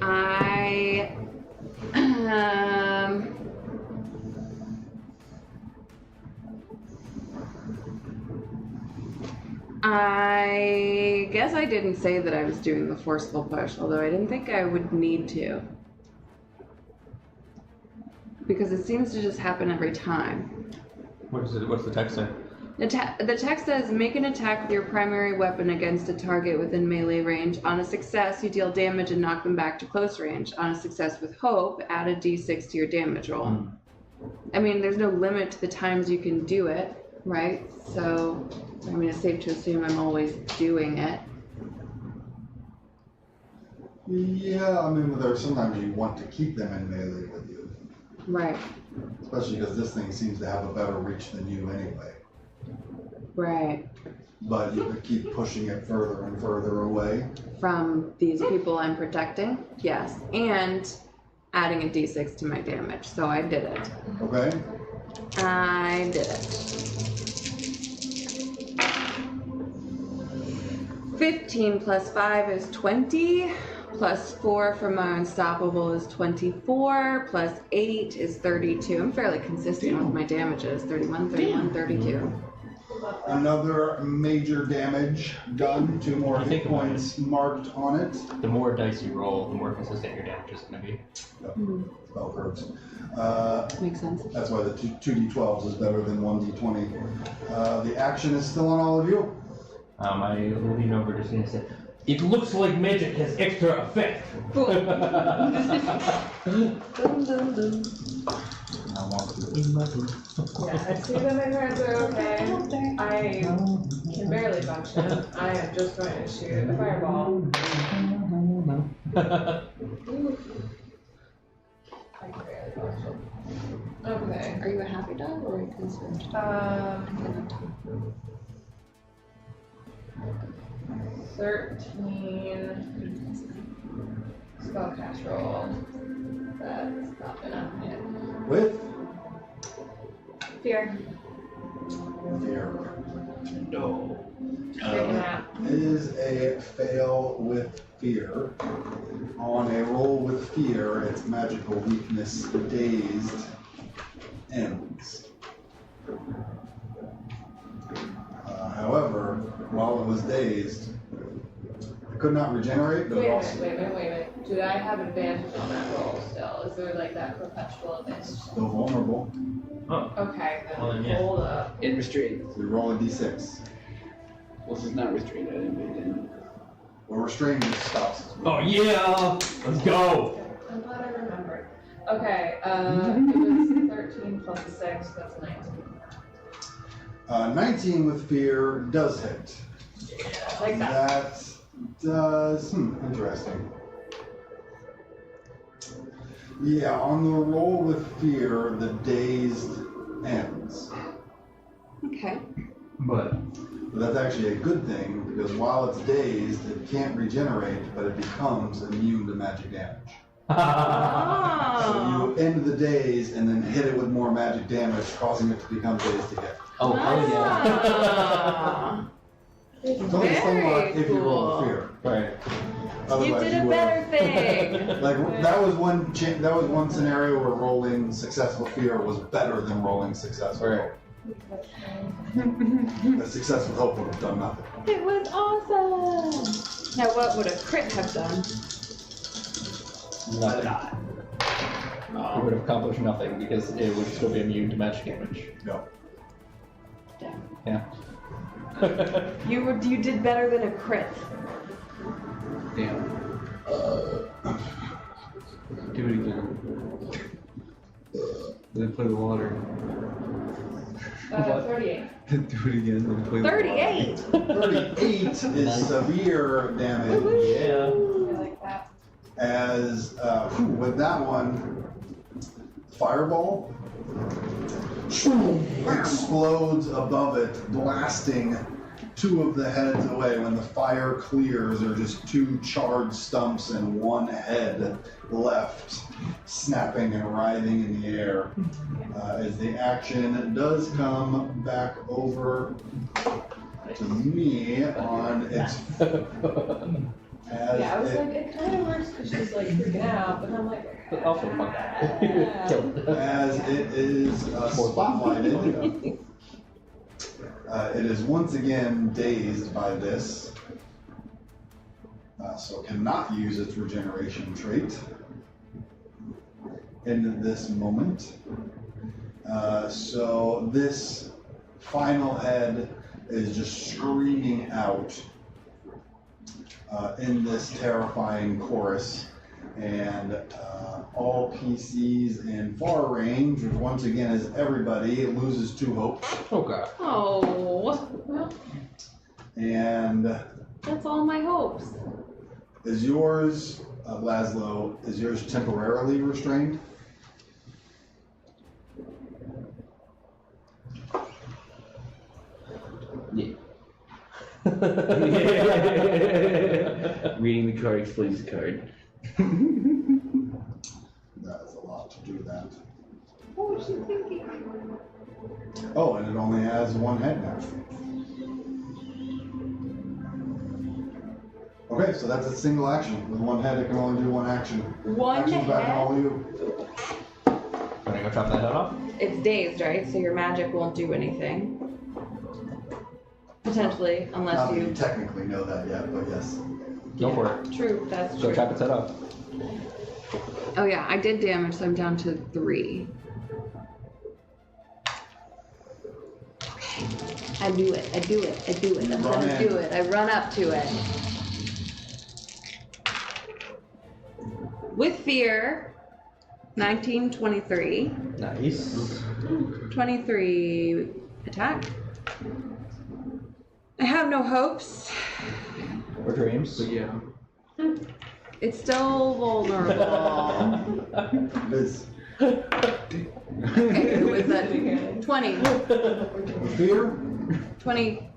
I I guess I didn't say that I was doing the forceful push, although I didn't think I would need to. Because it seems to just happen every time. What's the text say? The text says, make an attack with your primary weapon against a target within melee range. On a success, you deal damage and knock them back to close range. On a success with hope, add a d6 to your damage roll. I mean, there's no limit to the times you can do it, right? So, I mean, it's safe to assume I'm always doing it. Yeah, I mean, there's sometimes you want to keep them in melee with you. Right, Especially because this thing seems to have a better reach than you anyway. right. But you could keep pushing it further and further away. From these people I'm protecting, yes. And adding a d6 to my damage, so I did it. Okay? I did it. 15 plus 5 is 20, plus 4 from my unstoppable is 24, plus 8 is 32. I'm fairly consistent with my damages. 31, 31, 32. Another major damage done. 2 more hit points marked on it. The more dice you roll, the more consistent your damage is going to be. Spell curves. Makes sense. That's why the 2d12s is better than 1d20. The action is still on all of you. I lean over to Suni and say, "It looks like magic has extra effect." Dum, dum, dum. I want to. Yeah, I see that my friends are okay. I can barely function. I am just going to shoot a fireball. I can barely function. Okay. Are you a happy dog or a concerned? 13 spellcast roll. That's not enough hit. With Fear. fear. No. Take a nap. Is a fail with fear. On a roll with fear, its magical weakness dazed ends. However, while it was dazed, it could not regenerate, but Wait it a also minute, wait a minute, wait a minute. Do I have advantage on that roll still? Is there like that perpetual advantage? still vulnerable. Okay, Well, then, then yeah. hold up. In restraint. So we roll a d6. Well, this is not restrained. I didn't make it. Well, restrained just stops. Oh yeah! Let's go! I'm glad I remembered. Okay, it was 13 plus a 6, that's 19. 19 with fear does hit. Like that. That does, interesting. Yeah, on the roll with fear, the dazed ends. Okay. But But that's actually a good thing, because while it's dazed, it can't regenerate, but it becomes immune to magic damage. So Oh. you end the daze and then hit it with more magic damage, causing it to become dazed again. oh hell yeah! Ah. It's only somewhat Very if you roll with cool. fear. Right. You Otherwise, did a would- better thing. Like that was one scenario where rolling successful fear was better than rolling successful Right. hope. A successful hope would have done nothing. It was awesome. Now, what would a crit have done? Nothing. It would have accomplished nothing because it would still be immune to magic damage. No. Damn. Yeah. You did better than a crit. Damn. Do it again. Then play the water. 38. Do it again. Then play 38. 38 is severe damage. Yeah. I like that. As with that one, fireball explodes above it, blasting 2 of the heads away. When the fire clears, there are just 2 charred stumps and 1 head left, snapping and writhing in the air. As the action does come back over to me on its. As Yeah, I was it, like, it kind of works because she's like freaking out, but I'm like, But also fuck. as it is spotlighted, It is once again dazed by this, so cannot use its regeneration trait in this moment. So this final head is just screaming out in this terrifying chorus, and all PCs in far range, which once again is everybody, loses 2 hopes. Oh god. Oh, well, And that's all my hopes. is yours, Laszlo, is yours temporarily restrained? Yeah. Reading the card explains the card. That is a lot to do that. What was she thinking? Oh, and it only has 1 head now. Okay, so that's a single action. With 1 head, it can only do 1 action. One Action's back on head? all of you. Wanna go chop that head off? It's dazed, right? So your magic won't do anything. Potentially, Not unless that you you. technically know that yet, but yes. Go for it. True, that's Go true. chop its head off. Oh yeah, I did damage, so I'm down to 3. Okay. I do it. I'm Run gonna in. do it. I run up to it. With fear, 1923. Nice. 23 attack. I have no hopes. Or dreams. So yeah. It's still vulnerable. Liz, Okay, was that 20? with fear, 20.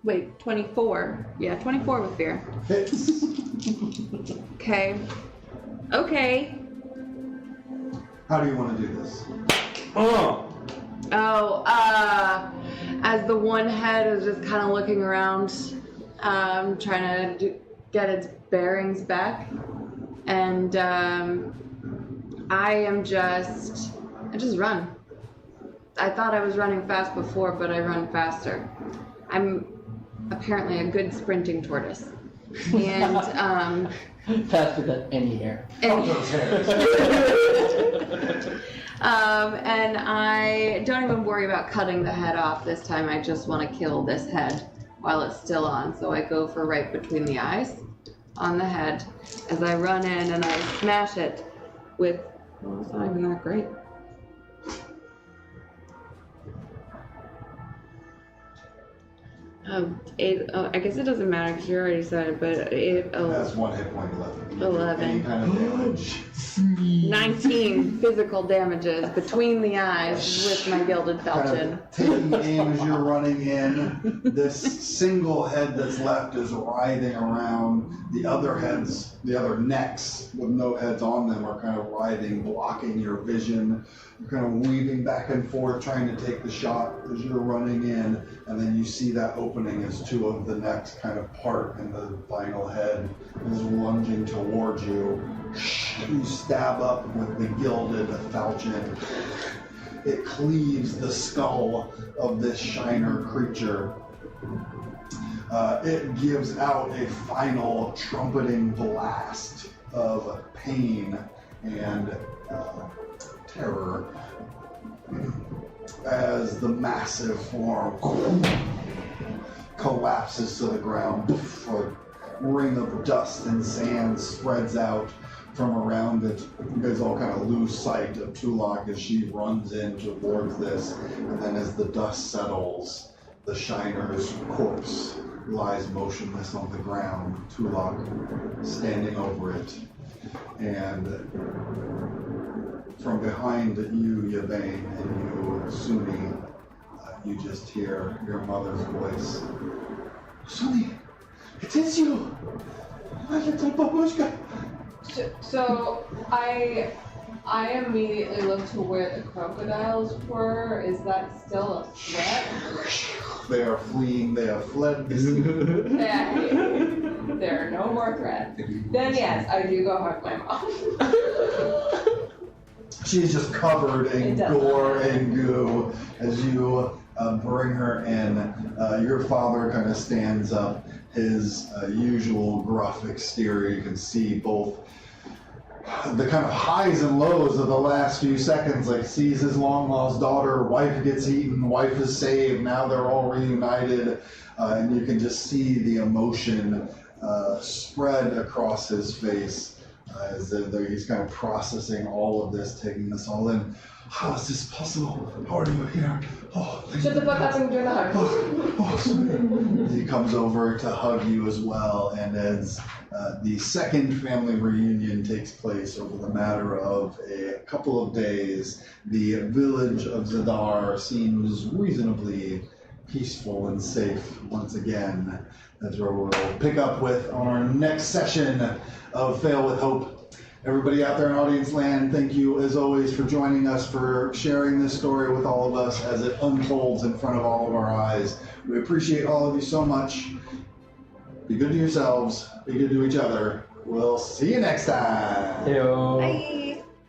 Wait, 24. Yeah, 24 with fear. hits. Okay. Okay. How do you want to do this? Oh! Oh, as the one head is just kind of looking around, trying to get its bearings back, and I just run. I thought I was running fast before, but I run faster. I'm apparently a good sprinting tortoise, and Faster than any hair. And I don't even worry about cutting the head off this time. I just want to kill this head while it's still on. So I go for right between the eyes on the head as I run in and I smash it with, well, it's not even that great. I guess it doesn't matter because you already said it, but That's 1 hit point left. You can do 11. Any kind of damage. 19 physical damages between the eyes with my gilded Kind falchion. of taking aim as you're running in. This single head that's left is writhing around. The other necks with no heads on them are kind of writhing, blocking your vision. You're kind of weaving back and forth, trying to take the shot as you're running in, and then you see that opening as 2 of the necks kind of part, and the final head is lunging towards you. You stab up with the gilded falchion. It cleaves the skull of this shiner creature. It gives out a final trumpeting blast of pain and terror as the massive form collapses to the ground. A ring of dust and sand spreads out from around it. You guys all kind of lose sight of Tulak as she runs in towards this, and then as the dust settles, the Shiner's corpse lies motionless on the ground, Tulak standing over it. And from behind you, Yvain, and you, Suni, you just hear your mother's voice. Suni, it is you! My little babushka! So I immediately look to where the crocodiles were. Is that still a threat? They are fleeing, they have fled. There are no more threats. Then yes, I do go hug my mom. She's just covered in It does. gore and goo as you bring her in. Your father kind of stands up, his usual gruff exterior. You can see both the kind of highs and lows of the last few seconds, like sees his long lost daughter, wife gets eaten, wife is saved, now they're all reunited, and you can just see the emotion spread across his face as he's kind of processing all of this, taking this all in. How is this possible? How are you here? Oh, thank Shut the fuck up and do the hug. He comes over to hug you as well, and as the second family reunion takes place over the matter of a couple of days, the village of Zadar seems reasonably peaceful and safe once again. That's where we'll pick up with on our next session of Fail with Hope. Everybody out there in audience land, thank you as always for joining us, for sharing this story with all of us as it unfolds in front of all of our eyes. We appreciate all of you so much. Be good to yourselves, be good to each other. We'll see you next time. Heyo. Bye.